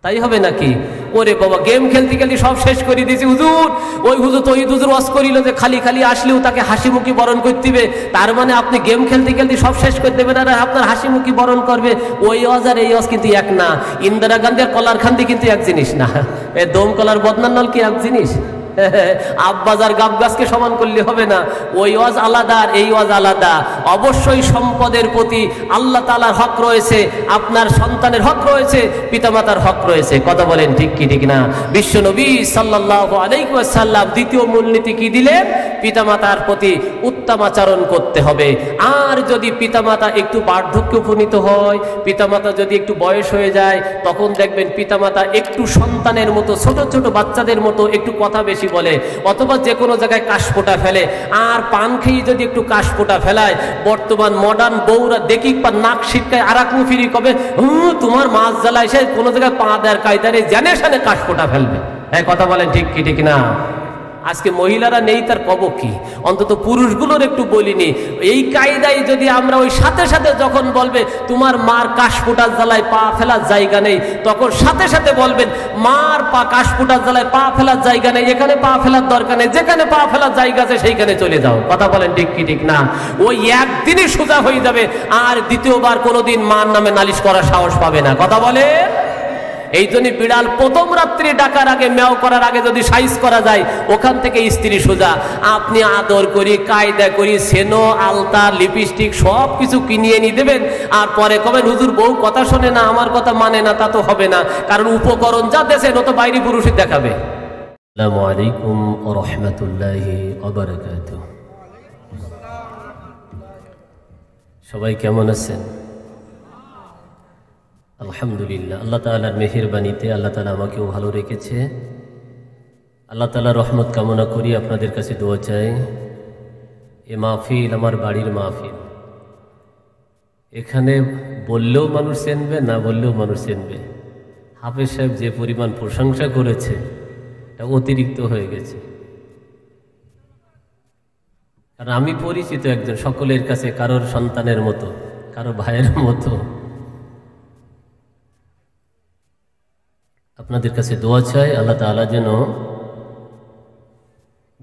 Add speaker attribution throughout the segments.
Speaker 1: তাই হবে নাকি? ওরে বাবা, গেম খেলতে খেলতে সব শেষ করে দিয়েছি হুজুর। ওই হুজুর তো ওই হুজুর ওয়াজ করিল যে খালি খালি আসলেও তাকে হাসি মুখী বরণ করতে হবে। তার মানে আপনি গেম খেলতে খেলতে সব শেষ করে দেবেন আর আপনার হাসি মুখী বরণ করবে। ওই ওয়াজ আর এই ওয়াজ কিন্তু এক না। ইন্দিরা গান্ধী আর কলার খান্দি কিন্তু এক জিনিস না। এ দম কলার বদনার নল কি এক জিনিস? আব্বাজার গাব গাছকে সমান করলে হবে না। ওই ওয়াজ আলাদা আর এই ওয়াজ আলাদা। অবশ্যই সম্পদের প্রতি আল্লাহ তাআলার হক রয়েছে, আপনার সন্তানের হক রয়েছে, পিতামাতার হক রয়েছে। কথা বলেন ঠিক কি ঠিক না? বিশ্বনবী সাল্লাল্লাহু আলাইহি ওয়াসাল্লাম দ্বিতীয় মূলনীতি কি দিলেন? পিতামাতার প্রতি উত্তম আচরণ করতে হবে। আর যদি পিতামাতা একটু বার্ধক্যে উপনীত হয়, পিতামাতা যদি একটু বয়স হয়ে যায়, তখন দেখবেন পিতামাতা একটু সন্তানের মতো, ছোট ছোট বাচ্চাদের মতো একটু কথা বেশি বলে, অথবা যে কোনো জায়গায় কাশফোঁটা ফেলে। আর পান খেয়ে যদি একটু কাশফোঁটা ফেলায়, বর্তমান মডার্ন বউরা দেখি বা নাক ছিটকায় আর এক মুফিরি কবে তোমার মাছ জ্বালায়, সে কোনো জায়গায় পা দেয়ার কায়দারে জানে সানে কাশফোঁটা ফেলবে। হ্যাঁ, কথা বলেন ঠিক কি ঠিক না? আজকে মহিলারা নেই তার কব কি, অন্তত পুরুষগুলোর একটু বলিনি। এই কায়দায় যদি আমরা ওই সাথে সাথে যখন বলবে তোমার মার কাশফোঁটার জ্বালায় পা ফেলার জায়গা নেই, তখন সাথে সাথে বলবেন মার পা কাশফোঁটার জ্বালায় পা ফেলার জায়গা নেই, এখানে পা ফেলার দরকার নেই, যেখানে পা ফেলার জায়গা আছে সেইখানে চলে যাও। কথা বলেন ঠিক কি ঠিক না? ওই একদিনই সোজা হয়ে যাবে, আর দ্বিতীয়বার কোনোদিন মার নামে নালিশ করার সাহস পাবে না। কথা বলে এই জন্য বিড়াল প্রথম রাত্রি ডাকার আগে, মেও করার আগে যদি সাইজ করা যায়, ওখান থেকে স্ত্রী সোজা। আপনি আদর করি, কায়দা করি, সেনো, আলতা, লিপস্টিক সব কিছু কিনিয়ে নিয়ে দেবেন, আর পরে কবেন হুজুর বউ কথা শোনে না, আমার কথা মানে না। তা তো হবে না, কারণ উপকরণ যা দেশেন ও তো বাইরে পুরুষই দেখাবে। আসসালামু আলাইকুম ওয়া রাহমাতুল্লাহি ওয়া বারাকাতুহু। সবাই কেমন আছেন? আলহামদুলিল্লাহ, আল্লাহ তাআলার মেহেরবানিতে আল্লাহ তাআলা আমাকেও ভালো রেখেছে। আল্লাহ তাআলার রহমত কামনা করি, আপনাদের কাছে দোয়া চাই। এ মাহফিল আমার বাড়ির মাহফিল। এখানে বললেও মানুষ চেনবে, না বললেও মানুষ চেনবে। হাফেজ সাহেব যে পরিমাণ প্রশংসা করেছে, এটা অতিরিক্ত হয়ে গেছে। কারণ আমি পরিচিত একজন, সকলের কাছে কারোর সন্তানের মতো, কারো ভাইয়ের মতো। আপনাদের কাছে দোয়া চাই, আল্লাহ তাআলা যেন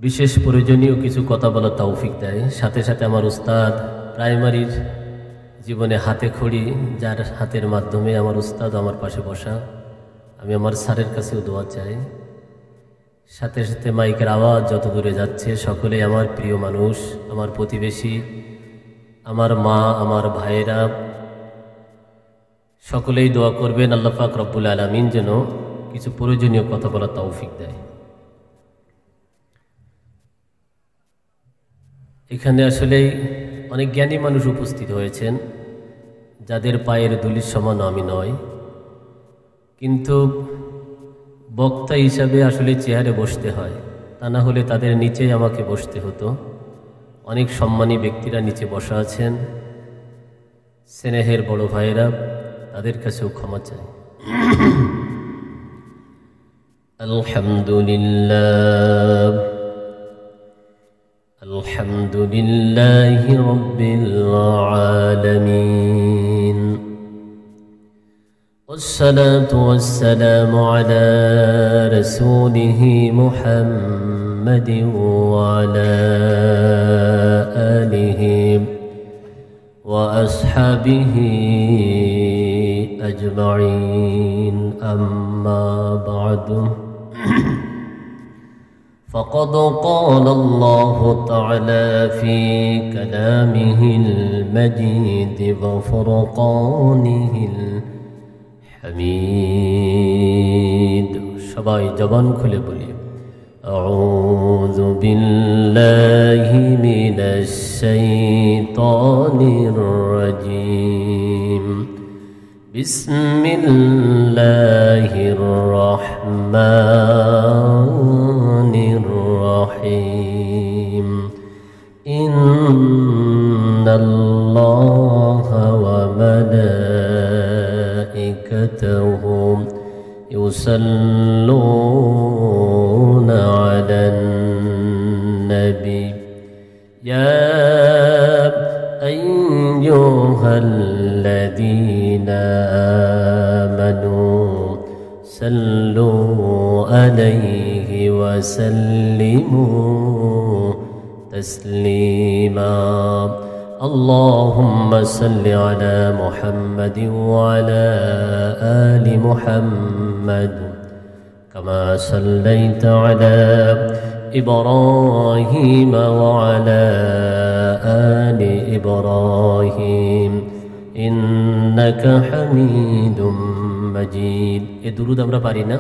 Speaker 1: বিশেষ প্রয়োজনীয় কিছু কথা বলার তৌফিক দেয়। সাথে সাথে আমার উস্তাদ, প্রাইমারির জীবনে হাতে খড়ি, যার হাতের মাধ্যমে আমার উস্তাদ আমার পাশে বসা, আমি আমার স্যারের কাছেও দোয়া চাই। সাথে সাথে মাইকের আওয়াজ যত দূরে যাচ্ছে, সকলেই আমার প্রিয় মানুষ, আমার প্রতিবেশী, আমার মা, আমার ভাইয়েরা, সকলেই দোয়া করবেন আল্লাহ পাক রব্বুল আলামিন যেন কিছু প্রয়োজনীয় কথা বলার তৌফিক দেয়। এখানে আসলে অনেক জ্ঞানী মানুষ উপস্থিত হয়েছেন, যাদের পায়ের ধুলির সমান আমি নয়, কিন্তু বক্তা হিসাবে আসলে চেয়ারে বসতে হয়, তা না হলে তাদের নিচেই আমাকে বসতে হতো। অনেক সম্মানী ব্যক্তিরা নিচে বসা আছেন, স্নেহের বড় ভাইয়েরা, তাদের কাছেও ক্ষমা চাই। আলহামদুলিল্লাহ, আলহামদুলিল্লাহি রাব্বিল আলামিন, والصلاة والسلام على رسوله محمد وعلى آله وأصحابه أجمعين. أما بعد، فقد قال الله تعالى في كلامه المجيد وفرقانه الحميد. সবাই জবান খুলে বলি أعوذ بالله من الشيطان الرجيم. بسم الله الرحمن الرحيم. إن الله وملائكته يصلون على النبي يا أيها الذين آمنوا صلوا عليه وسلموا تسليما اللهم صل على محمد وعلى آل محمد كما صليت على إبراهيم وعلى آل إبراهيم إنك حميد مجيد এই দুরূদ আমরা পারি না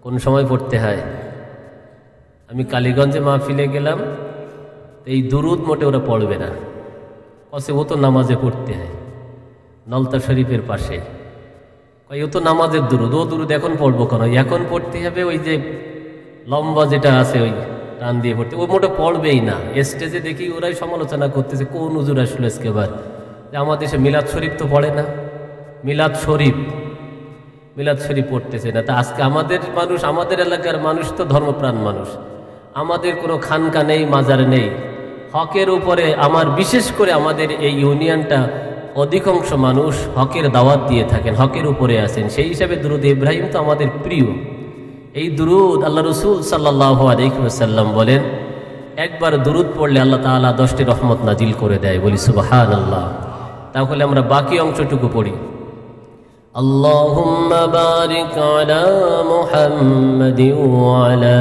Speaker 1: কোন সময় পড়তে হয় আমি কালীগঞ্জে মাহফিলে গেলাম এই দুরূদ মোটে ওরা পড়বে না কসে ও তো নামাজে পড়তে হয় নলতা শরীফের পাশে কই ও তো নামাজের দুরূদ ও দুরূদ এখন পড়বো কেন এখন পড়তে হবে ওই যে লম্বা যেটা আছে ওই টান দিয়ে পড়তে ও মোটে পড়বেই না স্টেজে দেখি ওরাই সমালোচনা করতেছে কোন হুজুর আসলে আজকেবার যে আমাদের দেশে মিলাদ শরীফ তো পড়ে না মিলাদ শরীফ পড়তেছে না তা আজকে আমাদের মানুষ আমাদের এলাকার মানুষ তো ধর্মপ্রাণ মানুষ আমাদের কোনো খানকা নেই মাজার নেই হকের উপরে আমার বিশেষ করে আমাদের এই ইউনিয়নটা অধিকাংশ মানুষ হকের দাওয়াত দিয়ে থাকেন হকের উপরে আছেন সেই হিসাবে দুরূদ ইব্রাহিম তো আমাদের প্রিয় এই দুরূদ আল্লাহ রাসূল সাল্লাল্লাহু আলাইহি ওয়াসাল্লাম বলেন একবার দুরূদ পড়লে আল্লাহ তাআলা 10টি রহমত নাজিল করে দেয় বলি সুবহানাল্লাহ তাহলে আমরা বাকি অংশটুকু পড়ি আল্লাহুম্মা বারিক আলা মুহাম্মাদিন ওয়া আলা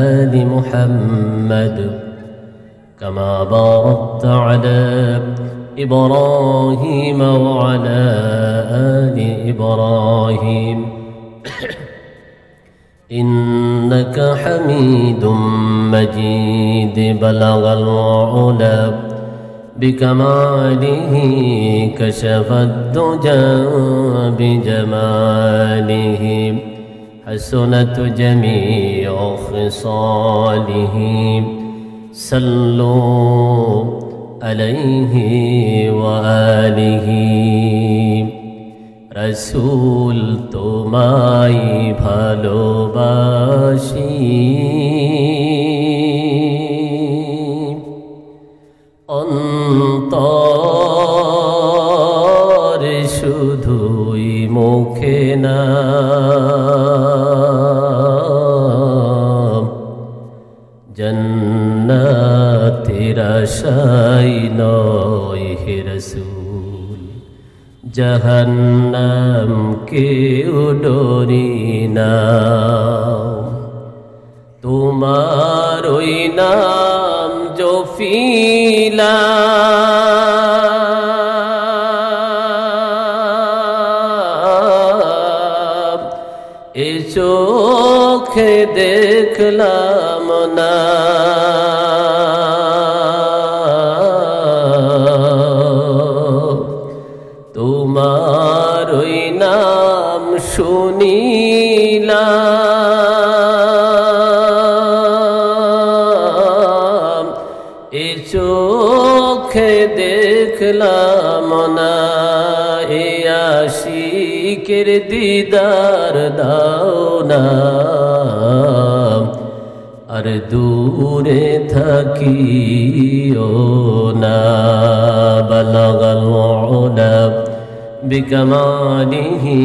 Speaker 1: আলি মুহাম্মাদ কামা বারাকতা আলা ইব্রাহিম ওয়া আলা আলি ইব্রাহিম إنك حميد مجيد بلغ العلا بكماله كشف الدجى بجماله حسنت جميع خصاله صلوا عليه وآله রসুল তোমায় ভালোবাসি অন্তরে শুধুই মুখে না জান্নাতের আশায় নয় হে রসুল জহন্নাম কেউ ডরি না তোমার ওই নাম জফিলা এ চোখে দেখলাম না তোমার ওই নাম শুনিলাম এ চোখে দেখলাম না এ আশিকের দিদার দাও না আর দূরে থাকিও না বালাগাল উলা বিকামালিহি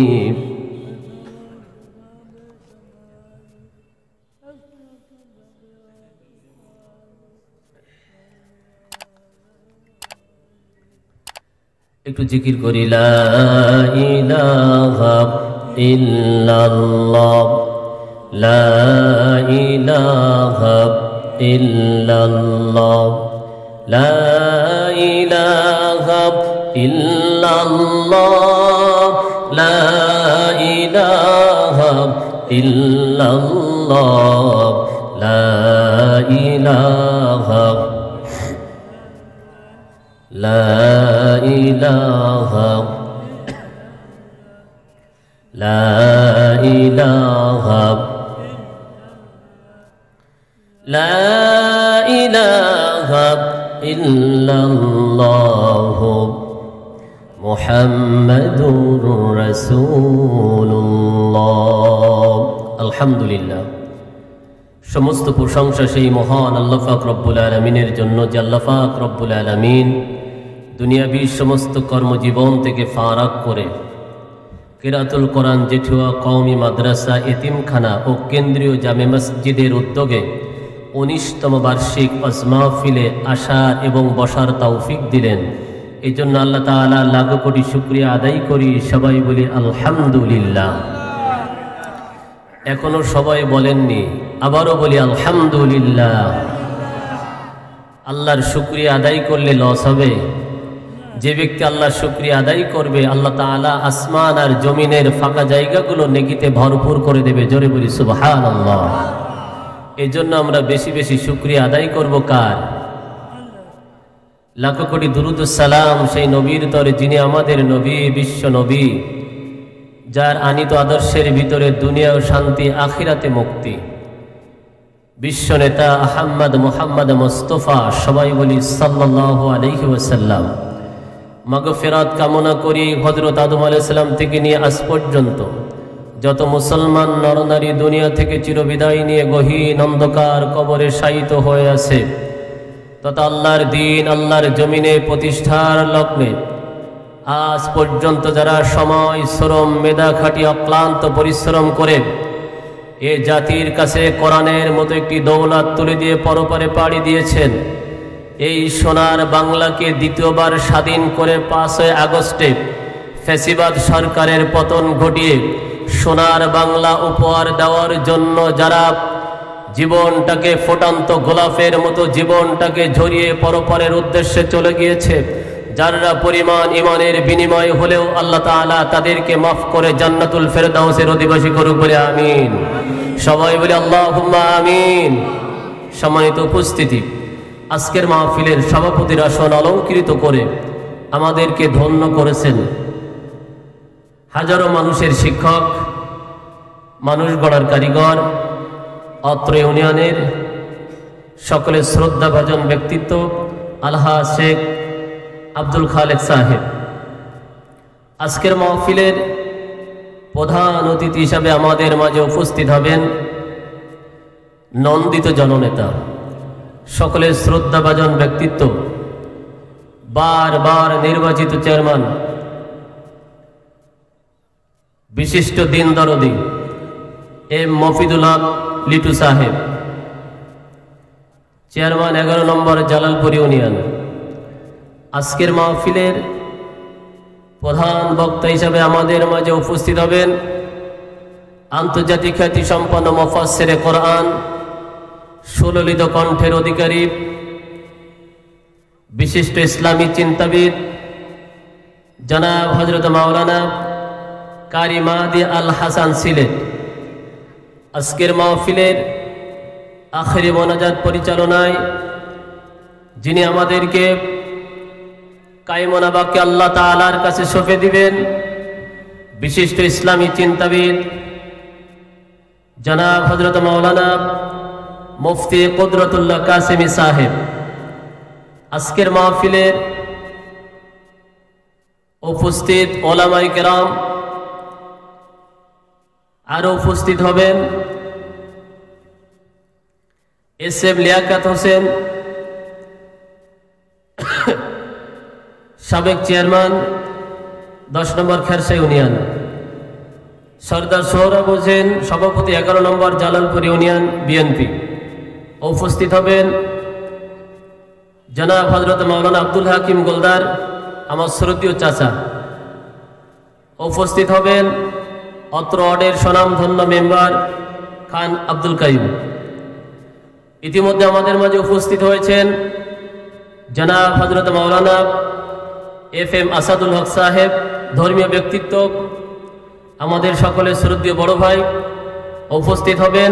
Speaker 1: একটু জিকির করি লা ইলাহা ইল্লাল্লাহ লা ইলাহা ইল্লাল্লাহ লা ইলাহা ইল্লাল্লাহ লা ইলাহা ইল্লাল্লাহ লা ইলাহা لا إله لا إله لا إله إلا الله محمد رسول الله الحمد لله সমস্ত প্রশংসা সেই মহান আল্লাহ পাক রব্বুল আলামিনের জন্য যে আল্লাহ পাক রব্বুল আলামিন দুনিয়াবী সমস্ত কর্মজীবন থেকে ফারাক করে কিরাতুল কোরআন জেঠুয়া কওমি মাদ্রাসা এতিমখানা ও কেন্দ্রীয় জামে মসজিদের উদ্যোগে ১৯তম বার্ষিক ওয়াজ মাহফিলে আসার এবং বসার তৌফিক দিলেন। এই জন্য আল্লাহ তাআলা লাখো কোটি শুকরিয়া আদায় করি। সবাই বলি আলহামদুলিল্লাহ। এখনো সবাই বলেননি, আবারও বলি আলহামদুলিল্লাহ। আল্লাহর শুকরিয়া আদায় করলে লস হবে? যে ব্যক্তি আল্লাহর শুকরিয়া আদায় করবে, আল্লাহ তাআলা আসমান আর জমিনের ফাঁকা জায়গাগুলো নেকিতে ভরপুর করে দেবে। জোরে বলি সুবহানাল্লাহ। এই জন্য আমরা বেশি বেশি শুকরিয়া আদায় করব কার? লাখো কোটি দুরুদ সালাম সেই নবীর তরে, যিনি আমাদের নবী, বিশ্ব নবী, যার আনিত আদর্শের ভিতরে দুনিয়া ও শান্তি, আখিরাতে মুক্তি। বিশ্ব নেতা আহমদ মুহাম্মদ মুস্তাফা, সবাই বলি সাল্লাল্লাহু আলাইহি ওয়াসাল্লাম। মাগফিরাত কামনা করি হযরত আদম আলাইহিস সালাম থেকে নিয়ে আজ পর্যন্ত যত মুসলমান নরনারী দুনিয়া থেকে চিরবিদায় নিয়ে গহীন অন্ধকার কবরে শায়িত হয়ে আছে, তথা আল্লাহর দ্বীন আল্লাহর জমিনে প্রতিষ্ঠার লগ্নে আজ পর্যন্ত যারা সময়, শ্রম, মেধা খাটিয়ে অক্লান্ত পরিশ্রম করে এ জাতির কাছে কোরআনের মতো একটি দৌলত তুলে দিয়ে পরপারে পাড়ি দিয়েছেন, এই সোনার বাংলাকে দ্বিতীয়বার স্বাধীন করে ৫ই আগস্টে ফ্যাসিবাদ সরকারের পতন ঘটিয়ে সোনার বাংলা উপহার দেওয়ার জন্য যারা জীবনটাকে ফোটান্ত গোলাপের মতো জীবনটাকে ঝরিয়ে পরপারের উদ্দেশ্যে চলে গিয়েছে, যারা পরিমাণ ইমানের বিনিময় হলেও আল্লাহ তাআলা তাদেরকে মাফ করে জান্নাতুল ফেরদাউসের অধিবাসী করুক বলে আমিন। সবাই বলে আল্লাহুম্মা আমিন। সম্মানিত উপস্থিতি, আজকের মাহফিলের সভাপতির আসন অলঙ্কৃত করে আমাদেরকে ধন্য করেছেন হাজারো মানুষের শিক্ষক, মানুষ গড়ার কারিগর, অত্র ইউনিয়নের সকলের শ্রদ্ধাভাজন ব্যক্তিত্ব আলহা শেখ আব্দুল খালেক সাহেব। আজকের মাহফিলের প্রধান অতিথি হিসাবে আমাদের মাঝে উপস্থিত হবেন নন্দিত জননেতা, সকলের শ্রদ্ধাভাজন ব্যক্তিত্ব, বারবার নির্বাচিত চেয়ারম্যান, বিশিষ্ট দিন দরদি এম মফিদুল হক লিটু সাহেব, চেয়ারম্যান 11 নম্বর জালালপুর ইউনিয়ন। আজকের মাহফিলের প্রধান বক্তা হিসাবে আমাদের মাঝে উপস্থিত হবেন আন্তর্জাতিক খ্যাতি সম্পন্ন মুফাসসিরে কোরআন, সুললিত কণ্ঠের অধিকারী, বিশিষ্ট ইসলামী চিন্তাবিদ জনাব হযরত মাওলানা কারি মাহদি আল হাসান সিলেট। আজকের মাহফিলের আখেরি মোনাজাত পরিচালনায় যিনি আমাদেরকে কায়মনা বাক্যে আল্লাহ তাআলার কাছে সঁপে দিবেন, বিশিষ্ট ইসলামী চিন্তাবিদ জনাব হযরত মাওলানা মুফতি কুদরতুল্লাহ কাসেমি সাহেব। আজকের মাহফিলের উপস্থিত ওলামায়ে কেরাম, আরো উপস্থিত হবেন এস এম লিয়াকত হোসেন, সাবেক চেয়ারম্যান 10 নম্বর খেরসা ইউনিয়ন, সরদার সোহরাব হোসেন, সভাপতি 11 নম্বর জালালপুর ইউনিয়ন বিএনপি। উপস্থিত হবেন জনাব হযরত মাওলানা আব্দুল হাকিম গোলদার, আমার শ্রদ্ধেয় চাচা। উপস্থিত হবেন অত্র ওয়ার্ডের স্বনামধন্য মেম্বার খান আব্দুল কাইম। ইতিমধ্যে আমাদের মাঝে উপস্থিত হয়েছেন জনাব হযরত মাওলানা এফ এম আসাদুল হক সাহেব, ধর্মীয় ব্যক্তিত্ব, আমাদের সকলের শ্রদ্ধেয় বড় ভাই। উপস্থিত হবেন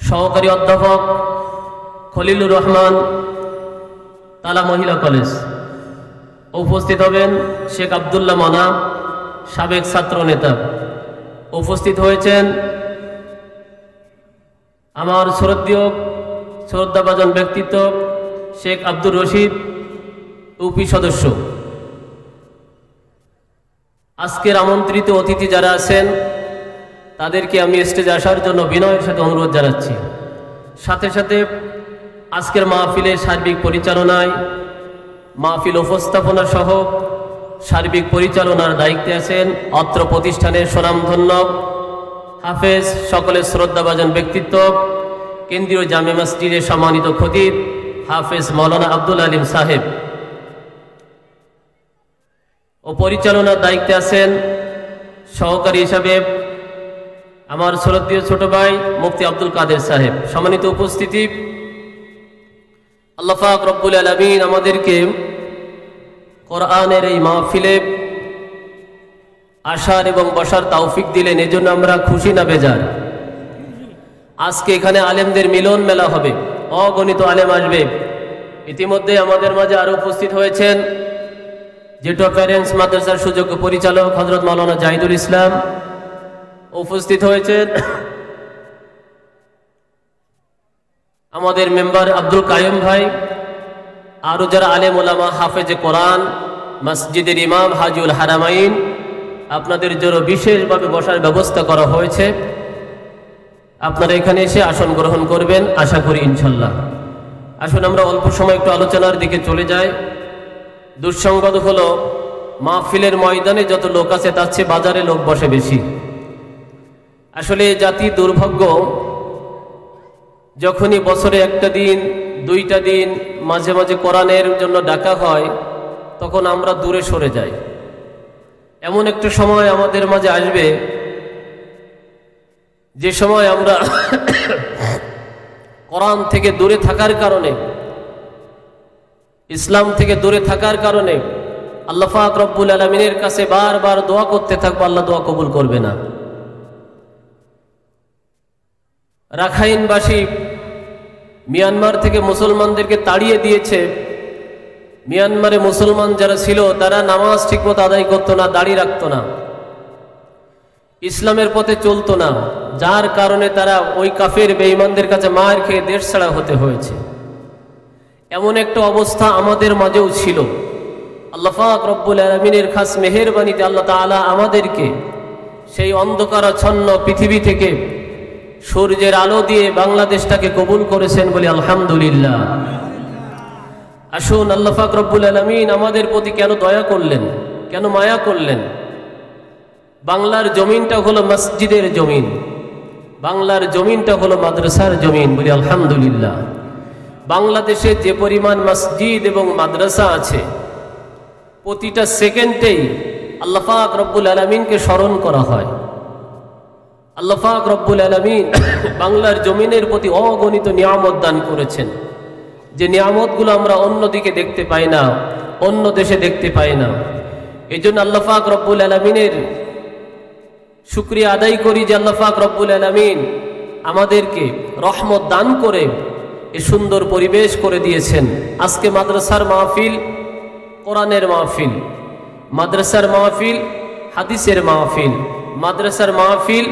Speaker 1: সহকারী অধ্যাপক খলিলুর রহমান, তালা মহিলা কলেজ। উপস্থিত হবেন শেখ আব্দুল্লাহ মানা, সাবেক ছাত্র নেতা। উপস্থিত হয়েছেন আমার শ্রদ্ধাভাজন ব্যক্তিত্ব শেখ আব্দুর রশিদ, ইউপি সদস্য। আজকের আমন্ত্রিত অতিথি যারা আছেন তাদেরকে আমি স্টেজে আসার জন্য বিনয়ের সাথে অনুরোধ জানাচ্ছি। সাথে সাথে আজকের মাহফিলের সার্বিক পরিচালনায়, মাহফিল উপস্থাপনা সহ সার্বিক পরিচালনার দায়িত্বে আছেন অত্র প্রতিষ্ঠানের স্বনামধন্য হাফেজ, সকলের শ্রদ্ধাভাজন ব্যক্তিত্ব, কেন্দ্রীয় জামে মসজিদের সম্মানিত খতিব হাফেজ মাওলানা আব্দুল আলিম সাহেব ও পরিচালনার দায়িত্বে আছেন সহকারী হিসাবে আমার শ্রদ্ধেয় ছোট ভাই মুফতি আব্দুল কাদের সাহেব। সম্মানিত উপস্থিতি, আল্লাহ পাক রব্বুল আলামিন আমাদেরকে কোরআনের এই মাহফিলে আসার এবং বসার তৌফিক দিলেন, এজন্য আমরা খুশি না বেজার? আজকে এখানে আলেমদের মিলন মেলা হবে, অগণিত আলেম আসবে। ইতিমধ্যে আমাদের মাঝে আরো উপস্থিত হয়েছেন যেটা প্যারেন্টস মাদ্রাসার সুযোগ্য পরিচালক হযরত মাওলানা জাহিদুল ইসলাম, উপস্থিত হয়েছেন আমাদের মেম্বার আব্দুল কাইম ভাই, আরো যারা আলেম ওলামা, হাফেজে কোরআন, মসজিদের ইমাম হাজিউল হারামাইন, আপনাদের জন্য বিশেষভাবে বসার ব্যবস্থা করা হয়েছে। আপনারা এখানে এসে আসন গ্রহণ করবেন আশা করি ইনশাল্লাহ। আসুন আমরা অল্প সময় একটু আলোচনার দিকে চলে যাই। দুঃসংবাদ হলো মাহফিলের ময়দানে যত লোক আছে তার চেয়ে বাজারে লোক বসে বেশি। আসলে জাতি দুর্ভাগ্য, যখনই বছরে একটা দিন দুইটা দিন মাঝে মাঝে কোরআনের জন্য ডাকা হয় তখন আমরা দূরে সরে যাই। এমন একটা সময় আমাদের মাঝে আসবে যে সময় আমরা কোরআন থেকে দূরে থাকার কারণে, ইসলাম থেকে দূরে থাকার কারণে আল্লাহ পাক রব্বুল আলামিনের কাছে বারবার দোয়া করতে থাকবো, আল্লাহ দোয়া কবুল করবে না। রাখাইনবাসী মিয়ানমার থেকে মুসলমানদেরকে তাড়িয়ে দিয়েছে। মিয়ানমারে মুসলমান যারা ছিল তারা নামাজ ঠিকমতো আদায় করতো না, দাড়ি রাখতো না, ইসলামের পথে চলতো না, যার কারণে তারা ওই কাফের বেঈমানদের কাছে মার খেয়ে দেশ ছাড়া হতে হয়েছে। এমন একটা অবস্থা আমাদের মাঝেও ছিল। আল্লাহ পাক রব্বুল আলামিনের খাস মেহেরবানিতে আল্লাহ তাআলা আমাদেরকে সেই অন্ধকারাচ্ছন্ন পৃথিবী থেকে সূর্যের আলো দিয়ে বাংলাদেশটাকে কবুল করেছেন বলি আলহামদুলিল্লাহ। আসুন, আল্লাহ পাক রব্বুল আলামিন আমাদের প্রতি কেন দয়া করলেন, কেন মায়া করলেন? বাংলার জমিনটা হলো মসজিদের জমিন, বাংলার জমিনটা হলো মাদ্রাসার জমিন বলি আলহামদুলিল্লাহ। বাংলাদেশে যে পরিমাণ মসজিদ এবং মাদ্রাসা আছে, প্রতিটা সেকেন্ডেই আল্লাহ পাক রব্বুল আলামিনকে স্মরণ করা হয়। আল্লাহ পাক রব্বুল আলামিন বাংলার জমিনের প্রতি অগণিত নিয়ামত দান করেছেন, যে নিয়ামতগুলো আমরা অন্যদিকে দেখতে পাই না, অন্য দেশে দেখতে পাই না। এই জন্য আল্লাহ পাক রব্বুল আলামিনের শুকরিয়া আদায় করি যে আল্লাহ পাক রব্বুল আলামিন আমাদেরকে রহমত দান করে এ সুন্দর পরিবেশ করে দিয়েছেন। আজকে মাদ্রাসার মাহফিল কোরআনের মাহফিল, মাদ্রাসার মাহফিল হাদিসের মাহফিল, মাদ্রাসার মাহফিল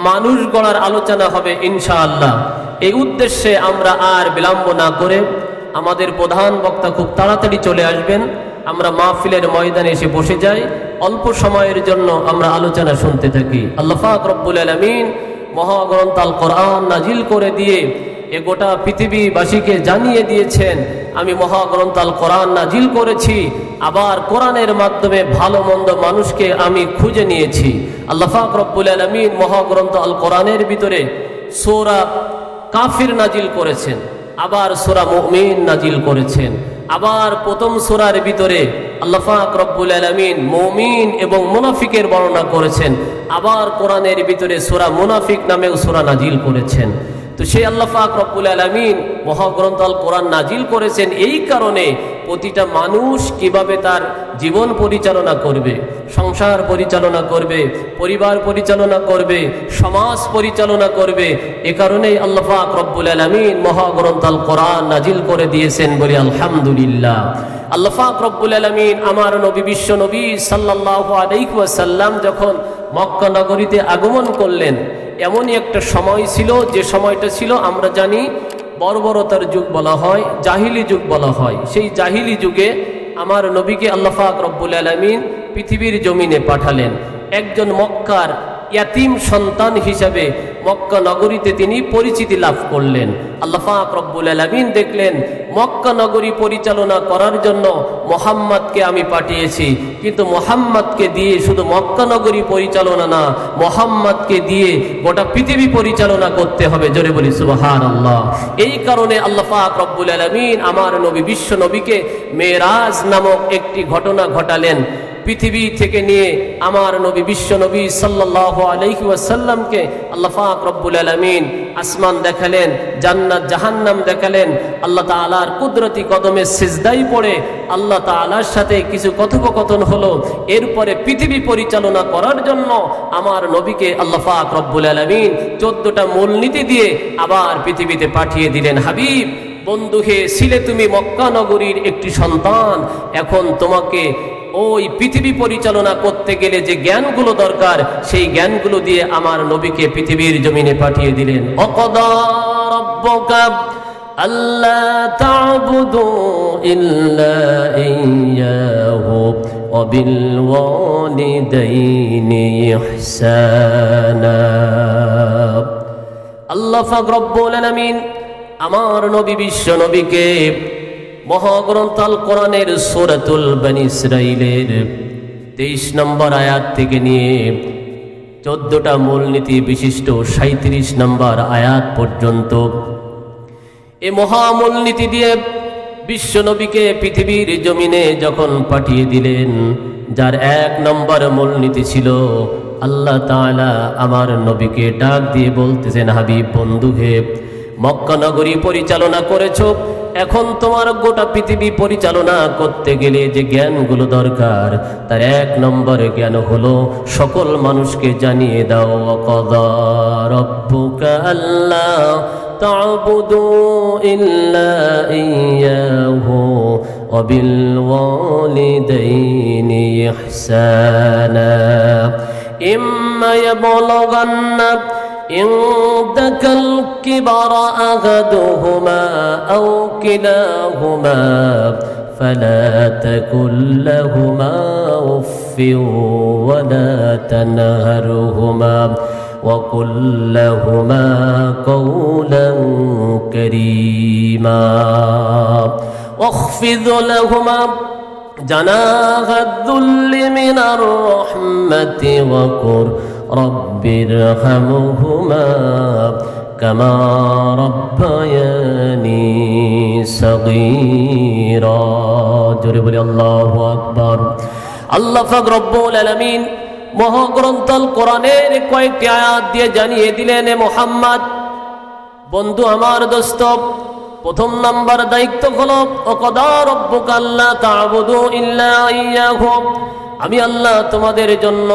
Speaker 1: মানুষ গড়ার আলোচনা হবে ইনশাআল্লাহ। এই উদ্দেশ্যে আমরা আর বিলম্ব না করে, আমাদের প্রধান বক্তা খুব তাড়াতাড়ি চলে আসবেন, আমরা মাহফিলের ময়দানে এসে বসে যাই, অল্প সময়ের জন্য আমরা আলোচনা শুনতে থাকি। আল্লাহ পাক রব্বুল আলামিন মহাগ্রন্থ আল কোরআন নাজিল করে দিয়ে এ গোটা পৃথিবীবাসীকে জানিয়ে দিয়েছেন, আমি মহাগ্রন্থ আল কোরআন নাজিল করেছি, আবার কোরআনের মাধ্যমে ভালো মন্দ মানুষকে আমি খুঁজে নিয়েছি। আল্লাহ পাক রব্বুল আলামিন মহাগ্রন্থ আল কোরআনের ভিতরে সূরা কাফির নাজিল করেছেন, আবার সূরা মুমিন নাজিল করেছেন, আবার প্রথম সূরার ভিতরে আল্লাহ পাক রব্বুল আলামিন মুমিন এবং মুনাফিকের বর্ণনা করেছেন, আবার কোরআনের ভিতরে সূরা মুনাফিক নামেও সূরা নাজিল করেছেন। তো সেই আল্লাহ পাক রব্বুল আলামিন মহাগ্রন্থ আল কোরআন নাজিল করেছেন এই কারণে প্রতিটা মানুষ কিভাবে তার জীবন পরিচালনা করবে, সংসার পরিচালনা করবে, পরিবার পরিচালনা করবে, সমাজ পরিচালনা করবে, এ কারণেই আল্লাহ পাক রব্বুল আলামিন মহাগ্রন্থ আল কোরআন নাজিল করে দিয়েছেন বলি আলহামদুলিল্লাহ। আল্লাহ পাক রব্বুল আলামিন আমার নবী বিশ্ব নবী সাল্লাল্লাহু আলাইহি ওয়াসাল্লাম যখন মক্কা নগরীতে আগমন করলেন, এমনই একটা সময় ছিল যে সময়টা ছিল আমরা জানি বর্বরতার যুগ বলা হয়, জাহিলি যুগ বলা হয়। সেই জাহিলি যুগে আমার নবীকে আল্লাহ পাক রব্বুল আলামিন পৃথিবীর জমিনে পাঠালেন। একজন মক্কার ইয়াতিম সন্তান হিসাবে মক্কা নগরীতে তিনি পরিচিতি লাভ করলেন। আল্লাহ পাক রব্বুল আলামিন দেখলেন মক্কা নগরী পরিচালনা করার জন্য মুহাম্মদকে আমি পাঠিয়েছি, কিন্তু মুহাম্মদকে দিয়ে শুধু মক্কা নগরী পরিচালনা না, মুহাম্মদকে দিয়ে গোটা পৃথিবী পরিচালনা করতে হবে। জোরে বলি সুবহানাল্লাহ। এই কারণে আল্লাহ পাক রব্বুল আলামিন আমার নবী বিশ্ব নবীকে মেরাজ নামক একটি ঘটনা ঘটালেন। পৃথিবী থেকে নিয়ে আমার নবী বিশ্ব নবী সাল্লাল্লাহু আলাইহি ওয়াসাল্লামকে আল্লাহ পাক রব্বুল আলামিন আসমান দেখালেন, জান্নাত জাহান্নাম দেখালেন। আল্লাহ তাআলার কুদরতি কদমে সিজদায় পড়ে আল্লাহ তাআলার সাথে কিছু কথোপকথন হলো। এরপরে পৃথিবী পরিচালনা করার জন্য আমার নবীকে আল্লাহ পাক রব্বুল আলামিন 14টা মূলনীতি দিয়ে আবার পৃথিবীতে পাঠিয়ে দিলেন। হাবিব বন্ধু হে, ছিলে তুমি মক্কা নগরীর একটি সন্তান, এখন তোমাকে ওই পৃথিবী পরিচালনা করতে গেলে যে জ্ঞানগুলো দরকার সেই জ্ঞানগুলো দিয়ে আমার নবীকে পৃথিবীর জমিনে পাঠিয়ে দিলেন। অকদা রাব্বুকা আল্লা তা'বুদু ইল্লা ইয়্যাহু ওয়া বিল ওয়ালিদাইনি ইহসানা। আল্লাহ পাক রব্বুল আলামিন আমার নবী বিশ্ব নবীকে মহাগ্রন্থ আল কোরআনের সূরাতুল বনী ইসরাঈলের 23 নম্বর আয়াত থেকে নিয়ে 14টা মূলনীতি বিশিষ্ট 37 নম্বর আয়াত পর্যন্ত এই মহামূলনীতি দিয়ে বিশ্ব নবীকে পৃথিবীর জমিনে যখন পাঠিয়ে দিলেন, যার 1 নম্বর মূলনীতি ছিল আল্লাহ তাআলা আমার নবীকে ডাক দিয়ে বলতেছেন, হাবিব বন্ধু হে, মক্কা নগরী পরিচালনা করেছো, এখন তোমার গোটা পৃথিবী পরিচালনা করতে গেলে যে জ্ঞানগুলো দরকার তার 1 নম্বর জ্ঞান হলো সকল মানুষকে জানিয়ে দাও, ওয়াকাদা রাব্বুকা আল্লা তা'বুদু ইল্লা ইয়্যাহু ওয়া বিল ওয়ালিদাইনি ইহসানা ইম্মা ইয়াবলুগান্না عندك الكبر أحدهما أو كلاهما فلا تقل لهما أف ولا تنهرهما وقل لهما قولا كريما واخفض لهما جناح الذل من الرحمة وقل رب ارحمهما كما ربياني صغيرا। জোরে বলি আল্লাহু আকবার। আল্লাহ পাক রব্বুল আলামিন মহাগ্রন্থ আল কোরআনের কয়েকটি আয়াত দিয়ে জানিয়ে দিলেন, এ মুহাম্মদ বন্ধু আমার দোস্ত, প্রথম নাম্বার দায়িত্ব হলো ওয়াকাদা রাব্বুকা আল্লা তা'বুদু ইল্লা ইয়্যাহু, আমি আল্লাহ তোমাদের জন্য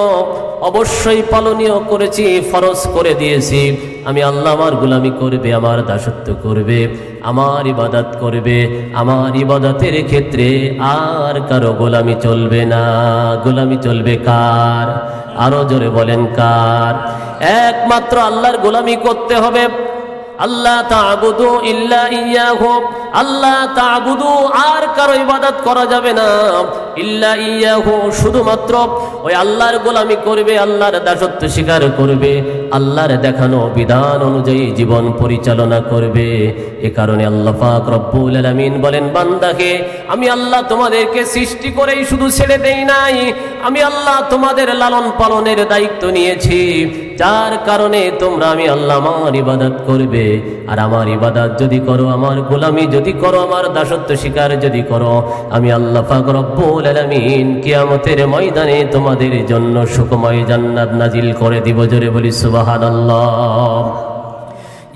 Speaker 1: অবশ্যই পালনীয় করেছি, ফরজ করে দিয়েছি। আমি আল্লাহ আমার গোলামি করবে, আমার দাসত্ব করবে, আমার ইবাদত করবে। আমার ইবাদতের ক্ষেত্রে আর কারো গোলামি চলবে না। গোলামি চলবে কার? আরো জোরে বলেন কার? একমাত্র আল্লাহর গোলামি করতে হবে। আল্লাহ তা'বুদু ইল্লা ইয়্যাহু, আল্লাহ তা'বুদু, আর কারো ইবাদত করা যাবে না। ইল্লা ইয়্যাহু, শুধুমাত্র ওই আল্লাহর গোলামি করবে, আল্লাহর দাসত্ব স্বীকার করবে, আল্লাহর দেখানো বিধান অনুযায়ী জীবন পরিচালনা করবে। এ কারণে আল্লাহ পাক রব্বুল আলামিন বলেন, বান্দাকে আমি আল্লাহ তোমাদেরকে সৃষ্টি করেই শুধু ছেড়ে দেই নাই, আমি আল্লাহ তোমাদের লালন পালনের দায়িত্ব নিয়েছি, যার কারণে তোমরা আমি আল্লাহ আমার ইবাদত করবে। আর আমার ইবাদত যদি করো, আমার গোলামি যদি করো, আমার দাসত্ব স্বীকার যদি করো, আমি আল্লাহ পাক রব্বুল আলামিন কিয়ামতের ময়দানে তোমাদের জন্য সুখময় জান্নাত নাজিল করে দিব। জোরে বলি সুবহানাল্লাহ।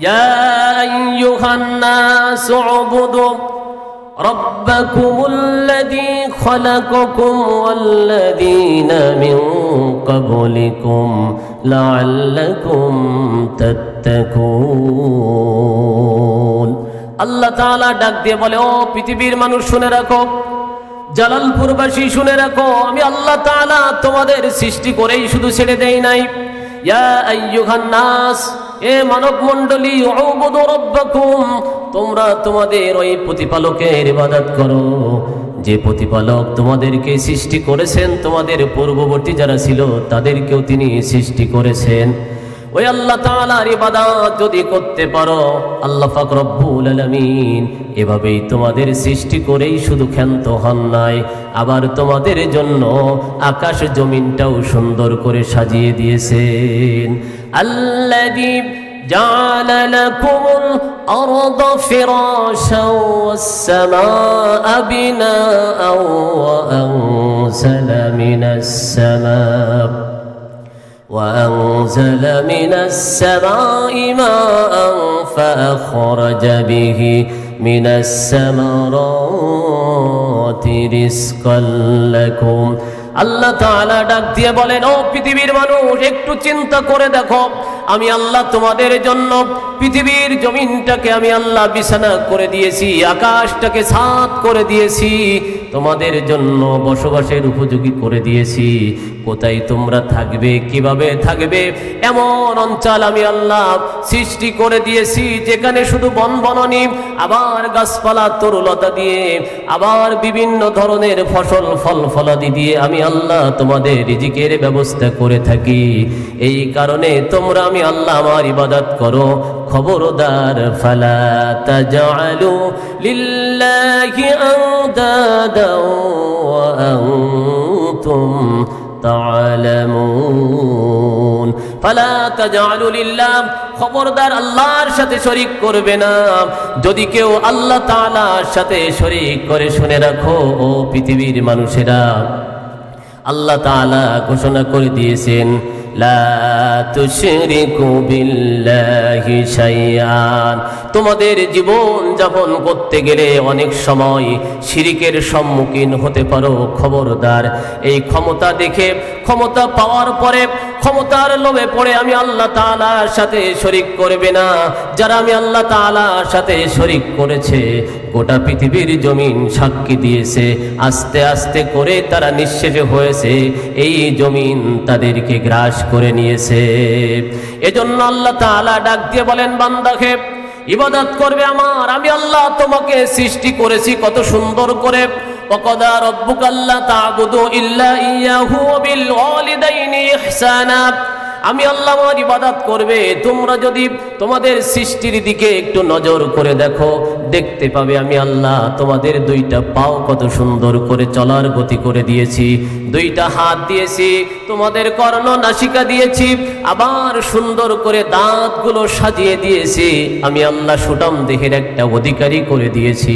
Speaker 1: ইয়া আইয়ুহান নাসু উবুদু রাব্বাকুমুল্লাযী খালাকাকুম ওয়াল্লাযীনা মিন ক্বাবলিকুম লাআল্লাকুম তাত্তাকুন। আল্লাহ তাআলা ডাক দিয়ে বলে, ও পৃথিবীর মানুষ শুনে রাখো, জালালপুরবাসী শুনে রাখো, আমি আল্লাহ তাআলা তোমাদের সৃষ্টি করেই শুধু ছেড়ে দেই নাই। ইয়া আইয়ুহান নাস, এ মানব মণ্ডলী, উবুদু রাব্বাকুম, তোমরা তোমাদের ওই প্রতিপালকের ইবাদত করো যে প্রতিপালক তোমাদেরকে সৃষ্টি করেছেন, তোমাদের পূর্ববর্তী যারা ছিল তাদেরকেও তিনি সৃষ্টি করেছেন। ওই আল্লাহ তাআলার ইবাদত যদি করতে পারো, আল্লাহ পাক রব্বুল আলামিন এভাবেই তোমাদের সৃষ্টি করেই শুধু ক্ষান্ত হন নাই, আবার তোমাদের জন্য আকাশ জমিনটাও সুন্দর করে সাজিয়ে দিয়েছেন। আল্লাযী জাআলা লাকুমুল আরদা ফিরাশাও ওয়াস সামাআ বিনাআ ওয়া আনজালা মিনাস সামাআ وأنزل من السماء ماء فأخرج به من الثمرات رزقا لكم। আল্লাহ তাআলা ডাক দিয়ে বলেন, ও পৃথিবীর মানুষ, একটু চিন্তা করে দেখো, আমি আল্লাহ তোমাদের জন্য পৃথিবীর জমিনটাকে আমি আল্লাহ বিছানা করে দিয়েছি, আকাশটাকে ছাদ করে দিয়েছি, তোমাদের জন্য বসবাসের উপযোগী করে দিয়েছি। কোথায় তোমরা থাকবে, কিভাবে থাকবে, এমন অঞ্চল আমি আল্লাহ সৃষ্টি করে দিয়েছি যেখানে শুধু বনবননি, আবার গাছপালা তরুলতা দিয়ে, আবার বিভিন্ন ধরনের ফসল ফল ফলাদি দিয়ে আমি আল্লাহ তোমাদের রিজিকের ব্যবস্থা করে থাকি। এই কারণে তোমরা আমি আল্লাহ আমার ইবাদত করো। খবরদার, ফালা তাজআলু লিল্লাহি আনদাদা ওয়া আনতুম তা'লামুন। ফালা তাজআলু লিল্লাহ, খবরদার আল্লাহর সাথে শরীক করবে না। যদি কেউ আল্লাহ তাআলার সাথে শরীক করে, শুনে রাখো ও পৃথিবীর মানুষেরা, আল্লাহ তাআলা ঘোষণা করে দিয়েছেন, লা তুশরিকু বিল্লাহি শাইআন। তোমাদের জীবন যাপন করতে গেলে অনেক সময় শিরিকের সম্মুখীন হতে পারো। খবরদার, এই ক্ষমতা দেখে, ক্ষমতা পাওয়ার পরে ক্ষমতার লোভে পড়ে আমি আল্লাহ তাআলার সাথে শরীক করবে না। যারা আমি আল্লাহ তাআলার সাথে শরীক করেছে, গোটা পৃথিবীর জমিন সাক্ষী দিয়েছে, আস্তে আস্তে করে তারা নিঃশেষ হয়েছে, এই জমিন তাদেরকে গ্রাস করে নিয়েছে। এজন্য আল্লাহ তাআলা ডাক দিয়ে বলেন, বান্দাকে ইবাদত করবে আমার, আমি আল্লাহ তোমাকে সৃষ্টি করেছি কত সুন্দর করে। ওয়াকাদা রাব্বুকা আল্লা তা'বুদু ইল্লা ইয়্যাহু ওয়া বিল ওয়ালিদাইনি ইহসানা। আমি আল্লাহ আমার ইবাদত করবে। তোমরা যদি তোমাদের সৃষ্টির দিকে একটু নজর করে দেখো, দেখতে পাবে আমি আল্লাহ তোমাদের দুইটা পাও কত সুন্দর করে চলার গতি করে দিয়েছি, দুইটা হাত দিয়েছি, তোমাদের কর্ণ নাসিকা দিয়েছি, আবার সুন্দর করে দাঁতগুলো সাজিয়ে দিয়েছি। আমি আল্লাহ সুঠাম দেহের একটা অধিকারী করে দিয়েছি।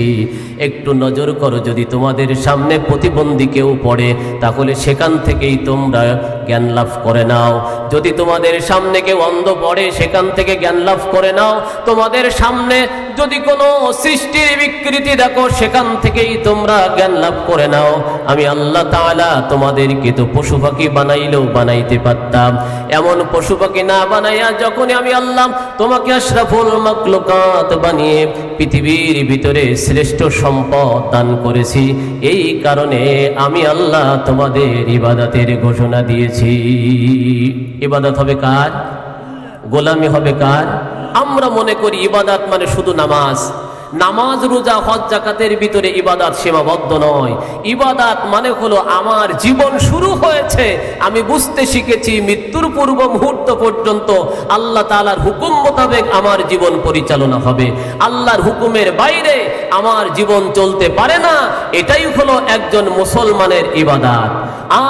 Speaker 1: একটু নজর করো, যদি তোমাদের সামনে প্রতিবন্ধী কেউ পড়ে, তাহলে সেখান থেকেই তোমরা জ্ঞান লাভ করে নাও। যদি তোমাদের সামনে কেউ অন্ধ পড়ে, সেখান থেকে জ্ঞান লাভ করে নাও। তোমাদের সামনে যদি কোনো সৃষ্টির বিকৃতি দেখো, সেখান থেকেই তোমরা জ্ঞান লাভ করে নাও। আমি আল্লাহ তাআলা তোমাদেরকে তো পশু পাখি বানাইলেও বানাইতে পারতাম, এমন পশু পাখি না বানাইয়া যখন আমি আল্লাহ তোমাকে আশরাফুল মাখলুকাত বানিয়ে পৃথিবীর ভিতরে শ্রেষ্ঠ সম্পদ দান করেছি, এই কারণে আমি আল্লাহ তোমাদের ইবাদতের ঘোষণা দিয়েছি। ইবাদত হবে কার? গোলামি হবে কার? আমরা মনে করি ইবাদত মানে শুধু নামাজ। নামাজ, রোজা, হজ, যাকাতের ভিতরে ইবাদত সীমাবদ্ধ নয়। ইবাদত মানে হলো আমার জীবন শুরু হয়েছে, আমি বুঝতে শিখেছি মৃত্যুর পূর্ব মুহূর্ত পর্যন্ত আল্লাহ তাআলার হুকুম মোতাবেক আমার জীবন পরিচালনা হবে। আল্লাহর হুকুমের বাইরে আমার জীবন চলতে পারে না। এটাই হলো একজন মুসলমানের ইবাদত।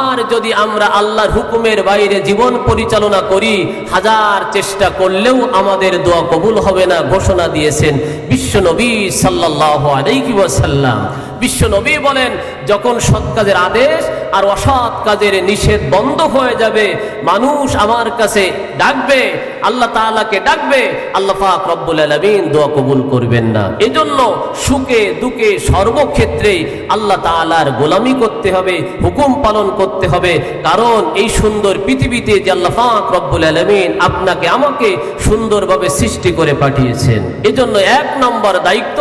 Speaker 1: আর যদি আমরা আল্লাহর হুকুমের বাইরে জীবন পরিচালনা করি, হাজার চেষ্টা করলেও আমাদের দোয়া কবুল হবে না। ঘোষণা দিয়েছেন বিশ্বনবী সাল্লাল্লাহু আলাইহি ওয়াসাল্লাম। বিশ্বনবী বলেন, যখন সৎ কাজের আদেশ আর অসৎ কাজের নিষেধ বন্ধ হয়ে যাবে, মানুষ আমার কাছে ডাকবে, আল্লাহ তাআলাকে ডাকবে, আল্লাহ পাক রব্বুল আলামিন দোয়া কবুল করবেন না। এজন্য সুখে দুঃখে সর্বক্ষেত্রে আল্লাহ তাআলার গোলামি করতে হবে, হুকুম পালন করতে হবে। কারণ এই সুন্দর পৃথিবীতে যে আল্লাহ পাক রব্বুল আলামিন আপনাকে আমাকে সুন্দরভাবে সৃষ্টি করে পাঠিয়েছেন, এজন্য এক নম্বর দায়িত্ব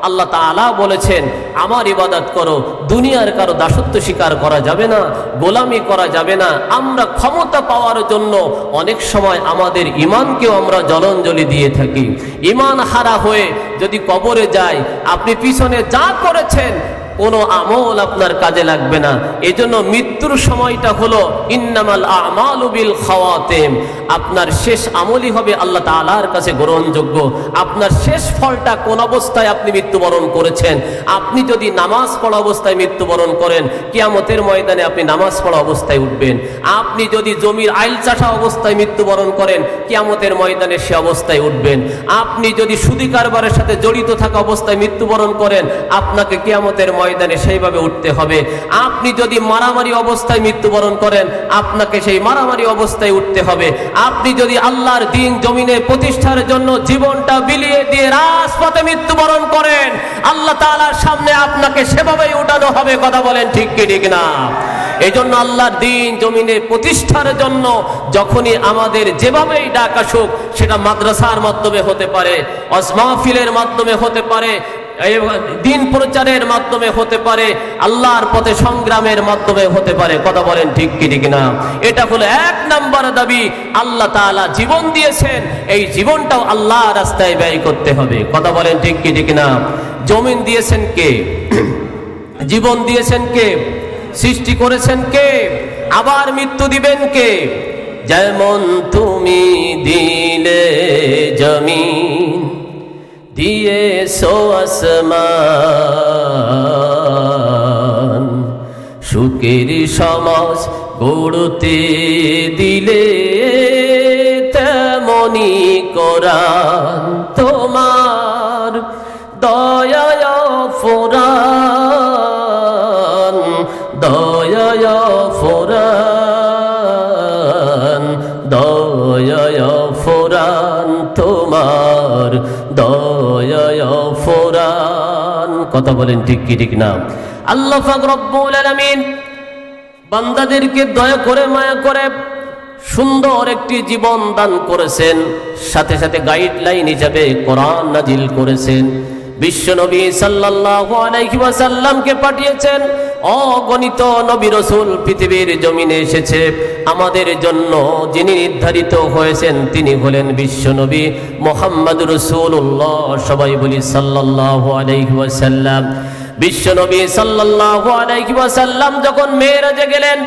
Speaker 1: আল্লাহ তাআলা বলেছেন আমার ইবাদত করো। দুনিয়ার কারো দাসত্ব স্বীকার করা যাবে না, গোলামি করা যাবে না। আমরা ক্ষমতা পাওয়ার জন্য অনেক সময় আমাদের ঈমানকেও আমরা জলাঞ্জলি দিয়ে থাকি। ঈমান হারা হয়ে যদি কবরে যায়, আপনি পিছনে যা করেছেন কোনো আমল আপনার কাজে লাগবে না। এজন্য মৃত্যুর সময়টা হলো ইন্নামাল আমালু বিল খাওয়াতিম, আপনার শেষ আমলই হবে আল্লাহ তাআলার কাছে গ্রহণযোগ্য। আপনার শেষ ফলটা কোন অবস্থায় আপনি মৃত্যুবরণ করেছেন। আপনি যদি নামাজ পড়া অবস্থায় মৃত্যুবরণ করেন, কিয়ামতের ময়দানে আপনি নামাজ পড়া অবস্থায় উঠবেন। আপনি যদি জমির আইল চাষা অবস্থায় মৃত্যুবরণ করেন, কিয়ামতের ময়দানে সে অবস্থায় উঠবেন। আপনি যদি সুদী কারবারের সাথে জড়িত থাকা অবস্থায় মৃত্যুবরণ করেন, আপনাকে কিয়ামতের ময়দানে সেইভাবে উঠতে হবে। আপনি যদি মারামারি অবস্থায় মৃত্যুবরণ করেন, আপনাকে সেই মারামারি অবস্থায় উঠতে হবে। আপনি যদি আল্লাহর দ্বীন জমিনে প্রতিষ্ঠার জন্য জীবনটা বিলিয়ে দিয়ে রাজপথে মৃত্যুবরণ করেন, আল্লাহ তাআলার সামনে আপনাকে সেভাবেই উঠানো হবে। কথা বলেন ঠিক কি ঠিক না? এই জন্য আল্লাহর দ্বীন জমিনে প্রতিষ্ঠার জন্য যখনই আমাদের যেভাবেই ডাক আসুক, সেটা মাদ্রাসার মাধ্যমে হতে পারে, ওয়াজ মাহফিলের মাধ্যমে হতে পারে, দিন প্রচারের মাধ্যমে হতে পারে, আল্লাহর পথে সংগ্রামের মাধ্যমে হতে পারে। কথা বলেন ঠিক কি ঠিক না? এটা হলো এক নাম্বার দাবি। আল্লাহ তাআলা জীবন দিয়েছেন, এই জীবনটাও আল্লাহ রাস্তায় ব্যয় করতে হবে। কথা বলেন ঠিক কি ঠিক না? জমিন দিয়েছেন কে? জীবন দিয়েছেন কে? সৃষ্টি করেছেন কে? আবার মৃত্যু দিবেন কে? যেমন তুমি দিলে জমিন, দিয়েছো আসমান, সুখের সমাজ গড়তে দিলে তেমনি কোরআন তোমার দয়ায় ফোরান, দয়ায় ফোরান, দয়ায় ফোরান তোমার দয়ায় ফোরান। কথা বলেন ঠিক কি ঠিক না? আল্লাহ পাক রব্বুল আলামিন বান্দাদেরকে দয়া করে মায়া করে সুন্দর একটি জীবন দান করেছেন, সাথে সাথে গাইডলাইন হিসাবে কোরআন নাজিল করেছেন। বিশ্বনবী সাল্লাল্লাহু আলাইহি ওয়াসাল্লামকে পাঠিয়েছেন। অগণিত নবী রাসূল পৃথিবীর জমিনে এসেছে আমাদের জন্য। যিনি নির্ধারিত হয়েছেন তিনি হলেন বিশ্বনবী মুহাম্মদুর রাসূলুল্লাহ। সবাই বলি সাল্লাল্লাহু আলাইহি ওয়াসাল্লাম। বিশ্বনবী সাল্লাল্লাহু আলাইহি ওয়াসাল্লাম যখন মেরাজে গেলেন,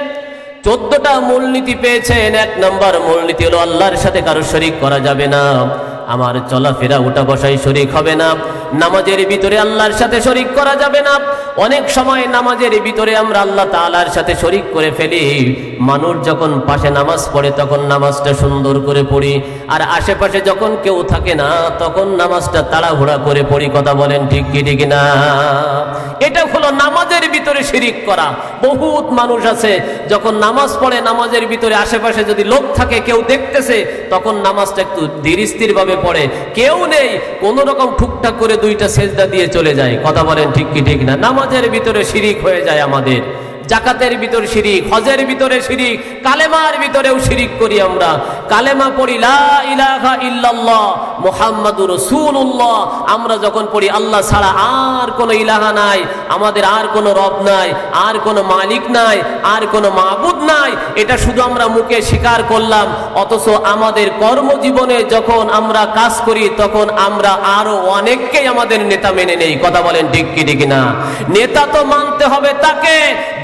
Speaker 1: 14টা মূলনীতি পেয়েছেন। এক নম্বর মূলনীতি হলো আল্লাহর সাথে কারো শরীক করা যাবে না। আমার চলাফেরা উঠা বসাই শরীক হবে না। নামাজের ভিতরে আল্লাহর সাথে শরীক করা যাবে না। অনেক সময় নামাজের ভিতরে আমরা আল্লাহ তাআলার সাথে শরীক করে ফেলি। মানুষ যখন পাশে নামাজ পড়ে তখন নামাজটা সুন্দর করে পড়ি, আর আশেপাশে যখন কেউ থাকে না তখন নামাজটা তাড়াহুড়া করে পড়ি। কথা বলেন ঠিক কি ঠিক না? এটা হলো নামাজের ভিতরে শিরিক করা। বহুত মানুষ আছে যখন নামাজ পড়ে, নামাজের ভিতরে আশেপাশে যদি লোক থাকে, কেউ দেখতেছে, তখন নামাজটা একটু ধীর স্থির ভাবে পড়ে। কেউ নেই, কোন রকম ঠুকঠাক করে 2টা সেজদা দিয়ে চলে যায়। কথা বলেন ঠিক কি ঠিক না? নামাজের ভিতরে শিরিক হয়ে যায় আমাদের। জাকাতের ভিতরে শিরিক, হজের ভিতরে শিরিক, কালেমার ভিতরেও শিরিক করি আমরা। কালেমা পড়ি লা ইলাহা ইল্লাল্লাহ মুহাম্মাদুর রাসূলুল্লাহ। আমরা যখন পড়ি আল্লাহ ছাড়া আর কোনো ইলাহা নাই, আমাদের আর কোনো রব নাই, আর কোনো মালিক নাই, আর কোনো মাবুদ নাই, এটা শুধু আমরা মুখে স্বীকার করলাম। অথচ আমাদের কর্মজীবনে যখন আমরা কাজ করি তখন আমরা আরো অনেককেই আমাদের নেতা মেনে নেই। কথা বলেন ঠিক কি ঠিক না? নেতা তো মানতে হবে তাকে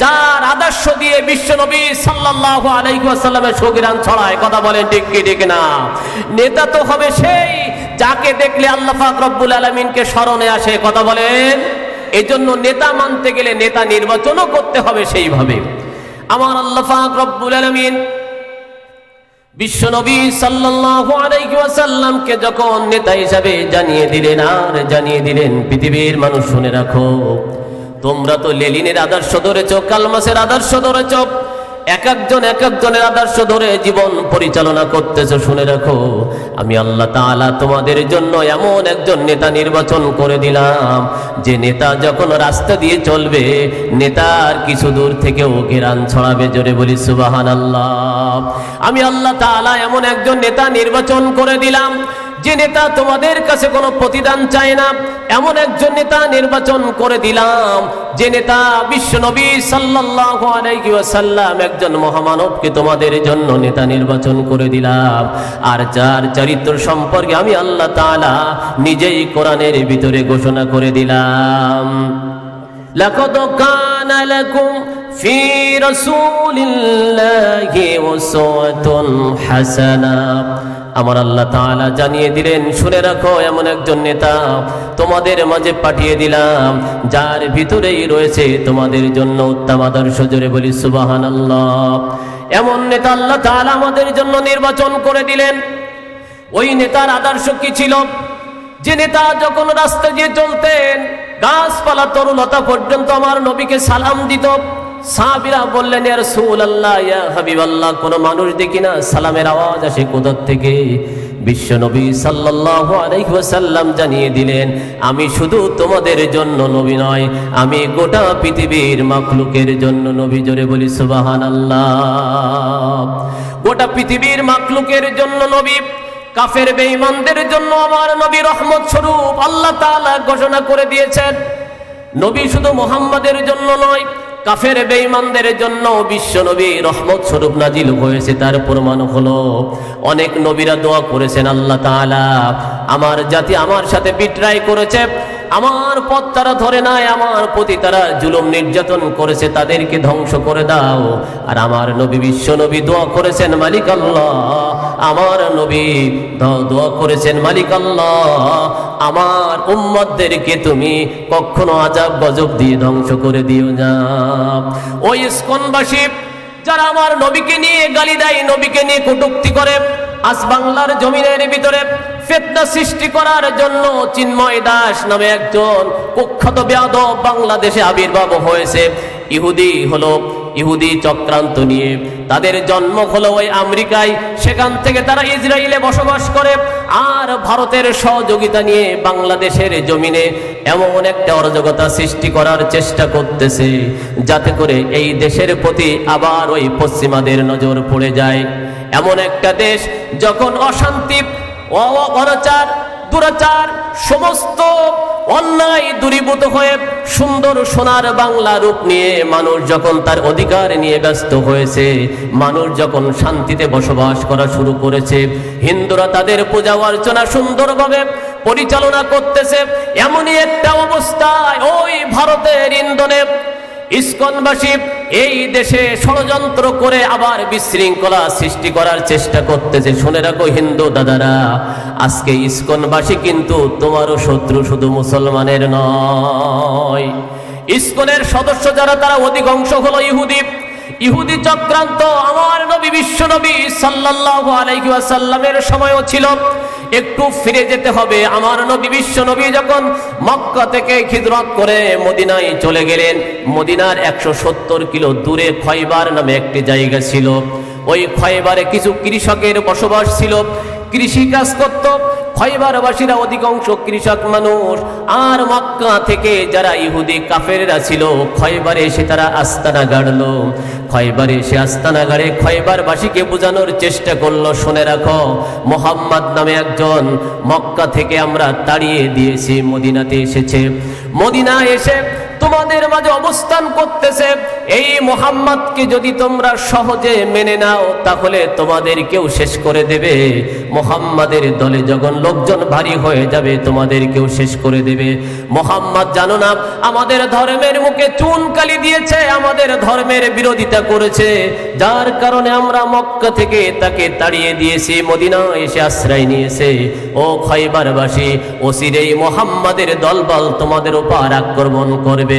Speaker 1: যার আদর্শ দিয়ে বিশ্বনবী সাল্লাল্লাহু আলাইহি ওয়াসাল্লামের সুগিরান ছড়ায়। কথা বলেন ঠিক কি ঠিক না? নেতা তো হবে সেই যাকে দেখলে আল্লাহ পাক রব্বুল আলামিনকে স্মরণে আসে। কথা বলেন। এই জন্য নেতা মানতে গেলে নেতা নির্বাচনও করতে হবে সেইভাবে। আমার আল্লাহ পাক রব্বুল আলামিন বিশ্বনবী সাল্লাল্লাহু আলাইহি ওয়াসাল্লামকে যখন নেতা হিসাবে জানিয়ে দিলেন, আর জানিয়ে দিলেন পৃথিবীর মানুষ শুনে রাখো, তোমরা তো লেলিনের আদর্শ ধরেছ, কালমাসের আদর্শ ধরেছ, এক একজনের আদর্শ ধরে জীবন পরিচালনা করতেছ। শুনে রাখো, আমি আল্লাহ তাআলা তোমাদের জন্য এমন একজন নেতা নির্বাচন করে দিলাম, যে নেতা যখন রাস্তা দিয়ে চলবে, নেতার কিছু দূর থেকেও ঘেরান ছড়াবে। জোরে বলি সুবহানাল্লাহ। আমি আল্লাহ তাআলা এমন একজন নেতা নির্বাচন করে দিলাম, যে নেতা তোমাদের কাছে কোনো প্রতিদান চায় না। এমন একজন নেতা নির্বাচন করে দিলাম, যে নেতা বিশ্বনবী সাল্লাল্লাহু আলাইহি ওয়াসাল্লাম, একজন মহামানবকে তোমাদের জন্য নেতা নির্বাচন করে দিলাম। আর যার চরিত্র সম্পর্কে আমি আল্লাহ তাআলা নিজেই কোরআনের ভিতরে ঘোষণা করে দিলাম। লাকাদ কানা লাকুম ফি রাসূলিল্লাহি উসওয়াতুন হাসানা। আমার আল্লাহ তাআলা জানিয়ে দিলেন, শুনে রাখো, এমন একজন নেতা তোমাদের মাঝে পাঠিয়ে দিলাম যার ভিতরেই রয়েছে তোমাদের জন্য উত্তম আদর্শ। জোরে বলি সুবহানাল্লাহ। এমন নেতা আল্লাহ তাআলা আমাদের জন্য নির্বাচন করে দিলেন। ওই নেতার আদর্শ কি ছিল? যে নেতা যখন রাস্তা দিয়ে চলতেন, গাছপালা তরুলতা পর্যন্ত আমার নবীকে সালাম দিত। সাহাবীরা বললেন, ইয়া রাসূলুল্লাহ, ইয়া হাবিবাল্লাহ, কোন মানুষ দেখি না সালামের আওয়াজ আসে কোথা থেকে? বিশ্ব নবী সাল্লাল্লাহু আলাইহি ওয়াসাল্লাম জানিয়ে দিলেন, আমি শুধু তোমাদের জন্য নবী নয়, আমি গোটা পৃথিবীর মাখলুকের জন্য নবী। জোরে বলি সুবহানাল্লাহ। গোটা পৃথিবীর মাখলুকের জন্য নবী। কাফের বেঈমানদের জন্য আমার নবী রহমত স্বরূপ আল্লাহ তাআলা ঘোষণা করে দিয়েছেন। নবী শুধু মুহাম্মাদের জন্য নয়, কাফের বেঈমানদের জন্য বিশ্ব নবী রহমত স্বরূপ নাজিল হয়েছে। তার প্রমাণ হলো অনেক নবীরা দোয়া করেছেন, আল্লাহ তাআলা আমার জাতি আমার সাথে বিট্রাই করেছে, আমার পথ তারা ধরে নাই, আমার প্রতি তারা জুলুম নির্যাতন করেছে, তাদেরকে ধ্বংস করে দাও। আর আমার নবী বিশ্ব নবী দোয়া করেছেন, মালিক আল্লাহ, আমার নবী দোয়া করেছেন, মালিক আল্লাহ, আমার উম্মতদেরকে তুমি কখনো আযাব গজব দিয়ে ধ্বংস করে দিও না। ওই ইসকনবাসী যারা আমার নবীকে নিয়ে গালি দেয়, নবীকে নিয়ে কটূক্তি করে, আজ বাংলার জমিনের ভিতরে ফিতনা সৃষ্টি করার জন্য চিন্ময় দাস নামে একজন কুখ্যাত বেয়াদব বাংলাদেশে আবির্ভাব হয়েছে। ইহুদি চক্রান্ত নিয়ে তাদের জন্ম হলো ওই আমেরিকায়, সেখান থেকে তারা ইসরায়েলে বসবাস করে, আর ভারতের সহযোগিতা নিয়ে বাংলাদেশের জমিনে এমন একটা অরাজকতা সৃষ্টি করার চেষ্টা করতেছে, যাতে করে এই দেশের প্রতি আবার ওই পশ্চিমাদের নজর পড়ে যায়। এমন একটা দেশ যখন অশান্তি, অনাচার, দুরাচার, সমস্ত অন্যায় দূরীভূত হয়ে সুন্দর সোনার বাংলা রূপ নিয়ে মানুষ যখন তার অধিকার নিয়ে ব্যস্ত হয়েছে, মানুষ যখন শান্তিতে বসবাস করা শুরু করেছে, হিন্দুরা তাদের পূজা অর্চনা সুন্দরভাবে পরিচালনা করতেছে, এমনই একটা অবস্থায় ওই ভারতের ইন্ধনে ইসকনবাসী এই দেশে ষড়যন্ত্র করে আবার বিশৃঙ্খলা সৃষ্টি করার চেষ্টা করতেছে। শুনে রাখো হিন্দু দাদারা, আজকে ইসকনবাসী কিন্তু তোমারও শত্রু, শুধু মুসলমানের নয়। ইসকনের সদস্য যারা, তারা অধিকাংশ হলো ইহুদি চক্রান্ত। আমার নবী বিশ্ব নবী সাল্লাল্লাহু আলাইহি ওয়াসাল্লামের সময়ও ছিল। একটু ফিরে যেতে হবে। আমার নবী বিশ্ব নবী যখন মক্কা থেকে হিজরত করে মদিনায় চলে গেলেন, মদিনার 170 কিলো দূরে খয়বার নামে একটি জায়গা ছিল। ওই খয়বারে কিছু কৃষকের বসবাস ছিল, কৃষি কাজ করত। খয়বারবাসীরা অধিকাংশ কৃষক মানুষ। আর মক্কা থেকে যারা ইহুদি কাফেররা ছিল, খয়বারে এসে তারা আস্তানা গাড়লো। খয়বারে এসে আস্তানা গাড়ে খয়বারবাসীকে বোঝানোর চেষ্টা করলো, শুনে রাখো, মুহাম্মদ নামে একজন মক্কা থেকে আমরা তাড়িয়ে দিয়েছি, মদিনাতে এসেছে। মদিনা এসে তোমাদের মাঝে অবস্থান করতেছে। এই মুহাম্মদকে যদি তোমরা সহজে মেনে নাও, তাহলে তোমাদেরকেও শেষ করে দেবে। মুহাম্মাদের দলে যখন লোকজন ভারী হয়ে যাবে, তোমাদেরকেও শেষ করে দেবে। মুহাম্মদ জানো না, আমাদের ধর্মের মুখে চুনকালি দিয়েছে, আমাদের ধর্মের বিরোধিতা করেছে, যার কারণে আমরা মক্কা থেকে তাকে তাড়িয়ে দিয়েছি, মদিনা এসে আশ্রয় নিয়েছে। ও খয়বারবাসী, অচিরেই মুহাম্মাদের দলবল তোমাদের উপর আক্রমণ করবে।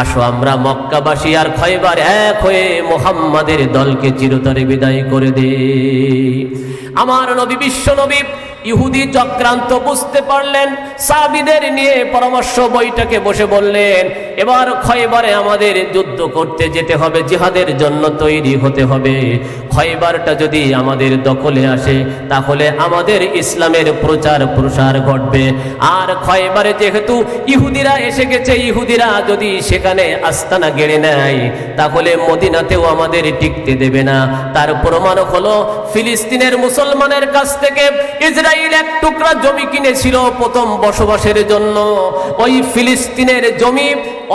Speaker 1: আসো আমরা মক্কাবাসী আর খয়বার এক হয়ে মুহাম্মাদের দলকে চিরতরে বিদায় করে দেই। আমার নবী বিশ্ব নবী ইহুদি চক্রান্ত বুঝতে পারলেন, সাহাবীদের নিয়ে পরামর্শ বৈঠকে বসে বললেন, এবার খয়বারে আমাদের যুদ্ধ করতে যেতে হবে, জিহাদের জন্য তৈরি হতে হবে। খয়বারটা যদি আমাদের দখলে আসে, তাহলে আমাদের ইসলামের প্রচার প্রসার ঘটবে। আর খয়বারে যেহেতু ইহুদিরা এসে গেছে, ইহুদিরা যদি সেখানে আস্তানা গেড়ে নেয়, তাহলে মদিনাতেও আমাদের টিকতে দেবে না। তার প্রমাণ হলো, ফিলিস্তিনের মুসলমানের কাছ থেকে ইসরায়েল এক টুকরা জমি কিনেছিল প্রথম বসবাসের জন্য। ওই ফিলিস্তিনের জমি,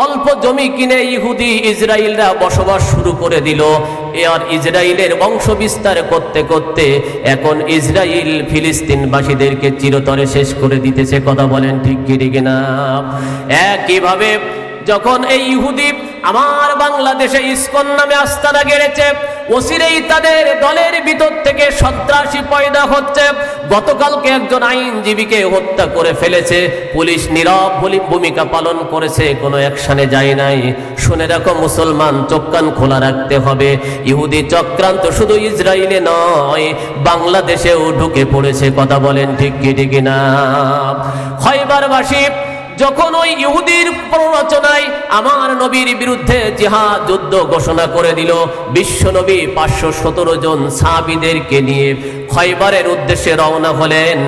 Speaker 1: অল্প জমি কিনে ইহুদি ইসরায়েলরা বসবাস শুরু করে দিল। আর ইসরায়েলের বংশ বিস্তার করতে করতে এখন ইসরায়েল ফিলিস্তিনবাসীদেরকে চিরতরে শেষ করে দিতেছে। কথা বলেন ঠিক কি না? একইভাবে যখন এই ইহুদি আমার বাংলাদেশে ইসকন নামে আস্তানা গেড়েছে, অচিরেই তাদের দলের ভিতর থেকে সন্ত্রাসী পয়দা হচ্ছে। গতকালকে একজন আইনজীবীকে হত্যা করে ফেলেছে, পুলিশ নীরব ভূমিকা পালন করেছে, কোনো অ্যাকশনে যায় নাই। শুনে রাখো মুসলমান, চোখ কান খোলা রাখতে হবে। ইহুদি চক্রান্ত শুধু ইসরায়েলে নয়, বাংলাদেশেও ঢুকে পড়েছে। কথা বলেন ঠিক কি ঠিক না? খয়বারবাসী যখন ওই ইহুদির প্ররোচনায় আমার নবীর বিরুদ্ধে জিহাদ যুদ্ধ ঘোষণা করে দিল, বিশ্ব নবী 517 জন সাহাবীদেরকে নিয়ে খয়বারের উদ্দেশ্যে রওনা হলেন।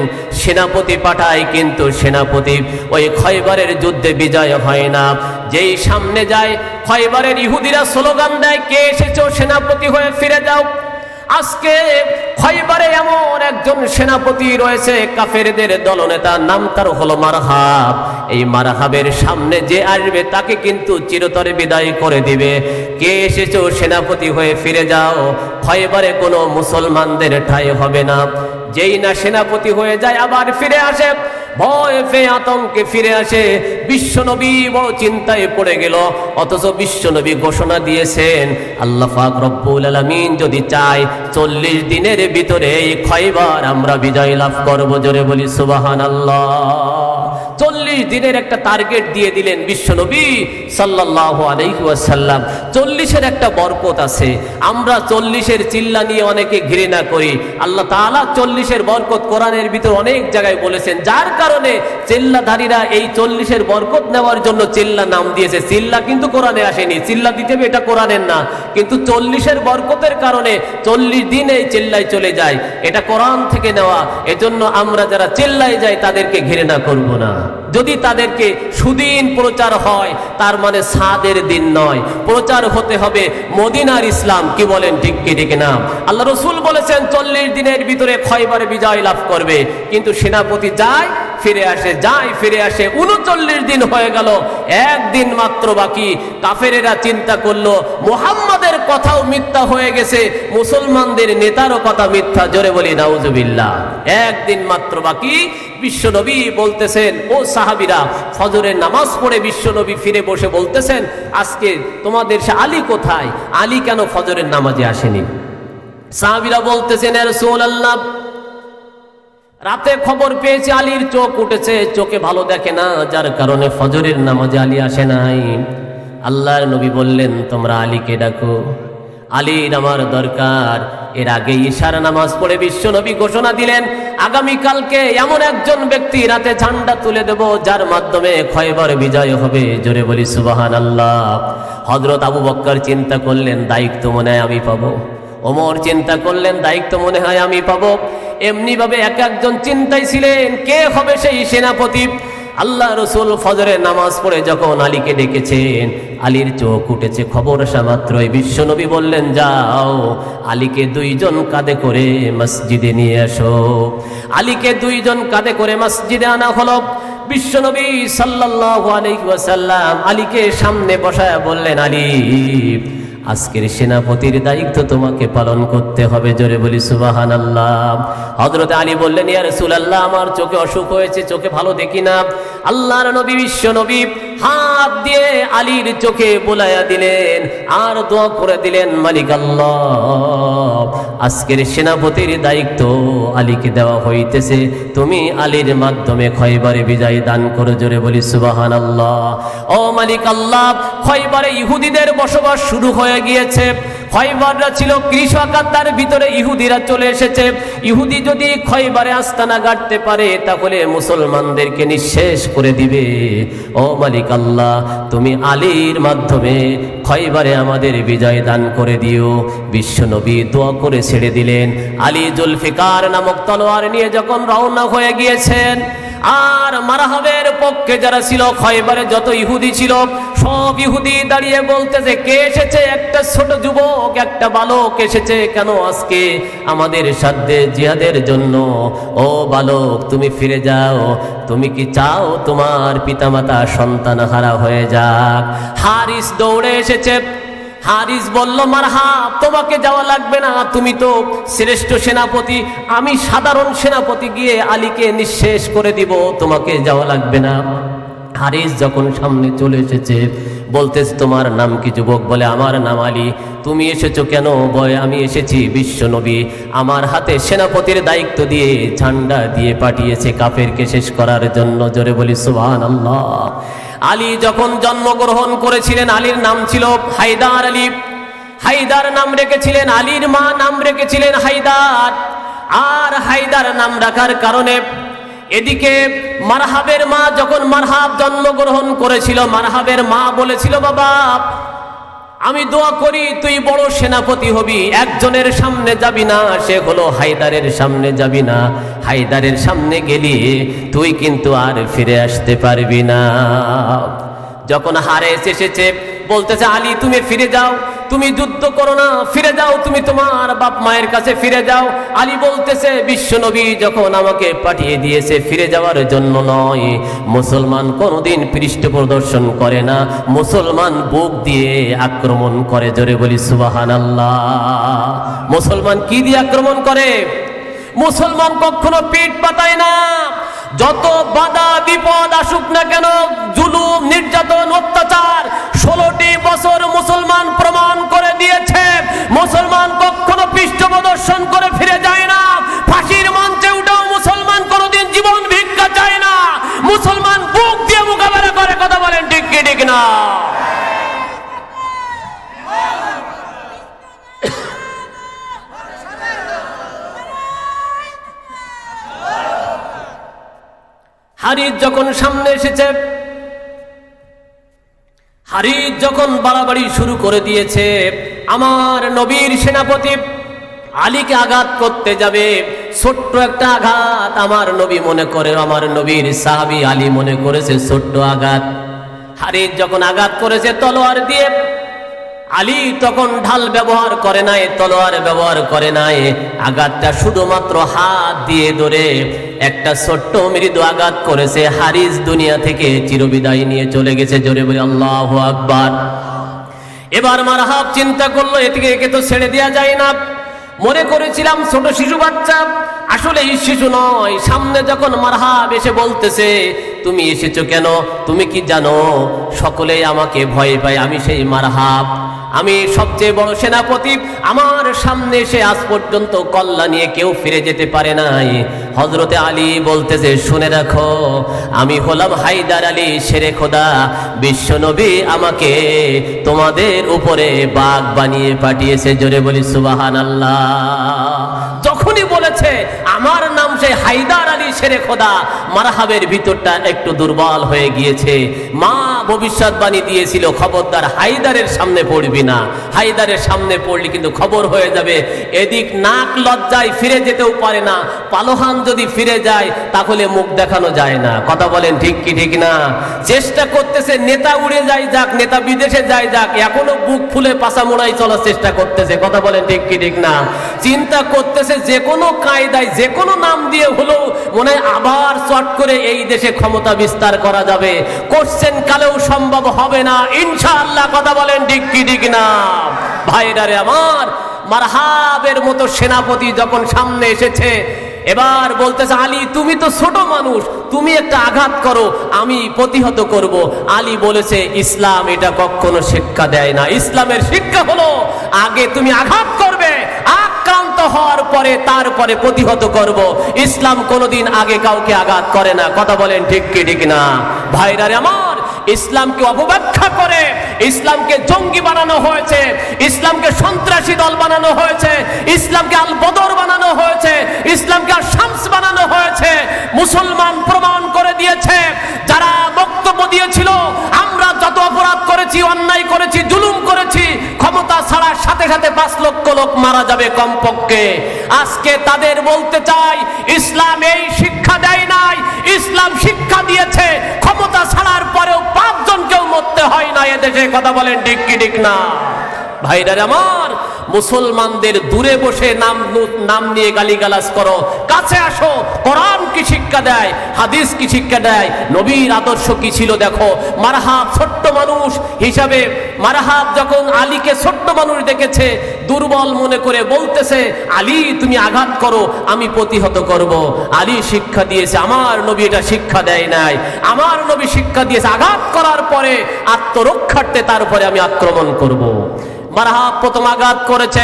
Speaker 1: সেনাপতি পাঠায়, কিন্তু সেনাপতি ওই খয়বারের যুদ্ধে বিজয় হয় না। যেই সামনে যায়, খয়বারের ইহুদিরা স্লোগান দেয়, কে এসেছো সেনাপতি হয়ে ফিরে যাও। আজকে খয়বারে এমন একজন সেনাপতি রয়েছে, কাফেরদের দলনেতা, নাম তার হলো মারহাব। এই মারহাবের সামনে যে আসবে তাকে কিন্তু চিরতরে বিদায় করে দিবে। কে এসেছো সেনাপতি হয়ে ফিরে যাও। খয়বারে কোনো মুসলমানদের ঠাঁই হবে না। যেই না সেনাপতি হয়ে যায়, আবার ফিরে আসে, ভয় পেয়ে আতঙ্কে ফিরে আসে। বিশ্বনবী বড় চিন্তায় পড়ে গেল। অথচ বিশ্বনবী ঘোষণা দিয়েছেন, আল্লাহ পাক রব্বুল আলামিন যদি চায় 40 দিনের ভিতরে এই খয়বার আমরা বিজয় লাভ করব। জোরে বলি সুবহানাল্লাহ। 40 দিনের একটা টার্গেট দিয়ে দিলেন বিশ্বনবী সাল্লাল্লাহু আলাইহি ওয়াসাল্লাম। 40-এর একটা বরকত আছে। আমরা 40-এর চিল্লা নিয়ে অনেকে ঘৃণা করি। আল্লাহ তাআলা 40-এর বরকত কোরআনের ভিতর অনেক জায়গায় বলেছেন, যার কারণে চিল্লাধারীরা এই 40-এর বরকত নেওয়ার জন্য চিল্লা নাম দিয়েছে। চিল্লা কিন্তু কোরআনে আসেনি, চিল্লা দিতে হবে এটা কোরআনের না, কিন্তু 40-এর বরকতের কারণে 40 দিন এই চিল্লায় চলে যায়, এটা কোরআন থেকে নেওয়া। এজন্য আমরা যারা চিল্লায় যাই তাদেরকে ঘৃণা করব না। যদি তাদেরকে সুদিন প্রচার হয়, তার মানে সাদের দিন নয়, প্রচার হতে হবে মদিনার ইসলাম। কি বলেন ঠিক কি ঠিক না? আল্লাহ রসুল বলেছেন 40 দিনের ভিতরে খয়বারে বিজয় লাভ করবে, কিন্তু সেনাপতি যায় ফিরে আসে, যায় ফিরে আসে। 39 দিন হয়ে গেল, একদিন মাত্র বাকি। কাফেরেরা চিন্তা করলো মুহাম্মাদের কথাও মিথ্যা হয়ে গেছে, মুসলমানদের নেতারও কথা মিথ্যা। জোরে বলি নাউজুবিল্লাহ। একদিন মাত্র বাকি। বিশ্বনবী বলতেছেন, ও সাহাবীরা, ফজরের নামাজ পড়ে বিশ্বনবী ফিরে বসে বলতেছেন, আজকে তোমাদের সে আলী কোথায়? আলী কেন ফজরের নামাজে আসেনি? সাহাবীরা বলতেছেন, ইয়া রাসূলুল্লাহ, রাতে খবর পেয়েছি আলীর চোখ উঠেছে, চোখে ভালো দেখে না, যার কারণে ফজরের নামাজে আলী আসে নাই। আল্লাহর নবী বললেন, তোমরা আলীকে ডাকো, আলীর আমার দরকার। এর আগে ইশার নামাজ পড়ে বিশ্বনবী ঘোষণা দিলেন, আগামীকালকে এমন একজন ব্যক্তি রাতে ঝান্ডা তুলে দেব, যার মাধ্যমে খয়বার বিজয় হবে। জোরে বলি সুবহানাল্লাহ। হযরত আবু বকর চিন্তা করলেন, দায়িত্ব মনে হয় আমি পাবো। ওমর চিন্তা করলেন, দায়িত্ব মনে হয় আমি পাবো। এমনি ভাবে এক একজন চিন্তায় ছিলেন, কে হবে সেই সেনাপতি। আল্লাহ রসুল ফজরের নামাজ পড়ে যখন আলীকে ডেকেছেন, আলীর চোখ উঠেছে। খবর আসা মাত্রই বিশ্বনবী বললেন, যাও আলীকে 2 জন কাঁধে করে মসজিদে নিয়ে আসো। আলীকে 2 জন কাঁধে করে মসজিদে আনা হলো। বিশ্বনবী সাল্লাল্লাহু আলাইহি ওয়াসাল্লাম আলীকে সামনে বসায় বললেন, আলী, আজকের সেনাপতির দায়িত্ব তোমাকে পালন করতে হবে। জোরে বলি সুবহানাল্লাহ। হযরত আলী বললেন, ইয়া রাসূলুল্লাহ, আমার চোখে অসুখ হয়েছে, চোখে ভালো দেখি না। আল্লাহর নবী বিশ্বনবী হাত দিয়ে আলীর চোখে বুলাইয়া দিলেন আর দোয়া করে দিলেন, মালিক আল্লাহ, আজকের সেনাপতির দায়িত্ব আলীকে দেওয়া হইতেছে, তুমি আলীর মাধ্যমে খয়বারে বিজয় দান করো। জোরে বলি সুবহানাল্লাহ। ও মালিক আল্লাহ, খয়বারে ইহুদিদের বসবাস শুরু হয়ে গিয়েছে। খয়বাররা ছিল কৃষক, তার ভিতরে ইহুদিরা চলে এসেছে। ইহুদি যদি খয়বারে আস্তানা গাড়তে পারে, তাহলে মুসলমানদেরকে নিঃশেষ করে দিবে। ও মালিক আল্লাহ, তুমি আলীর মাধ্যমে খয়বারে আমাদের বিজয় দান করে দিও। বিশ্বনবী দোয়া করে ছেড়ে দিলেন। আলী জুলফিকার নামক তলোয়ার নিয়ে যখন রওনা হয়ে গিয়েছেন, আর মারহাবের পক্ষে যারা ছিল, খয়বারে যত ইহুদি ছিল, সব ইহুদি দাঁড়িয়ে বলতেছে, কে এসেছে? একটা ছোট যুবক, একটা বালক এসেছে। কেন আজকে আমাদের সাথে জিহাদের জন্য? ও বালক, তুমি ফিরে যাও। তুমি কি চাও তোমার পিতামাতা সন্তান হারা হয়ে যাক? হারিস দৌড়ে এসেছে। হারিস বলল, মারহাব, তোমাকে যাওয়া লাগবে না, তুমি তো শ্রেষ্ঠ সেনাপতি, আমি সাধারণ সেনাপতি গিয়ে আলীকে নিঃশেষ করে দিব, তোমাকে যাওয়া লাগবে না। হারিস যখন সামনে চলে এসেছে, বলতেছে তোমার নাম কি যুবক? বলে আমার নাম আলী। তুমি এসেছো কেন? বলে আমি এসেছি বিশ্ব নবী আমার হাতে সেনাপতির দায়িত্ব দিয়ে ঝান্ডা দিয়ে পাঠিয়েছে কাফেরকে শেষ করার জন্য। জোরে বলি সুবহানাল্লাহ। আলী যখন জন্মগ্রহণ করেছিলেন আলীর নাম ছিল হায়দার আলী। হায়দার নাম রেখেছিলেন, আলীর মা নাম রেখেছিলেন হায়দার। আর হায়দার নাম রাখার কারণে এদিকে মারহাবের মা যখন মারহাব জন্মগ্রহণ করেছিল, মারহাবের মা বলেছিল বাবা আমি দোয়া করি তুই বড় সেনাপতি হবি, একজনের সামনে যাবি না, সে হলো হায়দারের সামনে যাবি না। হায়দারের সামনে গেলি তুই কিন্তু আর ফিরে আসতে পারবি না। যখন হারেস এসেছে বলতেছে আলী তুমি ফিরে যাও, তুমি যুদ্ধ করো না, ফিরে যাও, তুমি তোমার বাপ মায়ের কাছে ফিরে যাও। আলী বলতেছে বিশ্বনবী যখন আমাকে পাঠিয়ে দিয়েছে ফিরে যাওয়ার জন্য নয়। মুসলমান কোনোদিন পৃষ্ঠ প্রদর্শন করে না, মুসলমান বুক দিয়ে আক্রমণ করে। জোরে বলি সুবহানাল্লাহ। মুসলমান কি দিয়ে আক্রমণ করে? মুসলমান কখনো পিঠ পাতায় না। যত বাধা বিপদ আসুক না কেন, জুলুম নির্যাতন অত্যাচার 16টি বছর মুসলমান প্রমাণ করে দিয়েছে মুসলমান কখনো পৃষ্ঠ প্রদর্শন করে ফিরে যায় না। ফাঁসির মঞ্চে উঠেও মুসলমান কোনোদিন জীবন ভিক্ষা চায় না, মুসলমান বুক দিয়ে মোকাবেলা করে। কথা বলেন ঠিক কি ঠিক না? হারিস যখন সামনে এসেছে, হারিস যখন বাড়াবাড়ি শুরু করে দিয়েছে, আমার নবীর সেনাপতি আলীকে আঘাত করতে যাবে, ছোট্ট একটা আঘাত আমার নবী মনে করে, আমার নবীর সাহাবী আলী মনে করেছে ছোট্ট আঘাত। হারিস যখন আঘাত করেছে তলোয়ার দিয়ে, আলী তখন ঢাল ব্যবহার করে নাই, তলোয়ার ব্যবহার করে নাই, আঘাতটা শুধুমাত্র হাত দিয়ে ধরে একটা ছোট্ট মৃদু আঘাত করেছে। হারিস দুনিয়া থেকে চিরবিদায় নিয়ে চলে গেছে। জোরে বলি আল্লাহু আকবার। এবার মারহাব চিন্তা করলো একে তো ছেড়ে দেওয়া যায় না। মনে করেছিলাম ছোট শিশু বাচ্চা, আসলে এই শিশু নয়। সামনে যখন মারহাব এসে বলতেছে তুমি এসেছো কেন? তুমি কি জানো সকলেই আমাকে ভয় পায়, আমি সেই মারহাব, আমি সবচেয়ে বড় সেনাপতি। আমার সামনে এসে আজ পর্যন্ত কল্লা নিয়ে কেউ ফিরে যেতে পারে নাই। হযরতে আলী বলতেছে শুনে রাখো আমি হলাম হায়দার আলী শেরে খোদা, বিশ্বনবী আমাকে তোমাদের উপরে বাঘ বানিয়ে পাঠিয়েছে। জোরে বলি সুবহানাল্লাহ। যখনই বলেছে আমার নাম সেই হায়দার আলী শেরে খোদা, মারহাবের ভিতরটা একটু দুর্বল হয়ে গিয়েছে। মা ভবিষ্যৎবাণী দিয়েছিল খবরদার হায়দারের সামনে পড়বি না, হায়দারের সামনে পড়লে কিন্তু খবর হয়ে যাবে। এদিক নাক লজ্জায় ফিরে যেতেও পারে না, পালোহান যদি ফিরে যায় তাহলে মুখ দেখানো যায় না। কথা বলেন ঠিক কি ঠিক না? চেষ্টা করতেছে নেতা উড়ে যায় যাক, নেতা বিদেশে যায় যাক, এখনো বুক ফুলে পাছা মোড়াই চলার চেষ্টা করতেছে। কথা বলেন ঠিক কি ঠিক না? চিন্তা করতেছে যে কোনো কায়দায় যে কোনো নাম দিয়ে হলেও মনে হয় আবার চট করে এই দেশে ক্ষমতা বিস্তার করা যাবে। কোশ্চেন কালেও সম্ভব হবে না ইনশাআল্লাহ। কথা বলেন ঠিক কি ঠিক না? ভাইরা রে আমার, মারহাবের মতো সেনাপতি যখন সামনে এসেছে, এবার বলতেছে আলী তুমি তো ছোট মানুষ, তুমি একটা আঘাত করো, আমি প্রতিহত করব। আলী বলেছে ইসলাম এটা কখনো শিক্ষা দেয় না। ইসলামের শিক্ষা হলো আগে তুমি আঘাত করবে, আক্রান্ত হওয়ার পরে তারপরে প্রতিহত করব। ইসলাম কোনোদিন আগে কাউকে আঘাত করে না। কথা বলেন ঠিক কি ঠিক না? ভাইরা রে আমার, ইসলামকে অপব্যাখ্যা করে ইসলামকে জঙ্গি বানানো হয়েছে, ইসলামকে সন্ত্রাসী দল বানানো হয়েছে, ইসলামকে আল বদর বানানো হয়েছে, ইসলামকে আল শামস বানানো হয়েছে। মুসলমান প্রমাণ করে দিয়েছে যারা বক্তব্য দিয়েছিল আমরা যত অপরাধ করেছি, অন্যায় করেছি, জুলুম করেছি, ক্ষমতা ছাড়ার সাথে সাথে 5 লক্ষ লোক মারা যাবে কমপক্ষে। আজকে তাদের বলতে চাই ইসলাম এই শিক্ষা দেয় নাই, ইসলাম শিক্ষা দিয়েছে ক্ষমতা ছাড়ার পরেও 5 জনকেও মরতে হয় না এদেশে। কথা বলেন ঠিক কি ঠিক না? ভাইরা আমার, মুসলমানদের দূরে বসে নাম নিয়ে গালিগালাজ করো, কাছে আসো। কোরআন কি শিক্ষা দেয়, হাদিস কি শিক্ষা দেয়, নবীর আদর্শ কি ছিল দেখো। মারহাব ছোট্ট মানুষ হিসাবে, মারহাব যখন আলীকে ছোট্ট মানুষ দেখেছে, দুর্বল মনে করে বলতেছে, আলী তুমি আঘাত করো, আমি প্রতিহত করব। আলী শিক্ষা দিয়েছে, আমার নবী এটা শিক্ষা দেয় নাই। আমার নবী শিক্ষা দিয়েছে আঘাত করার পরে আত্মরক্ষার্থে তারপরে আমি আক্রমণ করব। মারহাব প্রথম আঘাত করেছে,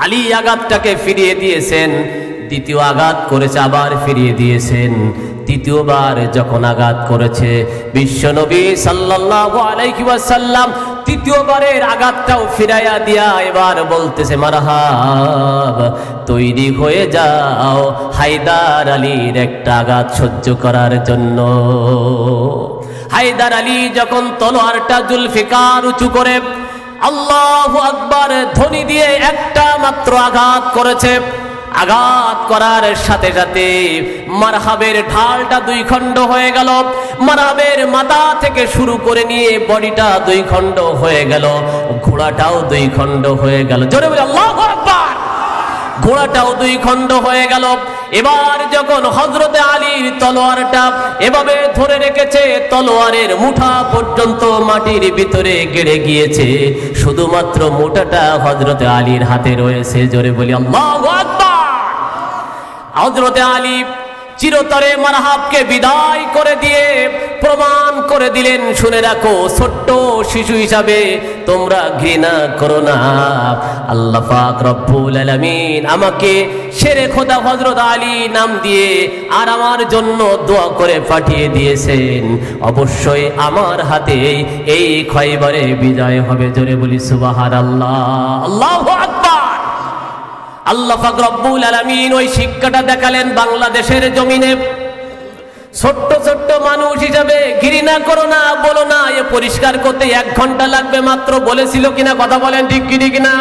Speaker 1: আলী আঘাতটাকে ফিরিয়ে দিয়েছেন। দ্বিতীয় আঘাত করেছে, আবার ফিরিয়ে দিয়েছেন। তৃতীয়বার যখন আঘাত করেছে বিশ্বনবী সাল্লাল্লাহু আলাইহি ওয়াসাল্লাম তৃতীয়বারের আঘাতটাও ফিরাইয়া দিয়া এবার বলতেছে, মারহাব তৈরি হয়ে যাও হায়দার আলীর একটা আঘাত সহ্য করার জন্য। হায়দার আলী যখন তলোয়ারটা জুলফিকার উঁচু করে আল্লাহু আকবার ধ্বনি দিয়ে একটা মাত্র আঘাত করেছে, আঘাত করার সাথে সাথে মারহাবের ঢালটা দুই খণ্ড হয়ে গেল। মারহাবের মাথা থেকে শুরু করে নিয়ে বডিটা দুই খণ্ড হয়ে গেল, ঘোড়াটাও দুই খণ্ড হয়ে গেল। জোরে বলে আল্লাহু আকবার। ঘোড়াটাও দুই খণ্ড হয়ে গেল। এবার যখন হযরতে আলীর তলোয়ারটা এভাবে ধরে রেখেছে, তলোয়ারের মুঠা পর্যন্ত মাটির ভিতরে গেড়ে গিয়েছে, শুধুমাত্র মুঠাটা হযরতে আলীর হাতে রয়েছে। জোরে বলি আল্লাহু আকবার। হযরতে আলী চিরতরে মারহাবকে বিদায় করে দিয়ে প্রমাণ করে দিলেন, শুনে রাখো ছোট্ট শিশু হিসাবে তোমরা ঘৃণা করো না। আল্লাহ পাক রব্বুল আলামিন আমাকে শেরে খোদা হযরত আলী নাম দিয়ে আর আমার জন্য দোয়া করে পাঠিয়ে দিয়েছেন। অবশ্যই আমার হাতে এই খয়বরে বিজয় হবে। জোরে বলি সুবহানাল্লাহ, আল্লাহু আকবার। আল্লাহ পাক রব্বুল আলামিন ওই শিক্ষাটা দেখালেন বাংলাদেশের জমিনে। ছোট্ট ছোট্ট মানুষ হিসাবে ঘৃণা করো না, বলো না এ পরিষ্কার করতে 1 ঘন্টা লাগবে মাত্র, বলেছিল কিনা কথা বলেন ঠিক কি ঠিক না?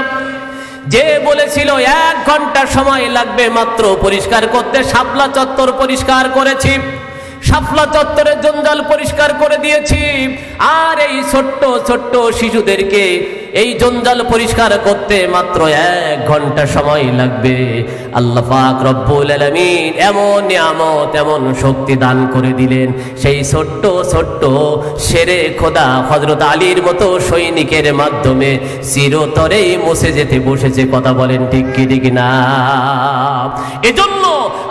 Speaker 1: যে বলেছিল 1 ঘন্টা সময় লাগবে মাত্র পরিষ্কার করতে, শাপলা চত্বর পরিষ্কার করেছি, শাপলা চত্বরের জঞ্জাল পরিষ্কার করে দিয়েছি। আর এই ছোট্ট ছোট্ট শিশুদেরকে এই জঞ্জাল পরিষ্কার করতে মাত্র 1 ঘন্টা সময় লাগবে। আল্লাহ পাক রব্বুল আলামিন এমন নিয়ামত, এমন শক্তি দান করে দিলেন, সেই ছোট্ট ছোট্ট শেরে খোদা হযরত আলীর মতো সৈনিকের মাধ্যমে চিরতরেই মুছে যেতে বসেছে। কথা বলেন ঠিক কি ঠিক না? এজন্য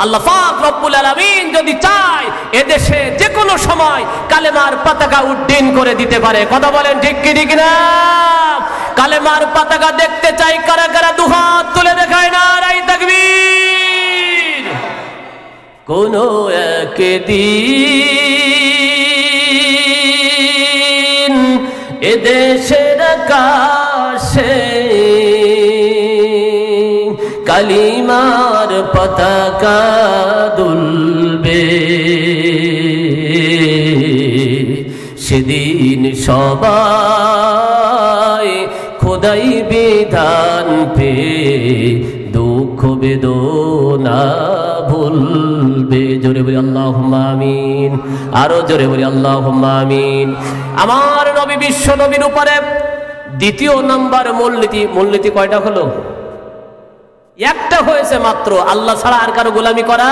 Speaker 1: আল্লাহ পাক রব্বুল আলামিন যদি চায় এদেশে যে কোনো সময় কালেমার পতাকা উড্ডীন করে দিতে পারে। কথা বলেন ঠিক কি ঠিক না? কালেমার পতাকা দেখতে চাই, কারা কারা দুহাত তুলে দেখায় নারায়ে তাকবীর। কোন একদিন এদেশের আকাশে কালিমার পতাকা দুলবে, সেদিন সবাই খোদাই বিধান পে দুঃখ বেদনা ভুলবে। জোরে বলি আল্লাহুম্মা আমিন, আরো জোরে বলি আল্লাহুম্মা আমিন। আমার নবী বিশ্ব নবীর উপরে দ্বিতীয় নাম্বার মূলনীতি কয়টা হলো? একটা হয়েছে মাত্র, আল্লাহ ছাড়া আর কারো গোলামি করা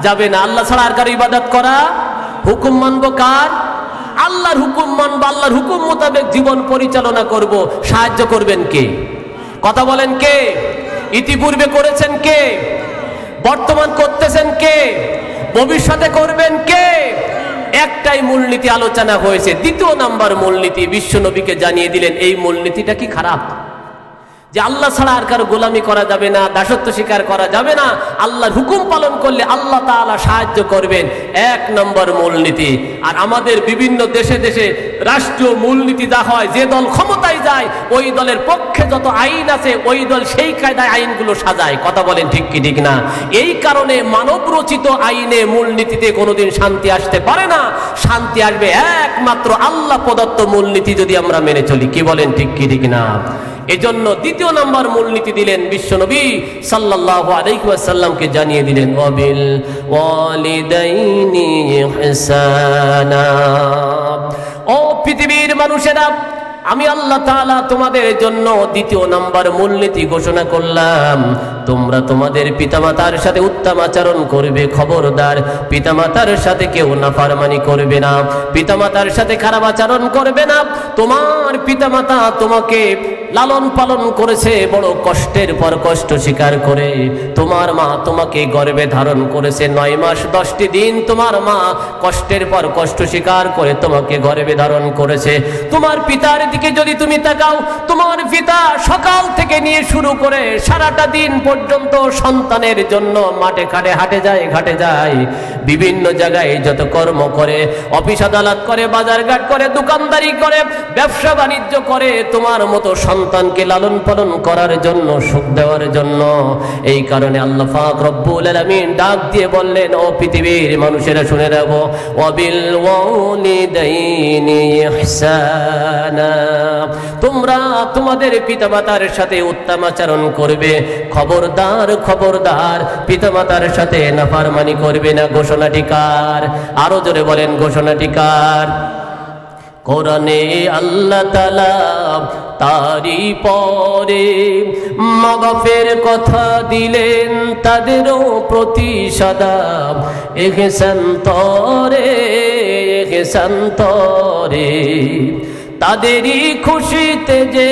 Speaker 1: যাবে না, আল্লাহ ছাড়া আর কারো ইবাদত করা। হুকুম মানবো কার? আল্লাহর হুকুম মানবো, আল্লাহর হুকুম মোতাবেক জীবন পরিচালনা করব। সাহায্য করবেন কে? কথা বলেন কে? ইতিপূর্বে করেছেন কে? বর্তমান করতেছেন কে? ভবিষ্যতে করবেন কে? একটাই মূলনীতি আলোচনা হয়েছে। দ্বিতীয় নাম্বার মূলনীতি বিশ্ব নবীকে জানিয়ে দিলেন। এই মূলনীতিটা কি খারাপ? যে আল্লাহ ছাড়া আর কারো গোলামি করা যাবে না, দাসত্ব স্বীকার করা যাবে না, আল্লাহর হুকুম পালন করলে আল্লাহ তাআলা সাহায্য করবেন। 1 নম্বর মূলনীতি। আর আমাদের বিভিন্ন দেশে দেশে রাষ্ট্রীয় মূলনীতি যা হয়, যে দল ক্ষমতায় যায় ওই দলের পক্ষে যত আইন আছে ওই দল সেই কায়দায় আইনগুলো সাজায়। কথা বলেন ঠিক কি ঠিক না? এই কারণে মানব রচিত আইনে মূলনীতিতে কোনোদিন শান্তি আসতে পারে না। শান্তি আসবে একমাত্র আল্লাহ প্রদত্ত মূলনীতি যদি আমরা মেনে চলি। কি বলেন ঠিক কি ঠিক না? এজন্য দ্বিতীয় নাম্বার মূলনীতি দিলেন বিশ্বনবী সাল্লাল্লাহু আলাইহি ওয়াসাল্লামকে জানিয়ে দিলেন, ওয়াবিল ওয়ালিদাইনি ইহসানা। ও পৃথিবীর মানুষেরা, আমি আল্লাহ তাআলা তোমাদের জন্য দ্বিতীয় নাম্বার মূলনীতি ঘোষণা করলাম, তোমরা তোমাদের পিতামাতার সাথে উত্তম আচরণ করবে। খবরদার, পিতামাতার সাথে কেউ নাফরমানি করবে না, পিতামাতার সাথে খারাপ আচরণ করবে না। তোমার পিতামাতা তোমাকে লালন পালন করেছে বড় কষ্টের পর কষ্ট স্বীকার করে। তোমার মা তোমাকে গর্ভে ধারণ করেছে 9 মাস 10টি দিন, তোমার মা কষ্টের পর কষ্ট স্বীকার করে তোমাকে গর্ভে ধারণ করেছে। তোমার পিতার দিকে যদি তুমি তাকাও, তোমার পিতা সকাল থেকে নিয়ে শুরু করে সারাটা দিন পর্যন্ত সন্তানের জন্য মাঠে ঘাটে যায়, বিভিন্ন জায়গায় যত কর্ম করে, অফিস আদালত করে, বাজারঘাট করে, দোকানদারি করে, ব্যবসা বাণিজ্য করে, তোমার মতো সন্তানকে লালন পালন করার জন্য, সুখ দেওয়ার জন্য। এই কারণে আল্লাহ পাক রব্বুল আলামিন ডাক দিয়ে বললেন, ও পৃথিবীর মানুষেরা শুনে রাখো, ওয়াবিল ওয়ালিদাইনি ইহসানা, তোমরা তোমাদের পিতামাতার সাথে উত্তম আচরণ করবে। খবরদার খবরদার, পিতামাতার সাথে নাফরমানি করবে না। ঘোষণাটি কার? আরো জোরে বলেন, ঘোষণাটি কার? কোরআনে আল্লাহ তাআলা তারই পরে মাগফির কথা দিলেন, তাদেরও প্রতি সদা ইহসান তরে, তাদেরই খুশিতে যে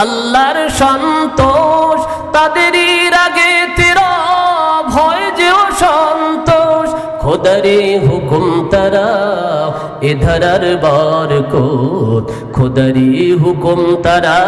Speaker 1: আল্লাহর সন্তোষ, তাদেরই রাগে তেরা ভয় যে সন্তোষ। খোদারে হুকুম তারা এধারার বরকত, খোদারি হুকুম তারা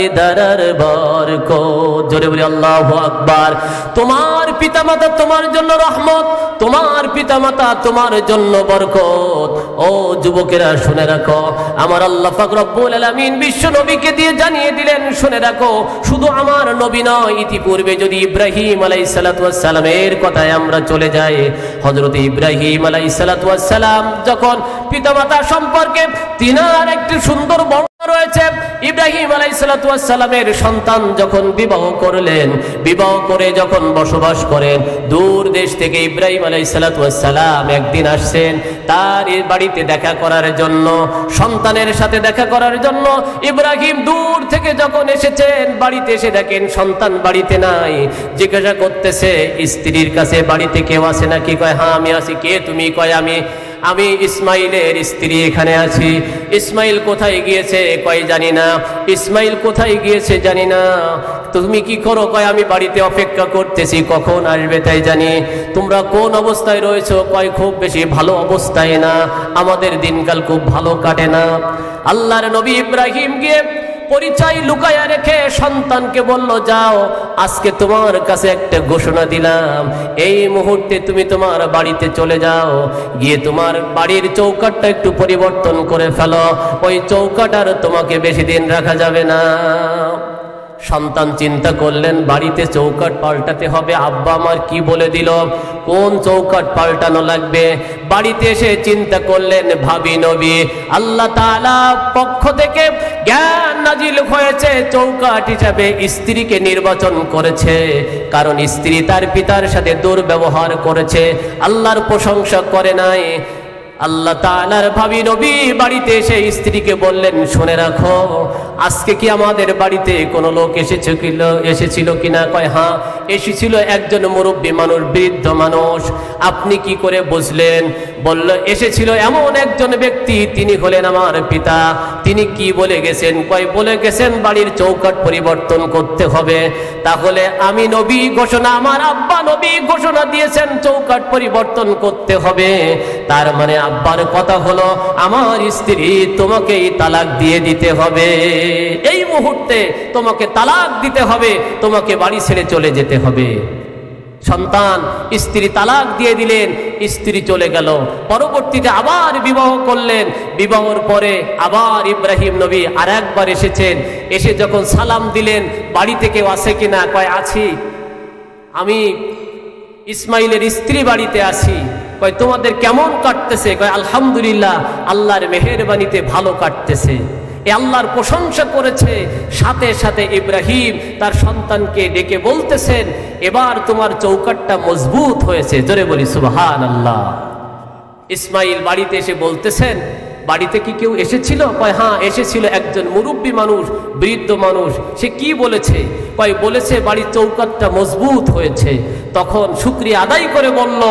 Speaker 1: এধারার বরকত। জোরে বলি আল্লাহু আকবার। তোমার পিতামাতা তোমার জন্য রহমত, তোমার পিতামাতা তোমার জন্য বরকত। ও যুবকেরা শুনে রাখো, আমার আল্লাহ পাক রব্বুল আলামিন বিশ্ব নবীকে দিয়ে জানিয়ে দিলেন, শুনে রাখো, শুধু আমার নবী নয়, ইতিপূর্বে যদি ইব্রাহিম আলাইহিস সালাতু ওয়াস সালামের কথায় আমরা চলে যাই, হযরত ইব্রাহিম আলাইহিস সালাতু ওয়াস সালাম যখন পিতামাতা সম্পর্কে তিনার একটি সুন্দর বর্ণনা রয়েছে। ইব্রাহিম আলাইহিস সালাতু ওয়াস সালামের সন্তান যখন বিবাহ করলেন, বিবাহ করে যখন বসবাস করেন, দূর দেশ থেকে ইব্রাহিম আলাইহিস সালাতু ওয়াস সালাম একদিন আসছেন তার বাড়িতে দেখা করার জন্য, সন্তানের সাথে দেখা করার জন্য। ইব্রাহিম দূর থেকে যখন এসেছেন, বাড়িতে এসে দেখেন সন্তান বাড়িতে নাই। জিজ্ঞাসা করতেছে স্ত্রীর কাছে, বাড়িতে কেউ আছে নাকি? কয় হ্যাঁ আমি আছি। কে তুমি? কয় আমি ইসমাইলের স্ত্রী এখানে আছি। ইসমাইল কোথায় গিয়েছে? কয় জানি না। ইসমাইল কোথায় গিয়েছে জানি না। তুমি কি করো? কয় আমি বাড়িতে অপেক্ষা করতেছি, কখন আসবে তাই জানি। তোমরা কোন অবস্থায় রয়েছো? কয় খুব বেশি ভালো অবস্থায় না, আমাদের দিনকাল খুব ভালো কাটে না। আল্লাহর নবী ইব্রাহিম গিয়ে পরিচয় লুকায়া রেখে সন্তানকে বলল, যাও, আজকে তোমার কাছে একটা ঘোষণা দিলাম, এই মুহূর্তে তুমি তোমার বাড়িতে চলে যাও, গিয়ে তোমার বাড়ির চৌকাঠটা একটু পরিবর্তন করে ফেলো, ওই চৌকাঠ আর তোমাকে বেশি দিন রাখা যাবে না। সন্তান চিন্তা করলেন, বাড়িতে চৌকাঠ পাল্টাতে হবে, আব্বা আমার কি বলে দিল, কোন চৌকাঠ পাল্টানো লাগবে। বাড়িতে এসে চিন্তা করলেন, ভাবি নবী আল্লাহ তাআলা পক্ষ থেকে জ্ঞান নাজিল হয়েছে, চৌকাঠ হিসাবে স্ত্রীকে নির্বাচন করেছে, কারণ স্ত্রী তার পিতার সাথে দুর্ব্যবহার করেছে, আল্লাহর প্রশংসা করে নাই। আল্লাহ তাআলার ভাবি নবী বাড়িতে এসে স্ত্রীকে বললেন, শুনে রাখো, আজকে কি আমাদের বাড়িতে কোনো লোক এসেছিল কিনা? কয় হ্যাঁ এসেছিল, একজন মুরব্বী মানুষ, বৃদ্ধ মানুষ। আপনি কি করে বুঝলেন? বলল, এসেছিল এমন একজন ব্যক্তি, তিনি হলেন আমার পিতা। তিনি কি বলে গেছেন? কয় বলে গেছেন বাড়ির চৌকাঠ পরিবর্তন করতে হবে। তাহলে আমি নবী ঘোষণা, আমার আব্বা নবী ঘোষণা দিয়েছেন চৌকাঠ পরিবর্তন করতে হবে, তার মানে আব্বার কথা হলো আমার স্ত্রী তোমাকেই তালাক দিয়ে দিতে হবে, এই মুহূর্তে তোমাকে তালাক দিতে হবে, তোমাকে বাড়ি ছেড়ে চলে যেতে হবে। সন্তান স্ত্রী তালাক দিয়ে দিলেন, স্ত্রী চলে গেল। পরবর্তীতে আবার বিবাহ করলেন, বিবাহের পরে আবার ইব্রাহিম নবী আর একবার এসেছেন। এসে যখন সালাম দিলেন, বাড়িতে কেউ আছে কিনা? কয় আছি, আমি ইসমাইলের স্ত্রী বাড়িতে আছি। কয় তোমাদের কেমন কাটতেছে? কয় আলহামদুলিল্লাহ, আল্লাহর মেহেরবানিতে ভালো কাটতেছে। এ আল্লাহর প্রশংসা করেছে। সাথে সাথে ইব্রাহিম তার সন্তানকে ডেকে বলতেছেন, এবার তোমার চৌকাঠটা মজবুত হয়েছে। জোরে বলি সুবহানাল্লাহ। ইসমাইল বাড়িতে এসে বলতেছেন, বাড়িতে কি কেউ এসেছিল? কয় হ্যাঁ এসেছিল, একজন মুরব্বী মানুষ, বৃদ্ধ মানুষ। সে কি বলেছে? কয় বলেছে বাড়ির চৌকাঠটা মজবুত হয়েছে। তখন শুকরিয়া আদায় করে বলল,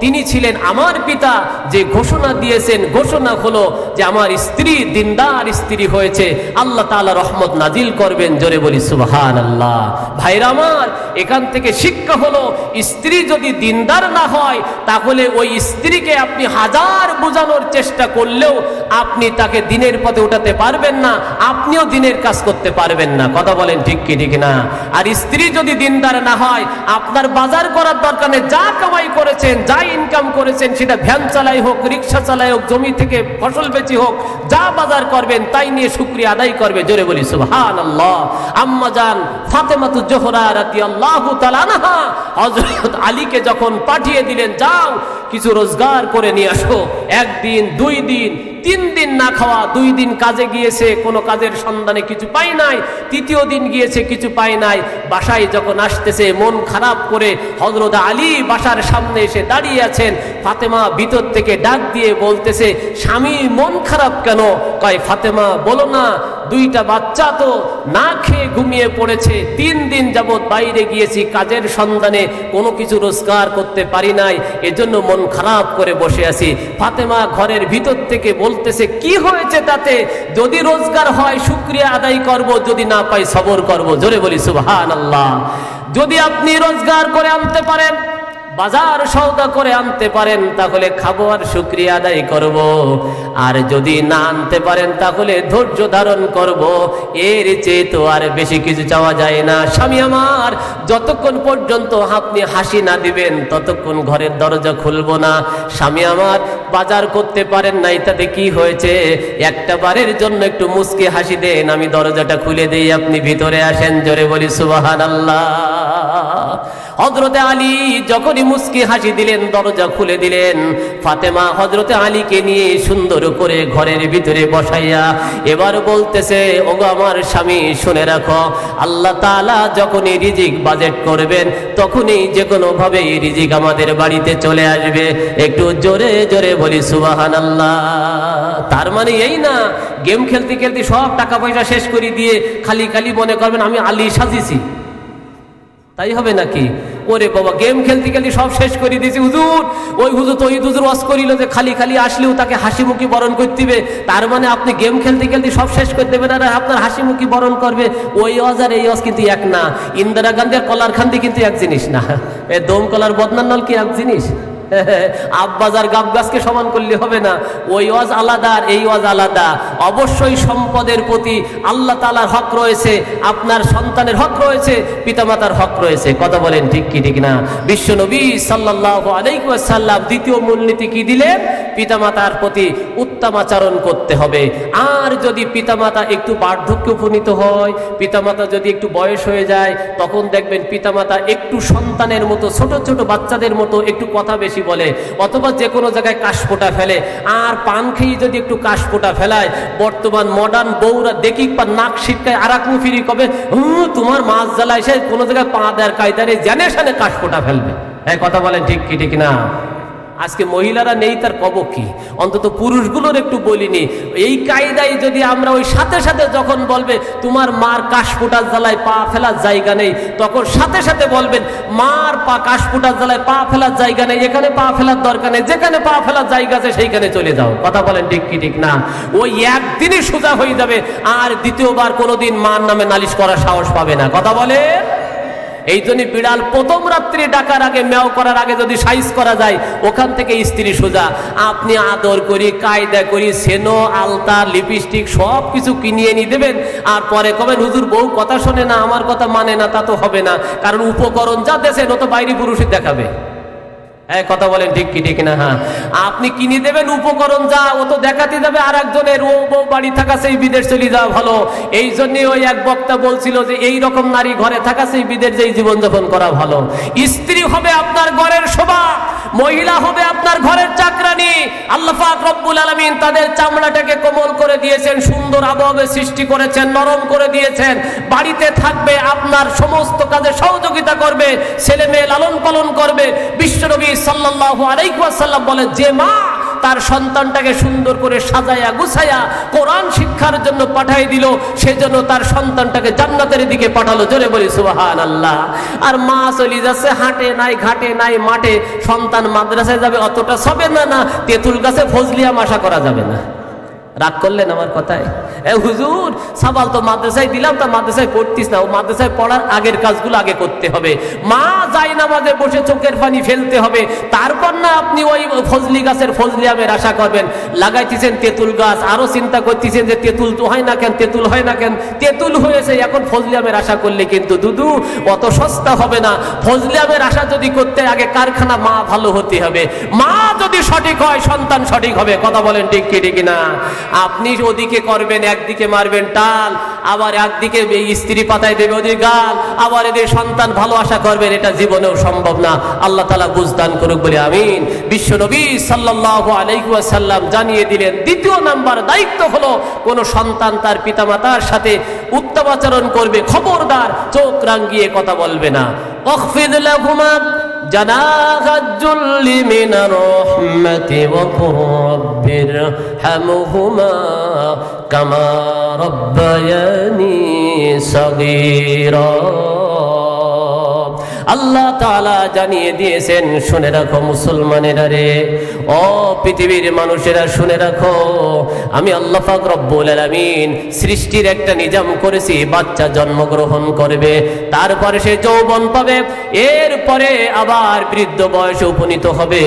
Speaker 1: তিনি ছিলেন আমার পিতা, যে ঘোষণা দিয়েছেন, ঘোষণা হলো যে আমার স্ত্রী দিনদার স্ত্রী হয়েছে, আল্লাহ তাআলা রহমত নাজিল করবেন। জোরে বলি সুবহানাল্লাহ। ভাইরা আমার, এখান থেকে শিক্ষা হলো, স্ত্রী যদি দিনদার না হয় তাহলে ওই স্ত্রীকে আপনি হাজার বোঝানোর চেষ্টা করলেও আপনি তাকে দিনের পথে উঠাতে পারবেন না, আপনিও দিনের কাজ করতে পারবেন না। কথা বলেন ঠিক কি ঠিক না? আর স্ত্রী যদি দিনদার না হয়, আপনার বাজার করার দরকার নেই, যা কামাই করেছেন, যা ইনকাম করেছেন, সেটা ভ্যান চালাই হোক, রিক্সা চালাই হোক, জমি থেকে ফসল বেচি হোক, যা বাজার করবেন তাই নিয়ে শুকরিয়া আদায় করবে। জোরে বলি সুবহানাল্লাহ। আম্মা জান ফাতেমাতু জোহরা রাদিয়াল্লাহু তাআলা আনহা হযরত আলীকে যখন পাঠিয়ে দিলেন, যাও কিছু রোজগার করে নিয়ে আসো। একদিন, 2 দিন, 3 দিন না খাওয়া, 2 দিন কাজে গিয়েছে, কোনো কাজের সন্ধানে কিছু পাই নাই, 3য় দিন গিয়েছে, কিছু পাই নাই। বাসায় যখন আসতেছে মন খারাপ করে, হযরত আলী বাসার সামনে এসে দাঁড়িয়ে আছেন। ফাতেমা ভিতর থেকে ডাক দিয়ে বলতেছে, স্বামী মন খারাপ কেন? কয় ফাতেমা বলো না, 2টা বাচ্চা তো না খেয়ে ঘুমিয়ে পড়েছে, 3 দিন যাবৎ বাইরে গিয়েছি কাজের সন্ধানে, কোনো কিছু রোজগার করতে পারি নাই, এজন্য মন খারাপ করে বসে আছি। ফাতেমা ঘরের ভিতর থেকে বলতেছে, কি হয়েছে তাতে? যদি রোজগার হয় শুকরিয়া আদায় করব, যদি না পাই সবর করব। জোরে বলি সুবহানাল্লাহ। যদি আপনি রোজগার করে আনতে পারেন, বাজার সওদা করে আনতে পারেন, তাহলে খাবো আর শুকরিয়া আদায় করব। আর যদি না আনতে পারেন তাহলে ধৈর্য ধারণ করব। এর চেয়ে তো আর বেশি কিছু চাওয়া যায় না। স্বামী আমার, যতক্ষণ পর্যন্ত আপনি হাসি না দিবেন ততক্ষণ ঘরের দরজা খুলবো না। স্বামী আমার, বাজার করতে পারেন নাই, তাতে কি হয়েছে? একটা বারের জন্য একটু মুচকি হাসি দেন, আমি দরজাটা খুলে দেই, আপনি ভিতরে আসেন। জোরে বলি সুবহানাল্লাহ। হযরতে আলী যখনই মুচকি হাসি দিলেন, দরজা খুলে দিলেন। ফাতেমা হযরতে আলীকে নিয়ে সুন্দর করে ঘরের ভিতরে বসাইয়া এবার বলতেছে, ওগো আমার স্বামী, শুনে রাখো, আল্লাহ তাআলা যখনই রিজিক বাজেট করবেন তখনই যে কোনো ভাবে রিজিক আমাদের বাড়িতে চলে আসবে। একটু জোরে জোরে বলি সুবহানাল্লাহ। তার মানে এই না গেম খেলতে খেলতে সব টাকা পয়সা শেষ করে দিয়ে খালি খালি মনে করবেন আমি আলী সাজিছি, তাই হবে নাকি? ওরে বাবা, গেম খেলতে খেলতে সব শেষ করে দিয়েছি হুজুর। ওই হুজুর তো ওই হুজুর ওয়াজ করিল যে খালি খালি আসলেও তাকে হাসি মুখী বরণ করতে হবে। তার মানে আপনি গেম খেলতে খেলতে সব শেষ করে দেবেন আর আপনার হাসি মুখী বরণ করবে। ওই ওয়াজ আর এই ওয়াজ কিন্তু এক না। ইন্দিরা গান্ধী আর কলার খান্দি কিন্তু এক জিনিস না। এ দম কলার বদনার নল কি এক জিনিস? আব্বাজার গাব গাছকে সমান করলে হবে না। ওই ওয়াজ আলাদা আর এই ওয়াজ আলাদা। অবশ্যই সম্পদের প্রতি আল্লাহ তাআলার হক রয়েছে, আপনার সন্তানের হক রয়েছে, পিতামাতার হক রয়েছে। কথা বলেন ঠিক কি ঠিক না? বিশ্বনবী সাল্লাল্লাহু আলাইহি ওয়াসাল্লাম দ্বিতীয় মূলনীতি কি দিলেন? পিতামাতার প্রতি উত্তম আচরণ করতে হবে। আর যদি পিতামাতা একটু বার্ধক্যে উপনীত হয়, পিতামাতা যদি একটু বয়স হয়ে যায়, তখন দেখবেন পিতামাতা একটু সন্তানের মতো, ছোট ছোট বাচ্চাদের মতো একটু কথা বেশি বলে, অথবা যে কোনো জায়গায় কাশফোঁটা ফেলে। আর পান খেয়ে যদি একটু কাশফোঁটা ফেলায়, বর্তমান মডার্ন বউরা দেখি বা নাক শিটকায় আর এক মুফিরি কবে তোমার মাছ জ্বালায়, সে কোনো জায়গায় পা দেয়ার কায়দারে জানে সানে কাশফোঁটা ফেলবে। হ্যাঁ, কথা বলেন ঠিক কি ঠিক না? আজকে মহিলারা নেই, তার কব কি? অন্তত পুরুষগুলোর একটু বলিনি। এই কায়দায় যদি আমরা ওই সাথে সাথে যখন বলবে তোমার মার কাশফোঁটার জ্বালায় পা ফেলার জায়গা নেই, তখন সাথে সাথে বলবেন মার পা কাশফোঁটার জ্বালায় পা ফেলার জায়গা নেই, এখানে পা ফেলার দরকার নেই, যেখানে পা ফেলার জায়গা আছে সেইখানে চলে যাও। কথা বলেন ঠিক কি ঠিক না? ওই একদিনই সোজা হয়ে যাবে, আর দ্বিতীয়বার কোনোদিন মার নামে নালিশ করার সাহস পাবে না। কথা বলে এই জন্য বিড়াল প্রথম রাত্রি ডাকার আগে, মেও করার আগে যদি সাইজ করা যায়, ওখান থেকে স্ত্রী সোজা। আপনি আদর করি, কায়দা করি, সেনো, আলতা, লিপস্টিক সব কিছু কিনিয়ে নিয়ে দেবেন, আর পরে কবেন হুজুর বউ কথা শোনে না, আমার কথা মানে না। তা তো হবে না, কারণ উপকরণ যা দেশেন ও তো বাইরে পুরুষই দেখাবে। হ্যাঁ, কথা বলেন ঠিক কি ঠিক না? হ্যাঁ, আপনি কিনে দেবেন উপকরণ যা, ও তো দেখাতে যাবে আর একজনের। ও বউ বাড়ি থাকা সেই বিদেশ চলে যাওয়া ভালো। এই জন্য ওই এক বক্তা বলছিল যে এই রকম নারী ঘরে থাকা সেই বিদেশ যেই জীবনযাপন করা ভালো। স্ত্রী হবে আপনার ঘরের শোভা, মহিলা হবে আপনার ঘরের চাকরানি। আল্লাহ পাক রব্বুল আলামিন তাদের চামড়াটাকে কোমল করে দিয়েছেন, সুন্দর আবহাওয়া সৃষ্টি করেছেন, নরম করে দিয়েছেন। বাড়িতে থাকবে, আপনার সমস্ত কাজে সহযোগিতা করবে, ছেলে মেয়ে লালন পালন করবে। বিশ্বনবী সাল্লাল্লাহু আলাইহি ওয়াসাল্লাম বলেন, যে মা তার সন্তানটাকে সুন্দর করে সাজায়া গুছায়া কোরআন শিক্ষার জন্য পাঠিয়ে দিল, সেজন্য তার সন্তানটাকে জান্নাতের দিকে পাঠালো। জোরে বলি সুবহানাল্লাহ। আর মা চলে যাচ্ছে হাটে নাই, ঘাটে নাই, মাঠে, সন্তান মাদ্রাসায় যাবে অতটা সবে না, তেঁতুল গাছে ফজলিয়াম আশা করা যাবে না। রাগ করলেন আমার কথায়? হুজুর সাবাল তো মাদ্রাসায় দিলাম, তা মাদ্রাসায় পড়তিস না। ও মাদ্রাসায় পড়ার আগের কাজগুলো আগে করতে হবে। মা যায় নামাজে বসে চোখের পানি ফেলতে হবে, তারপর না আপনি ওই ফজলি গাছের ফজলিয়ামের আশা করবেন। লাগাইতেছেন তেঁতুল গাছ, আরো চিন্তা করতেছেন যে তেঁতুল তো হয় না কেন, তেঁতুল হয় না কেন, তেঁতুল হয়েছে এখন ফজলিয়ামের আশা করলে কিন্তু দুদু অত সস্তা হবে না। ফজলিয়ামের আশা যদি করতে আগে কারখানা মা ভালো হতে হবে। মা যদি সঠিক হয় সন্তান সঠিক হবে। কথা বলেন ঠিক কি ঠিক না? আপনি ওদিকে করবেন, একদিকে মারবেন টাল, আবার একদিকে স্ত্রী পাতায় দেবে ওদিকে গাল, আবার এদের সন্তান ভালো আশা করবেন, এটা জীবনেও সম্ভব না। আল্লাহ তাআলা বুঝদান করুক বলে আমিন। বিশ্ব নবী সাল্লাল্লাহু আলাইহি ওয়াসাল্লাম জানিয়ে দিলেন, দ্বিতীয় নাম্বার দায়িত্ব হলো কোন সন্তান তার পিতামাতার সাথে উত্তম আচরণ করবে, খবরদার চোখ রাঙিয়ে কথা বলবে না। ওয়াখফিদ লাহুমা জানাহাজ যুল্লি মিনার রাহমাতি ওয়া কুর রাব্বিরহামহুমা কামা রাব্বায়ানি সাগীরা। আল্লাহ তাআলা জানিয়ে দিয়েছেন, শুনে রাখো মুসলমানেরা রে, ও পৃথিবীর মানুষেরা শুনে রাখো, আমি আল্লাহ পাক রব্বুল আলামিন সৃষ্টির একটা নিজাম করেছি। বাচ্চা জন্মগ্রহণ করবে, তারপরে সে যৌবন পাবে, এরপরে আবার বৃদ্ধ বয়সে উপনীত হবে।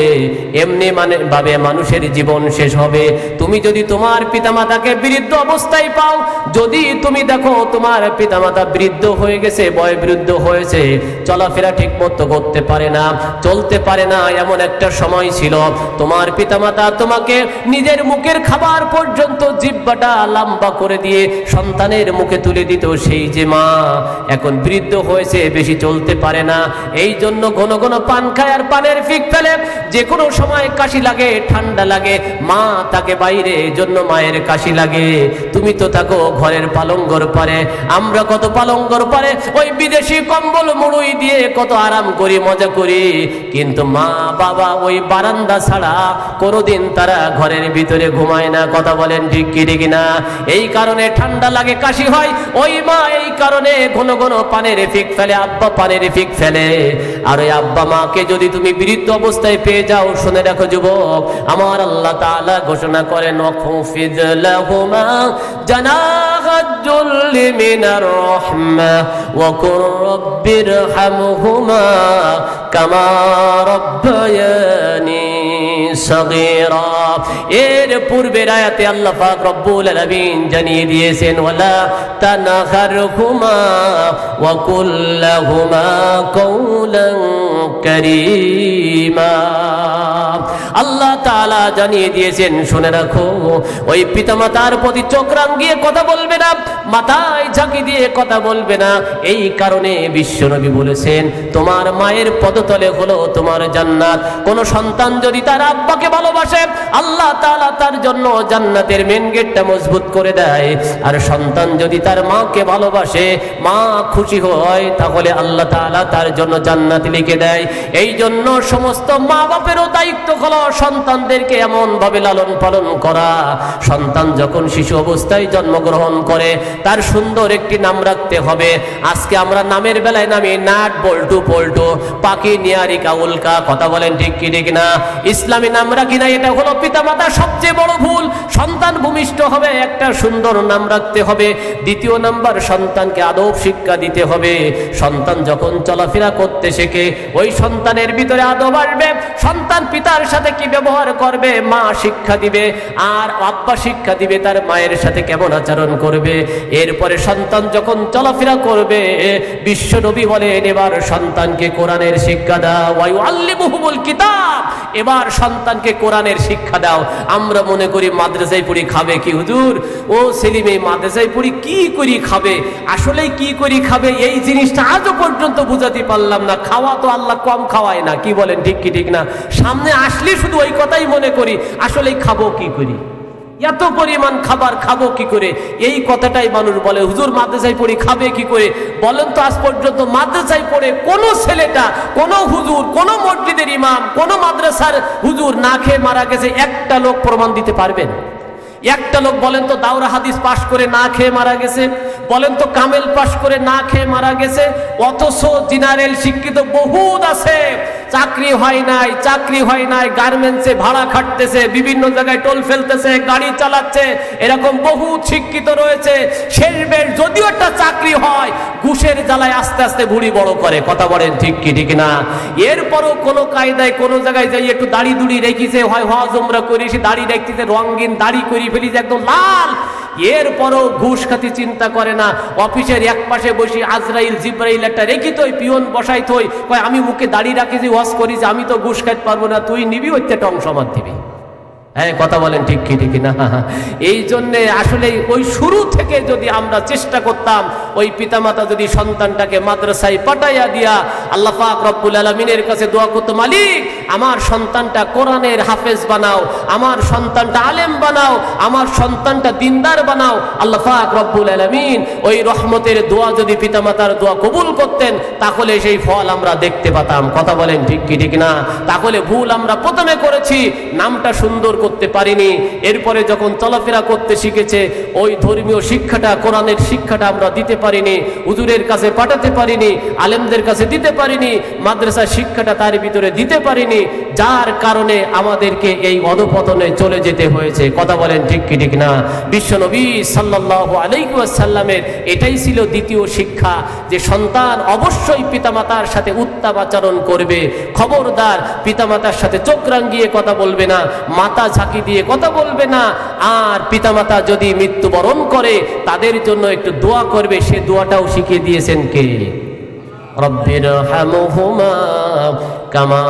Speaker 1: এমনি ভাবে মানুষের জীবন শেষ হবে। তুমি যদি তোমার পিতামাতাকে বৃদ্ধ অবস্থায় পাও, যদি তুমি দেখো তোমার পিতামাতা বৃদ্ধ হয়ে গেছে, বয়োবৃদ্ধ হয়েছে, চলাফেরা ঠিক মতো করতে পারে না, চলতে পারে না, এমন একটা সময় ছিল তোমার পিতামাতা তোমাকে নিজের মুখের খাবার পর্যন্ত জিহ্বাটা লম্বা করে দিয়ে সন্তানের মুখে তুলে দিত, সেই যে মা এখন বৃদ্ধ হয়েছে, বেশি চলতে পারে না, এই জন্য ঘন ঘন পান খায় আর পানের ফিক ফেলে। যে কোনো সময় কাশি লাগে, ঠান্ডা লাগে, মা তাকে বাইরে, এই জন্য মায়ের কাশি লাগে। তুমি তো থাকো ঘরের পালঙ্গর পারে, আমরা কত পালঙ্গর পারে ওই বিদেশি কম্বল মুড়ুই দিয়ে কত আরাম করি, মজা করি, কিন্তু মা বাবা ওই বারান্দা ছাড়া কোনোদিন তারা ঘরের ভিতরে ঘুমায় না। কথা বলেন ঠিক কি ঠিক না? এই কারণে ঠান্ডা লাগে, কাশি হয়, ওই মা এই কারণে ঘন ঘন পানের ফিক ফেলে, আব্বা পানের ফিক ফেলে। আর ওই আব্বা মাকে যদি তুমি বৃদ্ধ অবস্থায় পেয়ে যাও, শুনে রাখো যুবক, আমার আল্লাহ তাআলা ঘোষণা করেন, ওয়াখফিদ লাহুমা জানাহাজ যুল্লি মিনার রাহমা ওয়া কুর রাব্বিরহামহুমা কামা রাব্বায়ানি সাগীরা। এর পূর্বের আয়াতে আল্লাহ পাক রব্বুল আলামিন জানিয়ে দিয়েছেন, ওয়ালা তানহারহুমা ওয়া কুল লাহুমা কওলান কারীমা। আল্লাহ তাআলা জানিয়ে দিয়েছেন, শুনে রাখো, ওই পিতামাতার প্রতি চোখ রাঙিয়ে কথা বলবে না, মাথায় ঝাঁকি দিয়ে কথা বলবে না। এই কারণে বিশ্বনবী বলেছেন, তোমার মায়ের পদতলে হলো তোমার জান্নাত। কোন সন্তান যদি তার আব্বাকে ভালোবাসে, আল্লাহ তাআলা তার জন্য জান্নাতের মেন গেটটা মজবুত করে দেয়। আর সন্তান যদি তার মাকে ভালোবাসে, মা খুশি হয়, তাহলে আল্লাহ তাআলা তার জন্য জান্নাত লিখে দেয়। এই জন্য সমস্ত মা বাপেরও দায়িত্ব হলো সন্তানদেরকে এমন ভাবে লালন পালন করা, সন্তান যখন শিশু অবস্থায় জন্মগ্রহণ করে তার সুন্দর একটি নাম রাখতে হবে। আজকে আমরা নামের বেলায় নামি নাট বল্টু পল্টু, পাখি নিয়ারিকা উল্কা। কথা বলেন ঠিক কি ঠিক না? ইসলামী নাম রাখি না, এটা হলো পিতামাতার সবচেয়ে বড় ভুল। সন্তান ভূমিষ্ঠ হবে, একটা সুন্দর নাম রাখতে হবে। দ্বিতীয় নাম্বার, সন্তানকে আদব শিক্ষা দিতে হবে। সন্তান যখন চলাফেরা করতে শেখে, ওই সন্তানের ভিতরে আদব আসবে। সন্তান পিতার সাথে কি ব্যবহার করবে, মা শিক্ষা দিবে, আর আব্বা শিক্ষা দিবে তার মায়ের সাথে কেমন আচরণ করবে। এরপরে সন্তান যখন চলাফেরা করবে, বিশ্ব নবী বলেন, এবার সন্তানকে কোরআনের শিক্ষা দাও, ওয়া ইউআল্লিমুহুমুল কিতাব। এবার সন্তানকে কোরআনের শিক্ষা দাও। আমরা মনে করি মাদ্রাসায় পড়ি খাবে কি হুজুর, ও সেলিম এই মাদ্রাসায় পড়ি কি করি খাবে, আসলে কি করি খাবে, এই জিনিসটা আজও পর্যন্ত বুঝাতে পারলাম না। খাওয়া তো আল্লাহ কম খাওয়ায় না। কি বলেন ঠিক কি ঠিক না? সামনে আসলে শুধু ওই কথাই মনে করি, আসলে খাবো কি করি। এত পরিমাণ খাবার খাবো কি করে, এই কথাটাই মানুষ বলে। হুজুর মাদ্রাসায় পড়ি, খাবে কি করে? বলেন তো আজ পর্যন্ত মাদ্রাসায় পড়ে কোন ছেলেটা, কোন হুজুর, কোন মসজিদের ইমাম, কোন মাদ্রাসার হুজুর না খেয়ে মারা গেছে একটা লোক প্রমাণ দিতে পারবেন? একটা লোক বলেন তো দাওরা হাদিস পাশ করে না খেয়ে মারা গেছে? বলেন তো কামেল পাশ করে না খেয়ে মারা গেছে? অথচ জেনারেল শিক্ষিত বহুত আছে, চাকরি হয় নাই, চাকরি হয় নাই, গার্মেন্টসে ভাড়া খাটতেছে, বিভিন্ন জায়গায় টোল ফেলতেছে, গাড়ি চালাচ্ছে, এরকম বহুত শিক্ষিত রয়েছে। শেষবেশ যদিও একটা চাকরি হয়, ঘুষের জ্বালায় আস্তে আস্তে ভুড়ি বড় করে। কথা বলেন ঠিক কি ঠিক না? এরপরও কোনো কায়দায় কোনো জায়গায় যাই একটু দাড়ি দুড়ি রেখেছে, হয় হজ উমরা করে এসে দাড়ি রাখতেছে, রঙিন দাড়ি করে ফেলিছে একদম লাল, এরপরও ঘুষ খাতি চিন্তা করে না। অফিসের এক পাশে বসে আজরাইল জিব্রাইল একটা রেখি তো পিয়ন বসাই থই, কয় আমি মুখে দাঁড়িয়ে রাখি যে ওয়াজ করি যে আমি তো ঘুষ খাইতে পারবো না, তুই নিবি ওইতে অংশ আমার দিবি। হ্যাঁ, কথা বলেন ঠিক কি ঠিক না? এই জন্যে আসলে ওই শুরু থেকে যদি আমরা চেষ্টা করতাম, ওই পিতামাতা যদি সন্তানটাকে মাদ্রাসায় পাঠাইয়া দিয়া আল্লাহ পাক রব্বুল আলামিনের কাছে দোয়া করতো, মালিক আমার সন্তানটা কোরআনের হাফেজ বানাও, আমার সন্তানটা আলেম বানাও, আমার সন্তানটা দিনদার বানাও। আল্লাহ পাক রব্বুল আলামিন ওই রহমতের দোয়া যদি পিতামাতার দোয়া কবুল করতেন, তাহলে সেই ফল আমরা দেখতে পেতাম। কথা বলেন ঠিক কি ঠিক না? তাহলে ভুল আমরা প্রথমে করেছি, নামটা সুন্দর করতে পারিনি, এরপরে যখন চলাফেরা করতে শিখেছে ওই ধর্মীয় শিক্ষাটা, কোরআনের শিক্ষাটা আমরা দিতে পারিনি, হুজুরের কাছে পাঠাতে পারিনি, আলেমদের কাছে দিতে পারিনি, মাদ্রাসা শিক্ষাটা তার ভিতরে দিতে পারিনি, যার কারণে আমাদেরকে এই অধপতনে চলে যেতে হয়েছে। কথা বলেন ঠিক কি ঠিক না? বিশ্বনবী সাল্লাল্লাহু আলাইহি ওয়াসাল্লামের এটাই ছিল দ্বিতীয় শিক্ষা, যে সন্তান অবশ্যই পিতামাতার সাথে উত্তম আচরণ করবে। খবরদার পিতামাতার সাথে চোখ রাঙিয়ে কথা বলবে না, মাথা ঝাঁকি দিয়ে কথা বলবে না। আর পিতামাতা যদি মৃত্যুবরণ করে তাদের জন্য একটু দোয়া করবে, সে দোয়াটাও শিখিয়ে দিয়েছেন কে? রব্বিরহামহুমা কামা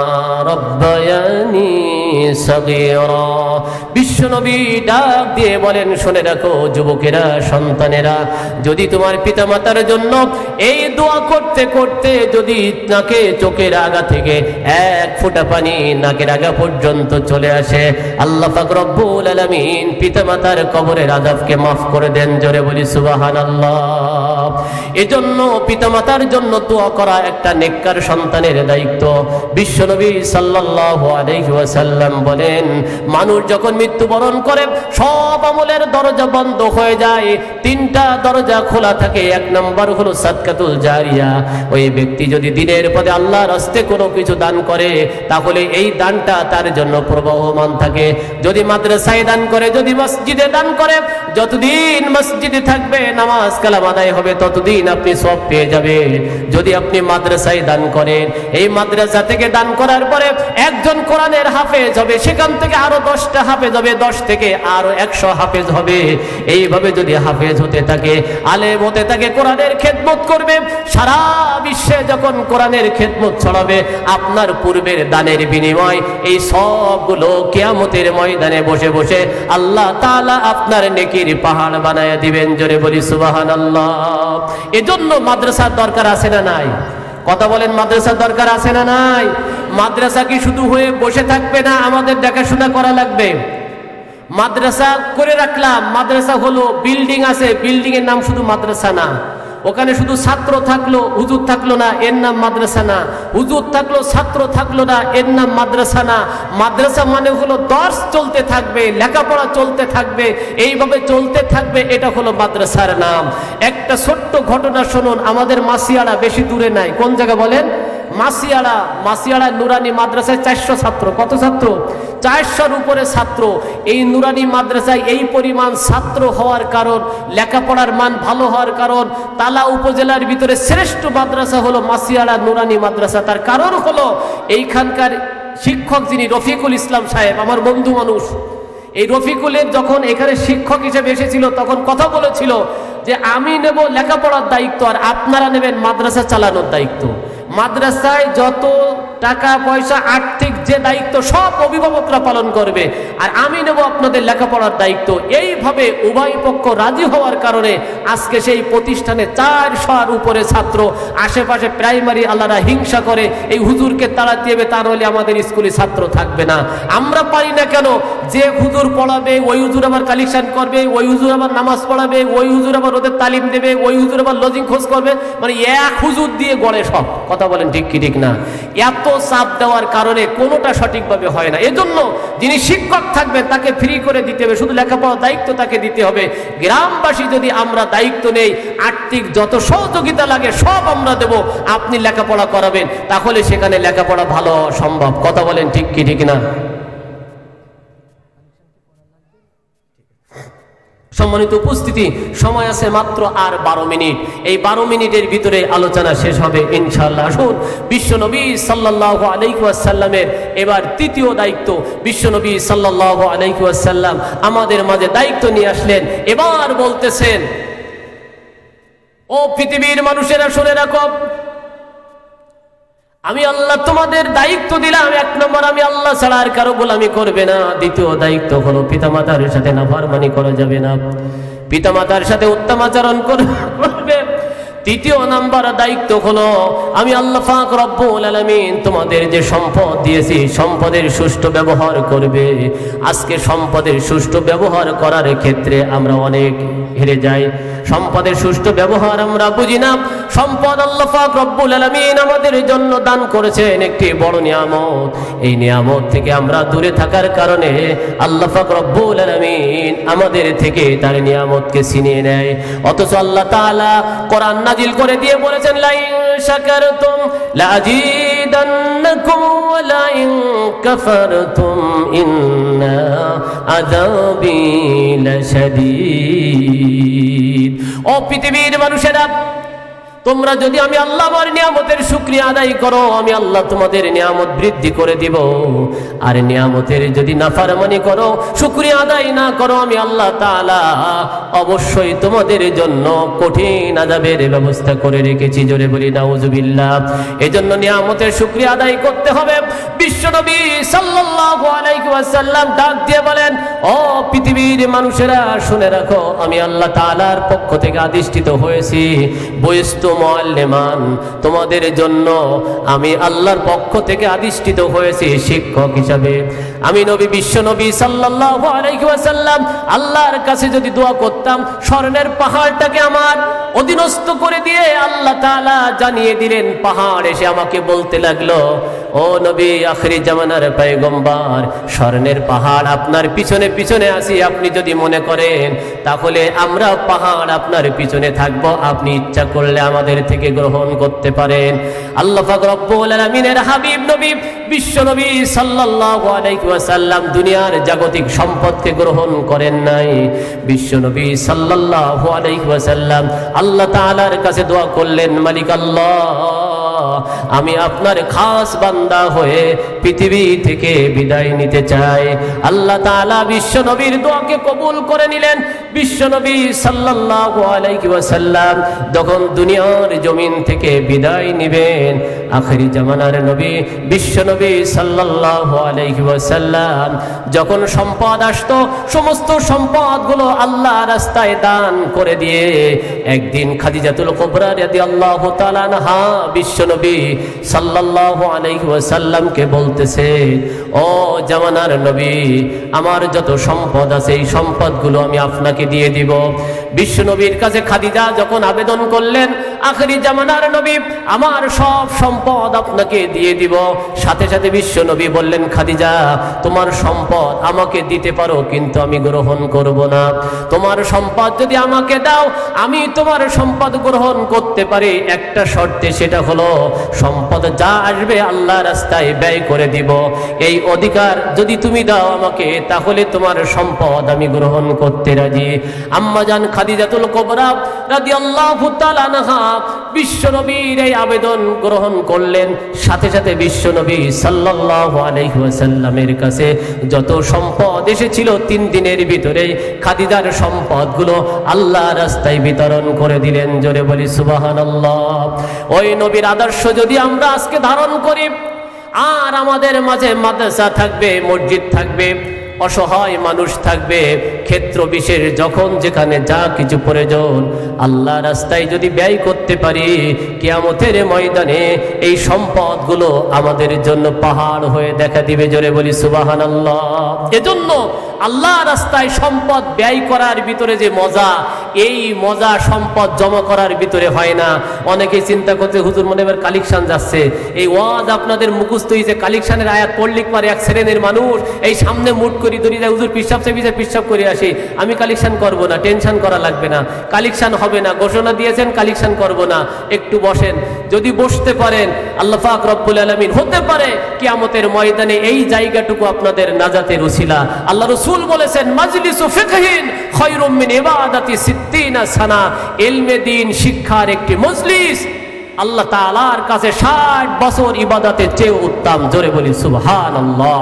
Speaker 1: রব্বায়ানি সগীরা। বিশ্বনবী ডাক দিয়ে বলেন, শুনে রাখো যুবকেরা, সন্তানেরা, যদি তোমার পিতামাতার জন্য এই দোয়া করতে করতে যদি নাকে চোখের আগা থেকে এক ফোঁটা পানি নাকের আগা পর্যন্ত চলে আসে, আল্লাহ পাক রব্বুল আলামিন পিতামাতার কবরের আযাবকে মাফ করে দেন। জোরে বলি সুবহানাল্লাহ। এজন্য পিতামাতার জন্য দোয়া করা একটা নেককার সন্তানের দায়িত্ব। বিশ্বনবী সাল্লাল্লাহু আলাইহি ওয়াসাল্লাম বলেন, মানুষ যখন মৃত্যুবরণ করে সব আমলের দরজা বন্ধ হয়ে যায়, তিনটা দরজা খোলা থাকে। এক নম্বর হলো সাদকাতুল জারিয়া। ওই ব্যক্তি যদি দিনের পথে আল্লাহর রাস্তায় কোনো কিছু দান করে, তাহলে এই দানটা তার জন্য প্রবাহমান থাকে। যদি মাদ্রাসায় দান করে, যদি মসজিদে দান করে, যতদিন মসজিদে থাকবে নামাজ কালাম আদায় হবে, ততদিন আপনি সব পেয়ে যাবেন। যদি আপনি মাদ্রাসায় দান করেন, এই মাদ্রাসা থেকে দান করার পরে একজন কোরআনের হাফেজ হবে, সেখান থেকে আরো 10টা হাফেজ হবে, 10 থেকে আরো 100 হাফেজ হবে। এইভাবে যদি হাফেজ হতে থাকে, আলেম হতে থাকে, কোরআনের খেদমত করবে, সারা বিশ্বে যখন কোরআনের খেদমত ছড়াবে, আপনার পূর্বের দানের বিনিময় এই সবগুলো কিয়ামতের ময়দানে বসে বসে আল্লাহ তাআলা আপনার নেকির পাহাড় বানায়া দিবেন। জোরে বলি সুবহানাল্লাহ। এজন্য মাদ্রাসার দরকার আছে না নাই? কথা বলেন, মাদ্রাসার দরকার আছে না নাই? মাদ্রাসা কি শুধু হয়ে বসে থাকবে না, আমাদের দেখাশোনা করা লাগবে। মাদ্রাসা করে রাখলাম, মাদ্রাসা হলো, বিল্ডিং আছে, বিল্ডিং এর নাম শুধু মাদ্রাসা না। ওখানে শুধু ছাত্র থাকলো, হুজুর থাকলো না, এর নাম মাদ্রাসা না। হুজুর থাকলো, ছাত্র থাকলো না, এর নাম মাদ্রাসা না। মাদ্রাসা মানে হলো দর্স চলতে থাকবে, লেখাপড়া চলতে থাকবে, এইভাবে চলতে থাকবে, এটা হলো মাদ্রাসার নাম। একটা ছোট্ট ঘটনা শুনুন, আমাদের মাসিয়াড়া বেশি দূরে নাই। কোন জায়গা বলেন? মাসিয়াড়া নুরানি মাদ্রাসায় 400 ছাত্র। কত ছাত্র? 400-র উপরে ছাত্র। এই নুরানি মাদ্রাসায় এই পরিমাণ ছাত্র হওয়ার কারণ, লেখাপড়ার মান ভালো হওয়ার কারণ, তালা উপজেলার ভিতরে শ্রেষ্ঠ মাদ্রাসা হলো মাসিয়াড়া নুরানি মাদ্রাসা। তার কারণ হলো এইখানকার শিক্ষক যিনি রফিকুল ইসলাম সাহেব, আমার বন্ধু মানুষ। এই রফিকুলের যখন এখানে শিক্ষক হিসেবে এসেছিল, তখন কথা বলেছিল যে আমি নেব লেখাপড়ার দায়িত্ব, আর আপনারা নেবেন মাদ্রাসা চালানোর দায়িত্ব। মাদ্রাসায় যত টাকা পয়সা আর্থিক যে দায়িত্ব সব অভিভাবকরা পালন করবে, আর আমি নেব আপনাদের লেখাপড়ার দায়িত্ব। এইভাবে উভয় পক্ষ রাজি হওয়ার কারণে আজকে সেই প্রতিষ্ঠানে 400 উপরে ছাত্র, আশেপাশে প্রাইমারি আল্লাহরা হিংসা করে এই হুজুরকে তাড়াতে হবে, তার হলে আমাদের স্কুলে ছাত্র থাকবে না। আমরা পারি না কেন? যে হুজুর পড়াবে ওই হুজুর আবার কালেকশন করবে, ওই হুজুর আবার নামাজ পড়াবে, ওই হুজুর আবার ওদের তালিম দেবে, ওই হুজুর আবার লজিং খোঁজ করবে, মানে এক হুজুর দিয়ে গড়ে সব। কথা বলেন ঠিক কি ঠিক না? এত চাপ দেওয়ার কারণে কোনোটা সঠিকভাবে হয় না। এজন্য যিনি শিক্ষক থাকবেন তাকে ফ্রি করে দিতে হবে, শুধু লেখাপড়ার দায়িত্ব তাকে দিতে হবে। গ্রামবাসী যদি আমরা দায়িত্ব নেই, আর্থিক যত সহযোগিতা লাগে সব আমরা দেব, আপনি লেখাপড়া করাবেন, তাহলে সেখানে লেখাপড়া ভালো হওয়া সম্ভব। কথা বলেন ঠিক কি ঠিক না? সম্মানিত উপস্থিতি, সময় আছে মাত্র আর 12 মিনিট। এই 12 মিনিটের ভিতরে আলোচনা শেষ হবে ইনশাআল্লাহ। আসুন, বিশ্বনবী সাল্লাল্লাহু আলাইহি ওয়াসাল্লামের এবার তৃতীয় দায়িত্ব। বিশ্বনবী সাল্লাল্লাহু আলাইহি ওয়াসাল্লাম আমাদের মাঝে দায়িত্ব নিয়ে আসলেন। এবার বলতেছেন, ও পৃথিবীর মানুষেরা শুনে রাখো, আমি আল্লাহ তোমাদের দায়িত্ব দিলাম, 1 নম্বর আমি আল্লাহ ছাড়া আর কারো গোলামি করবে না। দ্বিতীয় দায়িত্ব হলো পিতামাতার সাথে নাফরমানি করা যাবে না, পিতামাতার সাথে উত্তম আচরণ করবে। তৃতীয় নাম্বার দায়িত্ব হলো আমি আল্লাহ পাক রব্বুল আলামিন তোমাদের যে সম্পদ দিয়েছি সম্পদের সুষ্ঠু ব্যবহার করবে। আজকে সম্পদের সুষ্ঠু ব্যবহার করার ক্ষেত্রে আমরা অনেক হেরে যাই, সম্পদের সুষ্ঠু ব্যবহার আমরা বুঝি না। সম্পদ আল্লাহ পাক রব্বুল আলামিন আমাদের জন্য দান করেছেন একটি বড় নিয়ামত। এই নিয়ামত থেকে আমরা দূরে থাকার কারণে আল্লাহ পাক রব্বুল আলামিন আমাদের থেকে তার নিয়ামতকে ছিনিয়ে নেয়। অথচ আল্লাহ তাআলা কোরআন নাজিল করে দিয়ে বলেছেন, লা ইন শাকারতুম লাযীদান্নাকুম ওয়া লা ইন কাফারতুম ইন্না আযাবী লাশাদীদ। ও পৃথিবীর মানুষেরা, তোমরা যদি আমি আল্লাহ আমার নিয়ামতের শুকরিয়া আদায় করো, আমি আল্লাহ তোমাদের নিয়ামত বৃদ্ধি করে দিব। আর নিয়ামতের যদি নাফরমানি করো, শুকরিয়া আদায় না করো, আমি আল্লাহ তাআলা অবশ্যই তোমাদের জন্য কঠিন আযাবের ব্যবস্থা করে রেখেছি। জোরে বলি নাউজুবিল্লাহ। এজন্য নিয়ামতের শুকরিয়া আদায় করতে হবে। বিশ্বনবী সাল্লাল্লাহু আলাইহি ওয়াসাল্লাম ডাক দিয়ে বলেন, ও পৃথিবীর মানুষেরা শুনে রাখো, আমি আল্লাহ তাআলার পক্ষ থেকে আদিষ্টিত হয়েছি। বয়স্তু মুআল্লিমান, তোমাদের জন্য আমি আল্লাহর পক্ষ থেকে আদিষ্টিত হয়েছি শিক্ষক হিসাবে। আমি নবী বিশ্বনবী সাল্লাল্লাহু আলাইহি ওয়াসাল্লাম আল্লাহর কাছে যদি দোয়া করতাম, স্বর্ণের পাহাড়টাকে আমার অধীনস্থ করে দিয়ে আল্লাহ তাআলা জানিয়ে দিলেন, পাহাড় এসে আমাকে বলতে লাগলো, ও নবী আখিরি জামানার পয়গম্বর, স্বর্ণের পাহাড় আপনার পিছনে পিছনে আসি, আপনি যদি মনে করেন তাহলে আমরা পাহাড় আপনার পিছনে থাকব, আপনি ইচ্ছা করলে আমাদের থেকে গ্রহণ করতে পারেন। আল্লাহ পাক রব্বুল আলামিনের হাবিব নবী বিশ্ব নবী সাল্লাল্লাহু আলাইহি ওয়াসাল্লাম দুনিয়ার জাগতিক সম্পদকে গ্রহণ করেন নাই। বিশ্ব নবী সাল্লাল্লাহু আলাইহি ওয়াসাল্লাম আল্লাহ তাআলার কাছে দোয়া করলেন, মালিক আল্লাহ, আমি আপনার খাস বান্দা হয়ে পৃথিবী থেকে বিদায় নিতে চাই। আল্লাহ তাআলা বিশ্ব নবীর দোয়াকে কবুল করে নিলেন। বিশ্ব নবী সাল্লাল্লাহু আলাইহি ওয়াসাল্লাম যখন দুনিয়ার জমিন থেকে বিদায় নেবেন, আখিরি জামানার নবী বিশ্ব নবী সাল্লাল্লাহু আলাইহি ওয়াসাল্লাম যখন সম্পদ আসতো, সমস্ত সম্পদগুলো আল্লাহ রাস্তায় দান করে দিয়ে একদিন খাদিজাতুল কুবরা রাদিয়াল্লাহু তাআলা আনহা বিশ্ব নবী সাল্লাল্লাহু আলাইহি ওয়াসাল্লামকে বলতেছে, ও জামানার নবী, আমার যত সম্পদ আছে এই সম্পদগুলো আমি আপনাকে দিয়ে দিব। বিশ্ব নবীর কাছে খাদিজা যখন আবেদন করলেন, আখিরি জামানার নবী, আমার সব সম্পদ আপনাকে দিয়ে দিব। সাথে সাথে বিশ্ব নবী বললেন, খাদিজা, তোমার সম্পদ আমাকে দিতে পারো, কিন্তু আমি গ্রহণ করব না। তোমার সম্পদ যদি আমাকে দাও, আমি তোমার সম্পদ গ্রহণ করতে পারি একটা শর্তে, সেটা হলো সম্পদ যা আসবে আল্লাহ রাস্তায় ব্যয় করে দিব। এই অধিকার যদি তুমি দাও আমাকে, তাহলে তোমার সম্পদ আমি গ্রহণ করতে রাজি। আম্মাজান খাদিজাতুল কুবরা রাদিয়াল্লাহু তাআলা আনহা বিশ্ব নবীর এই আবেদন গ্রহণ করলেন। সাথে সাথে বিশ্ব নবী সাল্লাল্লাহু আলাইহি ওয়াসাল্লামের কাছে যত সম্পদ এসেছিল 3 দিনের ভিতরে খাদিজার সম্পদগুলো আল্লাহ রাস্তায় বিতরণ করে দিলেন। জোরে বলি সুবহানাল্লাহ। ওই নবীর আদর্শ যদি আমরা আজকে ধারণ করি, আর আমাদের মাঝে মাদ্রাসা থাকবে, মসজিদ থাকবে, অসহায় মানুষ থাকবে, ক্ষেত্র বিশেষ যখন যেখানে যা কিছু প্রয়োজন আল্লাহ রাস্তায় যদি ব্যয় করতে পারি, কিয়ামতের ময়দানে এই সম্পদগুলো আমাদের জন্য পাহাড় হয়ে দেখা দিবে। জোরে বলি সুবহানাল্লাহ। এজন্য আল্লাহ রাস্তায় সম্পদ ব্যয় করার ভিতরে যে মজা, এই মজা সম্পদ জমা করার ভিতরে হয় না। অনেকেই চিন্তা করছে হুজুর মনে এবার কালেকশন যাচ্ছে, এই ওয়াজ আপনাদের মুখস্থ হয়েছে, কালেকশনের আয়াত পড়লিক পারে এক শ্রেণীর মানুষ এই সামনে মুট করি ধরি যায়, হুজুর পিসাব সে পিসাব করে আসি, আমি কালেকশন করব না, টেনশন করা লাগবে না, কালেকশন হবে না, ঘোষণা দিয়েছেন কালেকশন করব না। একটু বসেন, যদি বসতে পারেন আল্লাহ পাক রব্বুল আলামিন হতে পারে কিয়ামতের ময়দানে এই জায়গাটুকু আপনাদের নাজাতের উসিলা। আল্লাহ রাসূল বলেছেন মাজলিসু ফিকহিন খায়রুম মিন ইবাদাতি 60 সানা, ইলমে দ্বীন শিক্ষার একটি মজলিস আল্লাহ তাআলার কাছে 60 বছর ইবাদতের চেয়ে উত্তম। জোরে বলি সুবহানাল্লাহ।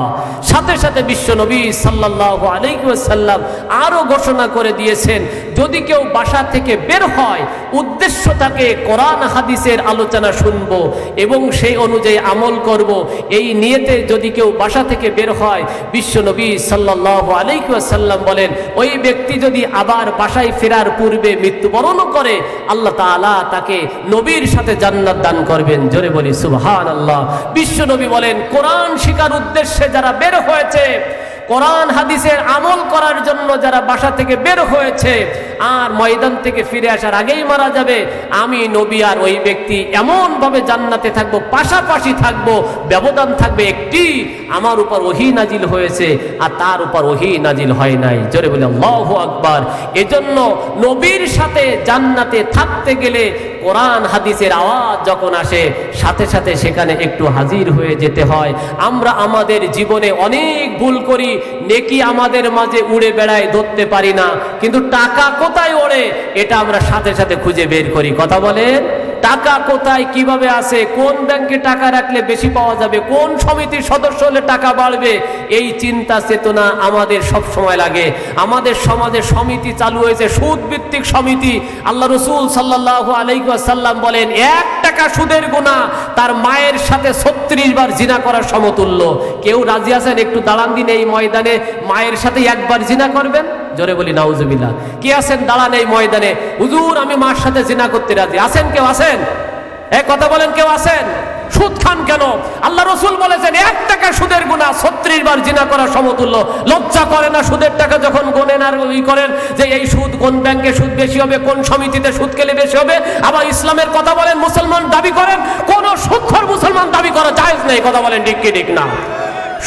Speaker 1: সাথে সাথে বিশ্ব নবী সাল্লাল্লাহু আলাইহি ওয়াসাল্লাম আরো ঘোষণা করে দিয়েছেন, যদি কেউ বাসা থেকে বের হয় উদ্দেশ্য তাকে কোরআন হাদিসের আলোচনা শুনবো এবং সেই অনুযায়ী আমল করব, এই নিয়তে যদি কেউ বাসা থেকে বের হয়, বিশ্ব নবী সাল্লাল্লাহু আলাইহি ওয়াসাল্লাম বলেন ওই ব্যক্তি যদি আবার বাসায় ফেরার পূর্বে মৃত্যুবরণ করে আল্লাহ তাআলা তাকে নবীর সাথে জান্নাত দান করবেন। জোরে বলি সুবহানাল্লাহ। বিশ্ব নবী বলেন কোরআন শিখার উদ্দেশ্যে যারা বের হয়েছে, কোরআন হাদিসের আমল করার জন্য যারা বাসা থেকে বের হয়েছে আর ময়দান থেকে ফিরে আসার আগেই মারা যাবে, আমি নবী আর ওই ব্যক্তি এমন ভাবে জান্নাতে থাকবো, পাশাপাশি থাকবো, ব্যবধান থাকবে একটি, আমার উপর ওহী নাজিল হয়েছে আর তার উপর ওহী নাজিল হয় নাই। জোরে বলি আল্লাহু আকবার। এজন্য নবীর সাথে জান্নাতে থাকতে গেলে কোরআন হাদিসের আওয়াজ যখন আসে সাথে সাথে সেখানে একটু হাজির হয়ে যেতে হয়। আমরা আমাদের জীবনে অনেক ভুল করি, নেকি আমাদের মাঝে উড়ে বেড়ায়, ধরতে পারি না, কিন্তু টাকা কোথায় ওড়ে এটা আমরা সাথে সাথে খুঁজে বের করি। কথা বলেন, টাকা কোথায় কিভাবে আছে, কোন ব্যাংকে টাকা রাখলে বেশি পাওয়া যাবে, কোন সমিতির সদস্য হলে টাকা বাড়বে, এই চিন্তা চেতনা আমাদের সব সময় লাগে। আমাদের সমাজে সমিতি চালু হয়েছে, সুদ ভিত্তিক সমিতি। আল্লাহ রাসূল সাল্লাল্লাহু আলাইহি ওয়াসাল্লাম বলেন 1 টাকা সুদের গুনাহ তার মায়ের সাথে 36 বার জিনা করার সমতুল্য। কেউ রাজি আছেন একটু দাঁড়ান দিন এই ময়দানে, মায়ের সাথে একবার জিনা করবেন? জোরে বলি নাউজুবিল্লাহ। কি আছেন দাঁড়ান এই ময়দানে, হুজুর আমি মার সাথে জিনা করতে রাজি আছেন? কেউ আছেন? এই কথা বলেন, কেউ আছেন? সুদ খান কেন? আল্লাহ রাসূল বলেছেন 1 টাকা সুদের গুনাহ 36 বার জিনা করা সমতুল্য। লজ্জা করে না সুদের টাকা যখন গোনেন আর করেন যে এই সুদ কোন ব্যাংকে সুদ বেশি হবে, কোন সমিতিতে সুদ খেলে বেশি হবে? আবার ইসলামের কথা বলেন, মুসলমান দাবি করেন, কোন সুদখোর মুসলমান দাবি করা জায়েজ নেই। কথা বলেন ঠিক কি ঠিক না?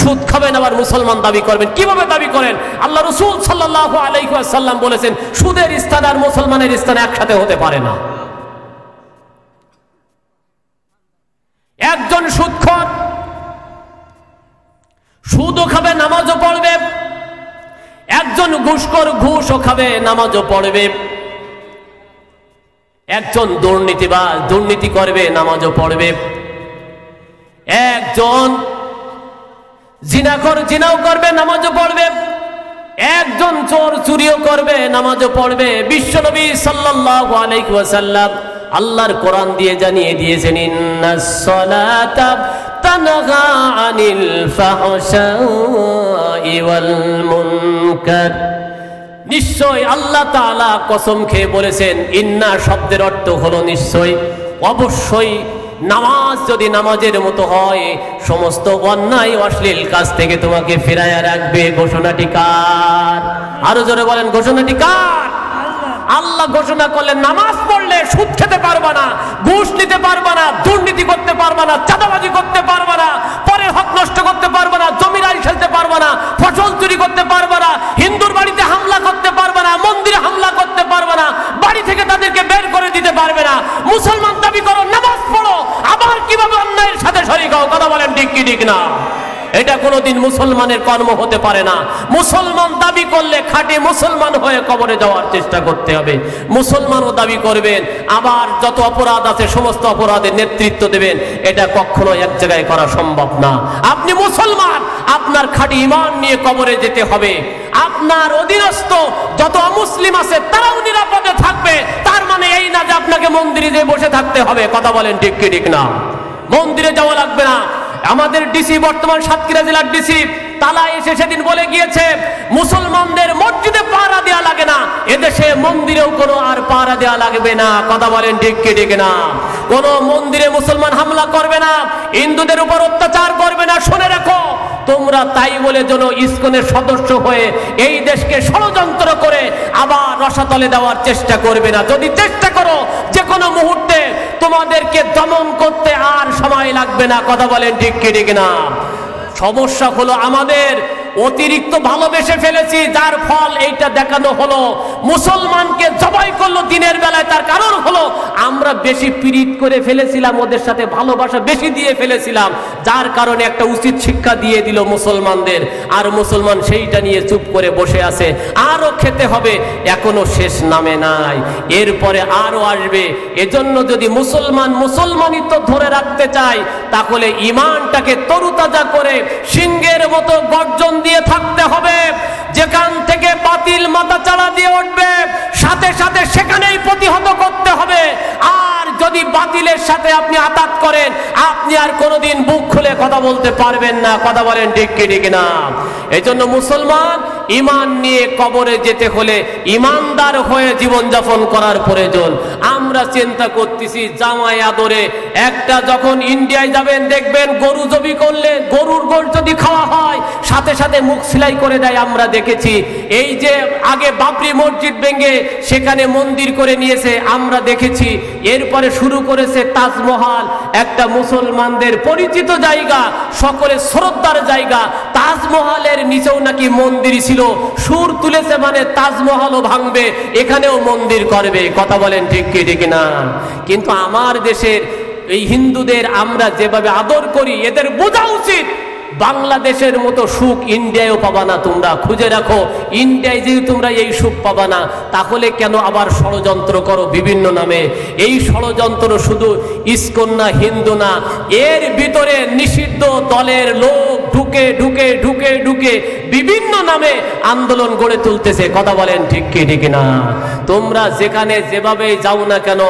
Speaker 1: সুদ খাবেন আবার মুসলমান দাবি করবেন, কিভাবে দাবি করেন? আল্লাহ রাসূল সাল্লাল্লাহু আলাইহি ওয়াসাল্লাম বলেছেন সুদের স্থান আর মুসলমানের স্থান একসাথে হতে পারে না। একজন সুদখোর সুদও খাবে নামাজও পড়বে, একজন ঘুষখোর ঘুষও খাবে নামাজও পড়বে, একজন দুর্নীতিবাজ দুর্নীতি করবে নামাজও পড়বে, একজন জিনাখোর জিনাও করবে নামাজও পড়বে, একজন চোর চুরিও করবে নামাজও পড়বে। বিশ্বনবী সাল্লাল্লাহু আলাইহি ওয়াসাল্লাম আল্লাহর কোরআন দিয়ে জানিয়ে দিয়েছেন ইন্নাস সালাতা তানহা আনিল ফাহশাই ওয়াল মুনকার। নিশ্চয় আল্লাহ তাআলা কসম খেয়ে বলেছেন, ইন্না শব্দের অর্থ হলো নিশ্চয়, অবশ্যই। নামাজ যদি নামাজের মতো হয় সমস্ত অন্যায় অশ্লীল কাজ থেকে তোমাকে ফিরাইয়া রাখবে। ঘোষণাটি কার? আরো জোরে বলেন, ঘোষণাটি কার? আল্লাহ ঘোষণা করলেন নামাজ পড়লে সুদ খেতে পারবা না, ঘুষ নিতে পারবা না, দুর্নীতি করতে পারবা না, চাঁদাবাজি করতে পারবা না, পরের হক নষ্ট করতে পারবা না, জমির আইল ফেলতে পারবা না, ফসল চুরি করতে পারবা না, হিন্দুর বাড়িতে হামলা করতে পারবা না, মন্দিরে হামলা করতে পারবা না, বাড়ি থেকে তাদেরকে বের করে দিতে পারবে না। মুসলমান দাবি করো, নামাজ পড়ো, আবার কিভাবে অন্যায়ের সাথে শরীক হও? কথা বলেন ঠিক কি ঠিক না? এটা কোনোদিন মুসলমানের কর্ম হতে পারে না। মুসলমান দাবি করলে খাঁটি মুসলমান হয়ে কবরে যাওয়ার চেষ্টা করতে হবে। মুসলমানও দাবি করবেন, আবার যত অপরাধ আছে সমস্ত অপরাধের নেতৃত্ব দেবেন, এটা কখনো এক জায়গায় করা সম্ভব না। আপনি মুসলমান, আপনার খাঁটি ঈমান নিয়ে কবরে যেতে হবে। আপনার অধীনস্থ যত অমুসলিম আছে তারাও নিরাপদে থাকবে, তার মানে এই না যে আপনাকে মন্দিরে যেয়ে বসে থাকতে হবে। কথা বলেন ঠিক কি ঠিক না? মন্দিরে যাওয়া লাগবে না। আমাদের ডিসি, বর্তমান সাতক্ষীরা জেলার ডিসি তালা এসে সেদিন বলে গিয়েছে, মুসলমানদের মসজিদে পাহারা দেওয়া লাগে না, এদেশে মন্দিরেও কোনো আর পাহারা দেওয়া লাগবে না। কথা বলেন ঠিক কি ঠিক না? কোন মন্দিরে মুসলমান হামলা করবে না, হিন্দুদের উপর অত্যাচার করবে না। শুনে রাখো, তোমরা তাই বলে যেন ইসকনের সদস্য হয়ে এই দেশকে ষড়যন্ত্র করে আবার রসাতলে দেওয়ার চেষ্টা করবে না। যদি চেষ্টা করো, যে কোনো মুহূর্তে তোমাদেরকে দমন করতে আর সময় লাগবে না। কথা বলেন ঠিক কি ঠিক না? সমস্যা হলো আমাদের অতিরিক্ত ভালোবেসে ফেলেছি, যার ফল এইটা দেখানো হলো। মুসলমানকে জবাই করলো দিনের বেলায়, তার কারণ হলো আমরা বেশি পীড়িত করে ফেলেছিলাম, ওদের সাথে ভালোবাসা বেশি দিয়ে ফেলেছিলাম, যার কারণে একটা উচিত শিক্ষা দিয়ে দিল মুসলমানদের। আর মুসলমান সেইটা নিয়ে চুপ করে বসে আছে। আরো খেতে হবে, এখনো শেষ নামে নাই, এরপরে আরো আসবে। এজন্য যদি মুসলমানিত্ব ধরে রাখতে চায়, তাহলে ইমানটাকে তরুতাজা করে সিংহের মতো গর্জন দিয়ে থাকতে হবে। যেখান থেকে বাতিল মাথা চাড়া দিয়ে উঠবে, সাথে সাথে সেখানেই প্রতিহত করতে হবে। আর যদি বাতিলের সাথে আপনি আঘাত করেন, আপনি আর কোনোদিন বুক খুলে কথা বলতে পারবেন না। কথা বলেন ঠিক কি ঠিক না? এই জন্য মুসলমান ইমান নিয়ে কবরে যেতে হলে ইমানদার হয়ে জীবনযাপন করার প্রয়োজন। আমরা চিন্তা করতেছি জামাই আদরে একটা, যখন ইন্ডিয়ায় যাবেন দেখবেন গরু জবি করলে, গরুর গোশত যদি খাওয়া হয়, সাথে সাথে মুখ সেলাই করে দেয়। আমরা দেখেছি এই যে আগে বাবরি মসজিদ ভেঙে সেখানে মন্দির করে নিয়েছে, আমরা দেখেছি। এরপরে শুরু করেছে তাজমহল, একটা মুসলমানদের পরিচিত জায়গা, সকলে শ্রদ্ধার জায়গা। তাজমহলের নিচেও নাকি মন্দির ছিল, সুর তুলেছে মানে তাজমহলও ভাঙবে, এখানেও মন্দির করবে। কথা বলেন ঠিক কি ঠিক না? কিন্তু আমার দেশের এই হিন্দুদের আমরা যেভাবে আদর করি, এদের বোঝা উচিত বাংলাদেশের মতো সুখ ইন্ডিয়ায়ও পাবা না। তোমরা খুঁজে রাখো, ইন্ডিয়ায় যদি তোমরা এই সুখ পাবা না, তাহলে কেন আবার ষড়যন্ত্র করো বিভিন্ন নামে? এই ষড়যন্ত্র শুধু ইসকন না, হিন্দু না, এর ভিতরে নিষিদ্ধ দলের লোক ঢুকে ঢুকে ঢুকে ঢুকে বিভিন্ন নামে আন্দোলন গড়ে তুলতেছে। কথা বলেন ঠিক কি ঠিক না? তোমরা যেখানে যেভাবে যাও না কেন,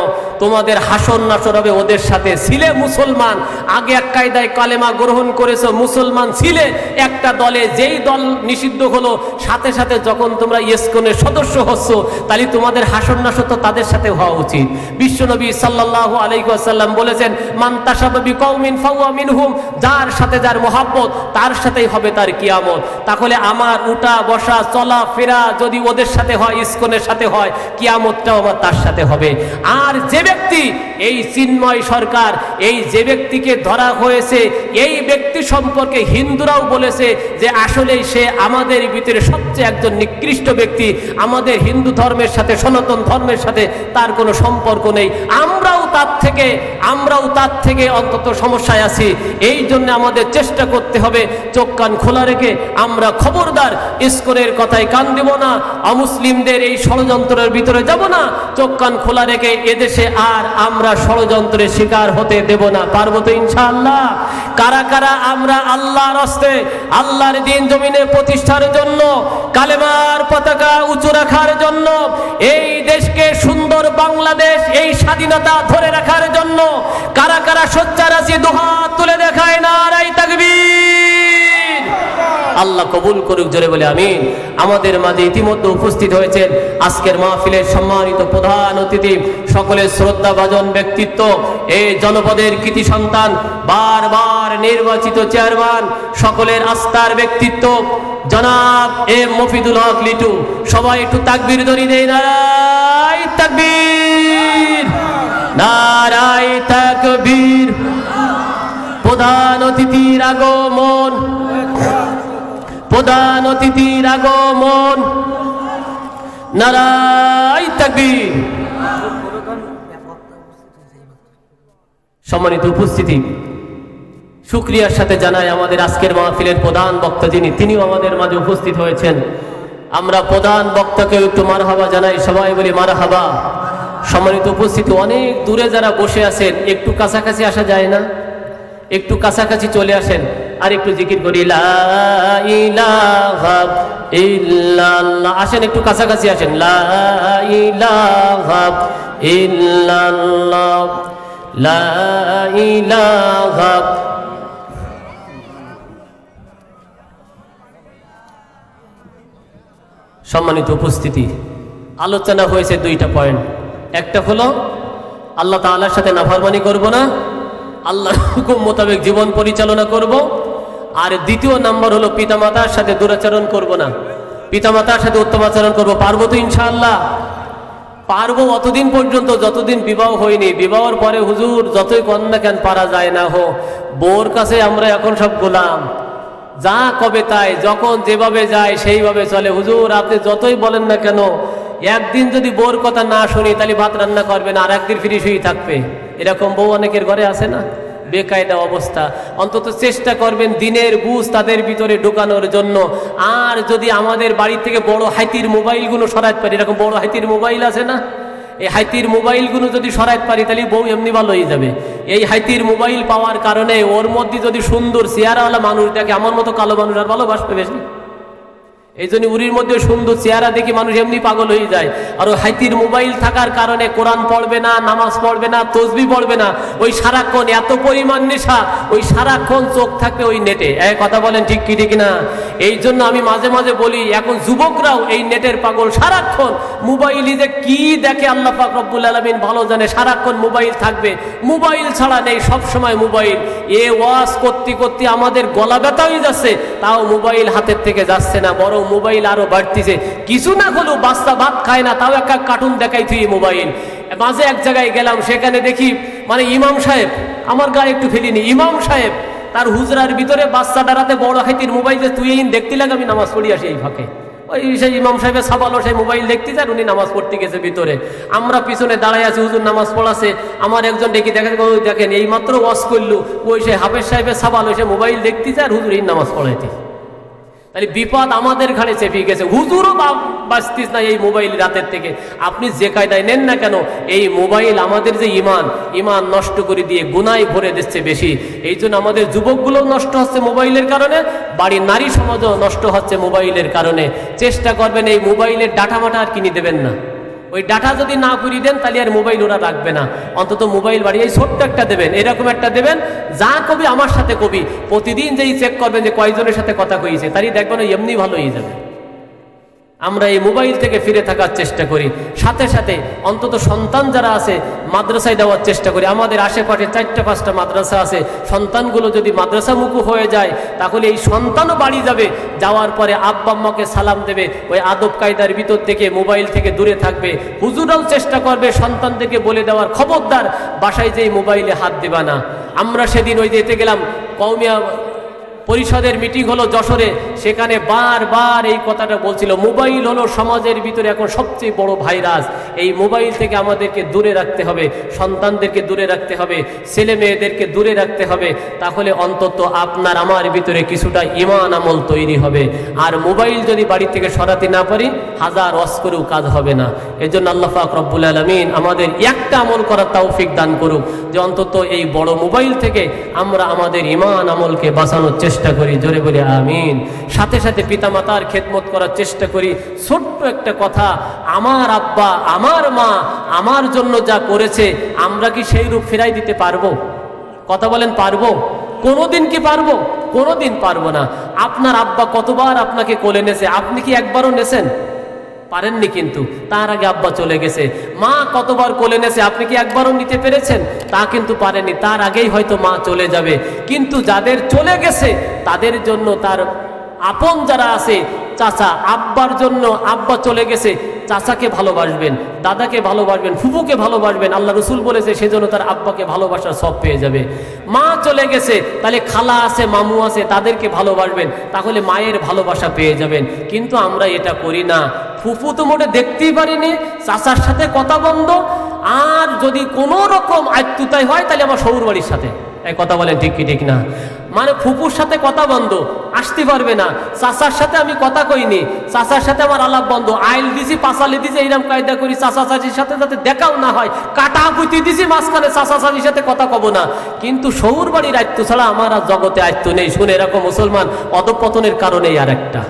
Speaker 1: তোমাদের হাসর নাসর হবে ওদের সাথে। ছিলে মুসলমান, আগে এক কায়দায় কালেমা গ্রহণ করেছো, মুসলমান ছিলে একটা দলে, যেই দল নিষিদ্ধ হলো সাথে সাথে যখন তোমরা ইসকনের সদস্য হচ্ছ, তাহলে তোমাদের হাসর নাসর তো তাদের সাথে হওয়া উচিত। বিশ্বনবী সাল্লাল্লাহু আলাইহি ওয়াসাল্লাম বলেছেন, মান তাশাবা বিকওমিন ফাহুয়া মিনহুম, যার সাথে যার মহব্বত তার সাথেই হবে তার কিয়ামত। তাহলে আমার উঠা বসা চলা ফেরা যদি ওদের সাথে হয়, ইসকনের সাথে হয়, কিয়ামতটাও আমার তার সাথে হবে। আর যে ব্যক্তি, এই চিন্ময় সরকার, এই যে ব্যক্তিকে ধরা হয়েছে, এই ব্যক্তি সম্পর্কে হিন্দুরাও বলেছে যে আসলেই সে আমাদের ভিতরে সবচেয়ে একজন নিকৃষ্ট ব্যক্তি। আমাদের হিন্দু ধর্মের সাথে, সনাতন ধর্মের সাথে তার কোনো সম্পর্ক নেই। আমরাও তার থেকে অন্তত সমস্যায় আছি। এই জন্য আমাদের চেষ্টা করতে হবে চোখ কান খোলা রেখে আমরা খবরদার ইসকনের কথায় কান দেব না, অমুসলিমদের এই ষড়যন্ত্রের ভিতরে যাব না। চোখ কান খোলা রেখে এদেশে আর আমরা ষড়যন্ত্রের শিকার হতে দেব না। পারবো তো ইনশাআল্লাহ? কারা কারা আমরা আল্লাহর হস্তে, আল্লাহর দিন জমিনে প্রতিষ্ঠার জন্য, কালেমার পতাকা উঁচু রাখার জন্য, এই দেশকে সুন্দর বাংলাদেশ, এই স্বাধীনতা ধরে রাখার জন্য কারা কারা সোচ্চার আছে? দুহাত তুলে দেখায় নারায়ে তাকবীর। আল্লাহ কবুল করুক, জোরে বলে আমিন। আমাদের মাঝে ইতিমধ্যে উপস্থিত হয়েছেন আজকের মাহফিলের সম্মানিত প্রধান অতিথি, সকলের শ্রদ্ধাভাজন ব্যক্তিত্ব, এই জনপদের কৃতি সন্তান, বারবার নির্বাচিত চেয়ারম্যান, সকলের আস্থার ব্যক্তিত্ব জনাব এম মফিদুল হক লিটু। সবাই একটু তাকবীর ধরি দেই, নারায়ে তাকবীর, নারায়ে তাকবীর। প্রধান অতিথির আগমন, প্রধান অতিথির আগমন, নারায়ে তাকবীর। সম্মানিত উপস্থিতি, শুকরিয়ার সাথে জানাই আমাদের আজকের মাহফিলের প্রধান বক্তা যিনি, তিনিও আমাদের মাঝে উপস্থিত হয়েছেন। আমরা প্রধান বক্তাকে একটু মারহাবা জানাই, সবাই বলি মারহাবা। সম্মানিত উপস্থিতি, অনেক দূরে যারা বসে আছেন, একটু কাছাকাছি আসা যায় না? একটু কাছাকাছি চলে আসেন আর একটু জিকির করি, লা ইলাহা ইল্লাল্লাহ। আসেন একটু কাছাকাছি আসেন, লা ইলাহা ইল্লাল্লাহ, লা ইলাহা সম্মানিত উপস্থিতি, আলোচনা হয়েছে দুইটা পয়েন্ট। একটা হলো আল্লাহ তাআলার সাথে নাফরমানি করব না, আল্লাহর হুকুম মোতাবেক জীবন পরিচালনা করব। আর দ্বিতীয় নাম্বার হলো পিতামাতার সাথে দুরাচরণ করব না, পিতামাতার সাথে উত্তম আচরণ করব। পারবো তো ইনশাআল্লাহ? পারবো অতদিন পর্যন্ত যতদিন বিবাহ হয়নি। বিবাহের পরে হুজুর যতই কন্যা কেন পারা যায় না হো, বউর কাছে আমরা এখন সব গোলাম, যা কবে তাই, যখন যেভাবে যায় সেইভাবে চলে। হুজুর আপনি যতই বলেন না কেন, একদিন যদি বউর কথা না শুনি তাহলে ভাত রান্না করবে না, আর একদিন ফ্রি শুয়ে থাকবে। এরকম বউ অনেকের ঘরে আছে না? বেকায়দা অবস্থা। অন্তত চেষ্টা করবেন দিনের বুঝ তাদের ভিতরে ঢুকানোর জন্য। আর যদি আমাদের বাড়ি থেকে বড় হাইতির মোবাইলগুলো সরাইতে পারি, এরকম বড় হাইতির মোবাইল আছে না, এই হাইতির মোবাইলগুলো যদি সরাইতে পারি তাহলে বউ এমনি ভালো হয়ে যাবে। এই হাইতির মোবাইল পাওয়ার কারণে ওর মধ্যে যদি সুন্দর চেহারাওয়ালা মানুষ দেখে, আমার মতো কালো মানুষ আর ভালোবাসবে বেশি। এই জন্য উরির মধ্যে সুন্দর চেহারা দেখি মানুষ এমনি পাগল হয়ে যায়। আর ওই হাইতির মোবাইল থাকার কারণে কোরআন পড়বে না, নামাজ পড়বে না, তসবিহ পড়বে না, ওই সারাক্ষণ এত পরিমাণ নেশা, ওই সারাক্ষণ চোখ থাকবে ওই নেটে। কথা বলেন ঠিক কি ঠিক না? এই জন্য আমি মাঝে মাঝে বলি, এখন যুবকরাও এই নেটের পাগল, সারাক্ষণ মোবাইলে যে কি দেখে আল্লাহ পাক রব্বুল আলামিন ভালো জানে। সারাক্ষণ মোবাইল থাকবে, মোবাইল ছাড়া নেই, সব সময় মোবাইল। এ ওয়াজ করতে করতে আমাদের গলা ব্যথা হয়ে যাচ্ছে, তাও মোবাইল হাতের থেকে যাচ্ছে না, বরং মোবাইল আরো বাড়তিছে। কিছু না হলেও বাচ্চা ভাত খায় না, তাও একটা কার্টুন দেখাই তুই মোবাইল। মাঝে এক জায়গায় গেলাম, সেখানে দেখি মানে ইমাম সাহেব, আমার গায়ে একটু ফেলিনি, ইমাম সাহেব তার হুজরার ভিতরে বাচ্চাটার হাতে বড় হাইতির মোবাইল যে তুই দেখতে লাগে, আমি নামাজ পড়ি আসি এই ফাঁকে। ওই সেই ইমাম সাহেবের সাবালো সেই মোবাইল দেখতে যায়, উনি নামাজ পড়তে গেছে ভিতরে, আমরা পিছনে দাঁড়াই আছি, হুজুর নামাজ পড়াছে। আমার একজন ডেকে দেখেন, ওই দেখেন এই মাত্র ওয়াজ করলো, ওই সেই হাফেজ সাহেবের সাবালো সে মোবাইল দেখতে যায়, আর হুজুর এই নামাজ পড়াইতে। তাহলে বিপদ আমাদের ঘাড়ে চেপে গেছে। হুজুরও বাঁচতিস না এই মোবাইল রাতের থেকে। আপনি যে কায়দায় নেন না কেন, এই মোবাইল আমাদের যে ইমান নষ্ট করে দিয়ে গুনায় ভরে দিচ্ছে বেশি। এই জন্য আমাদের যুবকগুলোও নষ্ট হচ্ছে মোবাইলের কারণে, বাড়ির নারী সমাজও নষ্ট হচ্ছে মোবাইলের কারণে। চেষ্টা করবেন এই মোবাইলের ডাটা মাটা আর কিনে দেবেন না। ওই ডাটা যদি না করিয়ে দেন তাহলে আর মোবাইল ওরা রাখবে না। অন্তত মোবাইল বাড়ি এই ছোট্ট একটা দেবেন, এরকম একটা দেবেন, যা কবি আমার সাথে কবি, প্রতিদিন যেই চেক করবেন যে কয়জনের সাথে কথা কইছে, তারই দেখবেন এমনি ভালো হয়ে যাবে। আমরা এই মোবাইল থেকে ফিরে থাকার চেষ্টা করি। সাথে সাথে অন্তত সন্তান যারা আছে মাদ্রাসায় দেওয়ার চেষ্টা করি। আমাদের আশেপাশে 4-5টা মাদ্রাসা আছে। সন্তানগুলো যদি মাদ্রাসামুখী হয়ে যায় তাহলে এই সন্তানও বাড়ি যাবে, যাওয়ার পরে আব্বা আম্মাকে সালাম দেবে, ওই আদব কায়দার ভিতর থেকে মোবাইল থেকে দূরে থাকবে। হুজুরাও চেষ্টা করবে সন্তানদেরকে বলে দেওয়ার, খবরদার বাসায় যেই মোবাইলে হাত দেবা না। আমরা সেদিন ওই যেতে গেলাম, কওমিয়া পরিষদের মিটিং হলো যশোরে, সেখানে বারবার এই কথাটা বলছিল, মোবাইল হলো সমাজের ভিতরে এখন সবচেয়ে বড় ভাইরাস। এই মোবাইল থেকে আমাদেরকে দূরে রাখতে হবে, সন্তানদেরকে দূরে রাখতে হবে, ছেলে মেয়েদেরকে দূরে রাখতে হবে। তাহলে অন্তত আপনার আমার ভিতরে কিছুটা ঈমান আমল তৈরি হবে। আর মোবাইল যদি বাড়ি থেকে সরাতে না পারি, হাজার ওয়াজ করেও কাজ হবে না। এই জন্য আল্লাহ পাক রব্বুল আলামিন আমাদের একটা আমল করার তৌফিক দান করুক, যে অন্তত এই বড় মোবাইল থেকে আমরা আমাদের ঈমান আমলকে বাঁচানোর চেষ্টা করি। জোরে বলি আমিন। সাথে সাথে পিতামাতার খেদমত করার চেষ্টা করি। ছোট্ট একটা কথা, আমার আব্বা আমার মা আমার জন্য যা করেছে, আমরা কি সেই রূপ ফেরাই দিতে পারবো? কথা বলেন, পারবো? কোনোদিন কি পারবো? কোনোদিন পারবো না। আপনার আব্বা কতবার আপনাকে কোলে নেছে, আপনি কি একবারও নেছেন? পারেননি, কিন্তু তার আগে আব্বা চলে গেছে। মা কতবার কোলে নেছে, আপনি কি একবারও নিতে পেরেছেন? তা কিন্তু পারেননি, তার আগেই হয়তো মা চলে যাবে। কিন্তু যাদের চলে গেছে তাদের জন্য, তার আপন যারা আছে, চাচা আব্বার জন্য, আব্বা চলে গেছে, চাচাকে ভালোবাসবেন, দাদাকে ভালোবাসবেন, ফুফুকে ভালোবাসবেন। আল্লাহ রসুল বলেছে সেজন্য তার আব্বাকে ভালোবাসার সব পেয়ে যাবে। মা চলে গেছে, তাহলে খালা আছে, মামু আছে, তাদেরকে ভালোবাসবেন, তাহলে মায়ের ভালোবাসা পেয়ে যাবেন। কিন্তু আমরা এটা করি না। ফুফু তো মোটে দেখতেই পারিনি, চাচার সাথে কথা বন্ধ। আর যদি কোনো রকম আত্মীয়তায় হয় তাহলে আমার শ্বশুর বাড়ির সাথে। এই কথা বলেন ঠিক কি ঠিক না? মানে ফুপুর সাথে কথা বন্ধ, আসতে পারবে না। চাচার সাথে আমি কথা কইনি, চাচার সাথে আমার আলাপ বন্ধ। আইল দিছি, পাশালি দিছি, এইরকম কায়দা করি। চাচা চাচির সাথে যাতে দেখাও না হয়, কাটা পুঁতি দিছি মাঝখানে, চাচা চাচির সাথে কথা কব না। কিন্তু শ্বশুর বাড়ির আত্মীয় ছাড়া আমার আর জগতে আত্মীয় নেই। শুনে এরকম মুসলমান অধঃপতনের কারণেই আর একটা,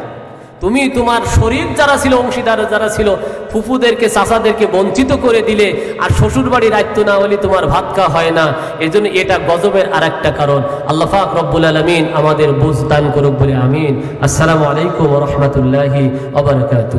Speaker 1: তুমি তোমার শরীর যারা ছিল, অংশীদার যারা ছিল, ফুফুদেরকে চাচাদেরকে বঞ্চিত করে দিলে, আর শ্বশুর বাড়ির আত্মীয় না হলে তোমার ভাত খাওয়া হয় না। এই জন্য এটা গজবের আর একটা কারণ। আল্লাহ পাক রব্বুল আলামিন আমাদের বুঝ দান করুক বলে আমিন। আসসালামু আলাইকুম ওয়া রাহমাতুল্লাহি ওয়া বারাকাতুহু।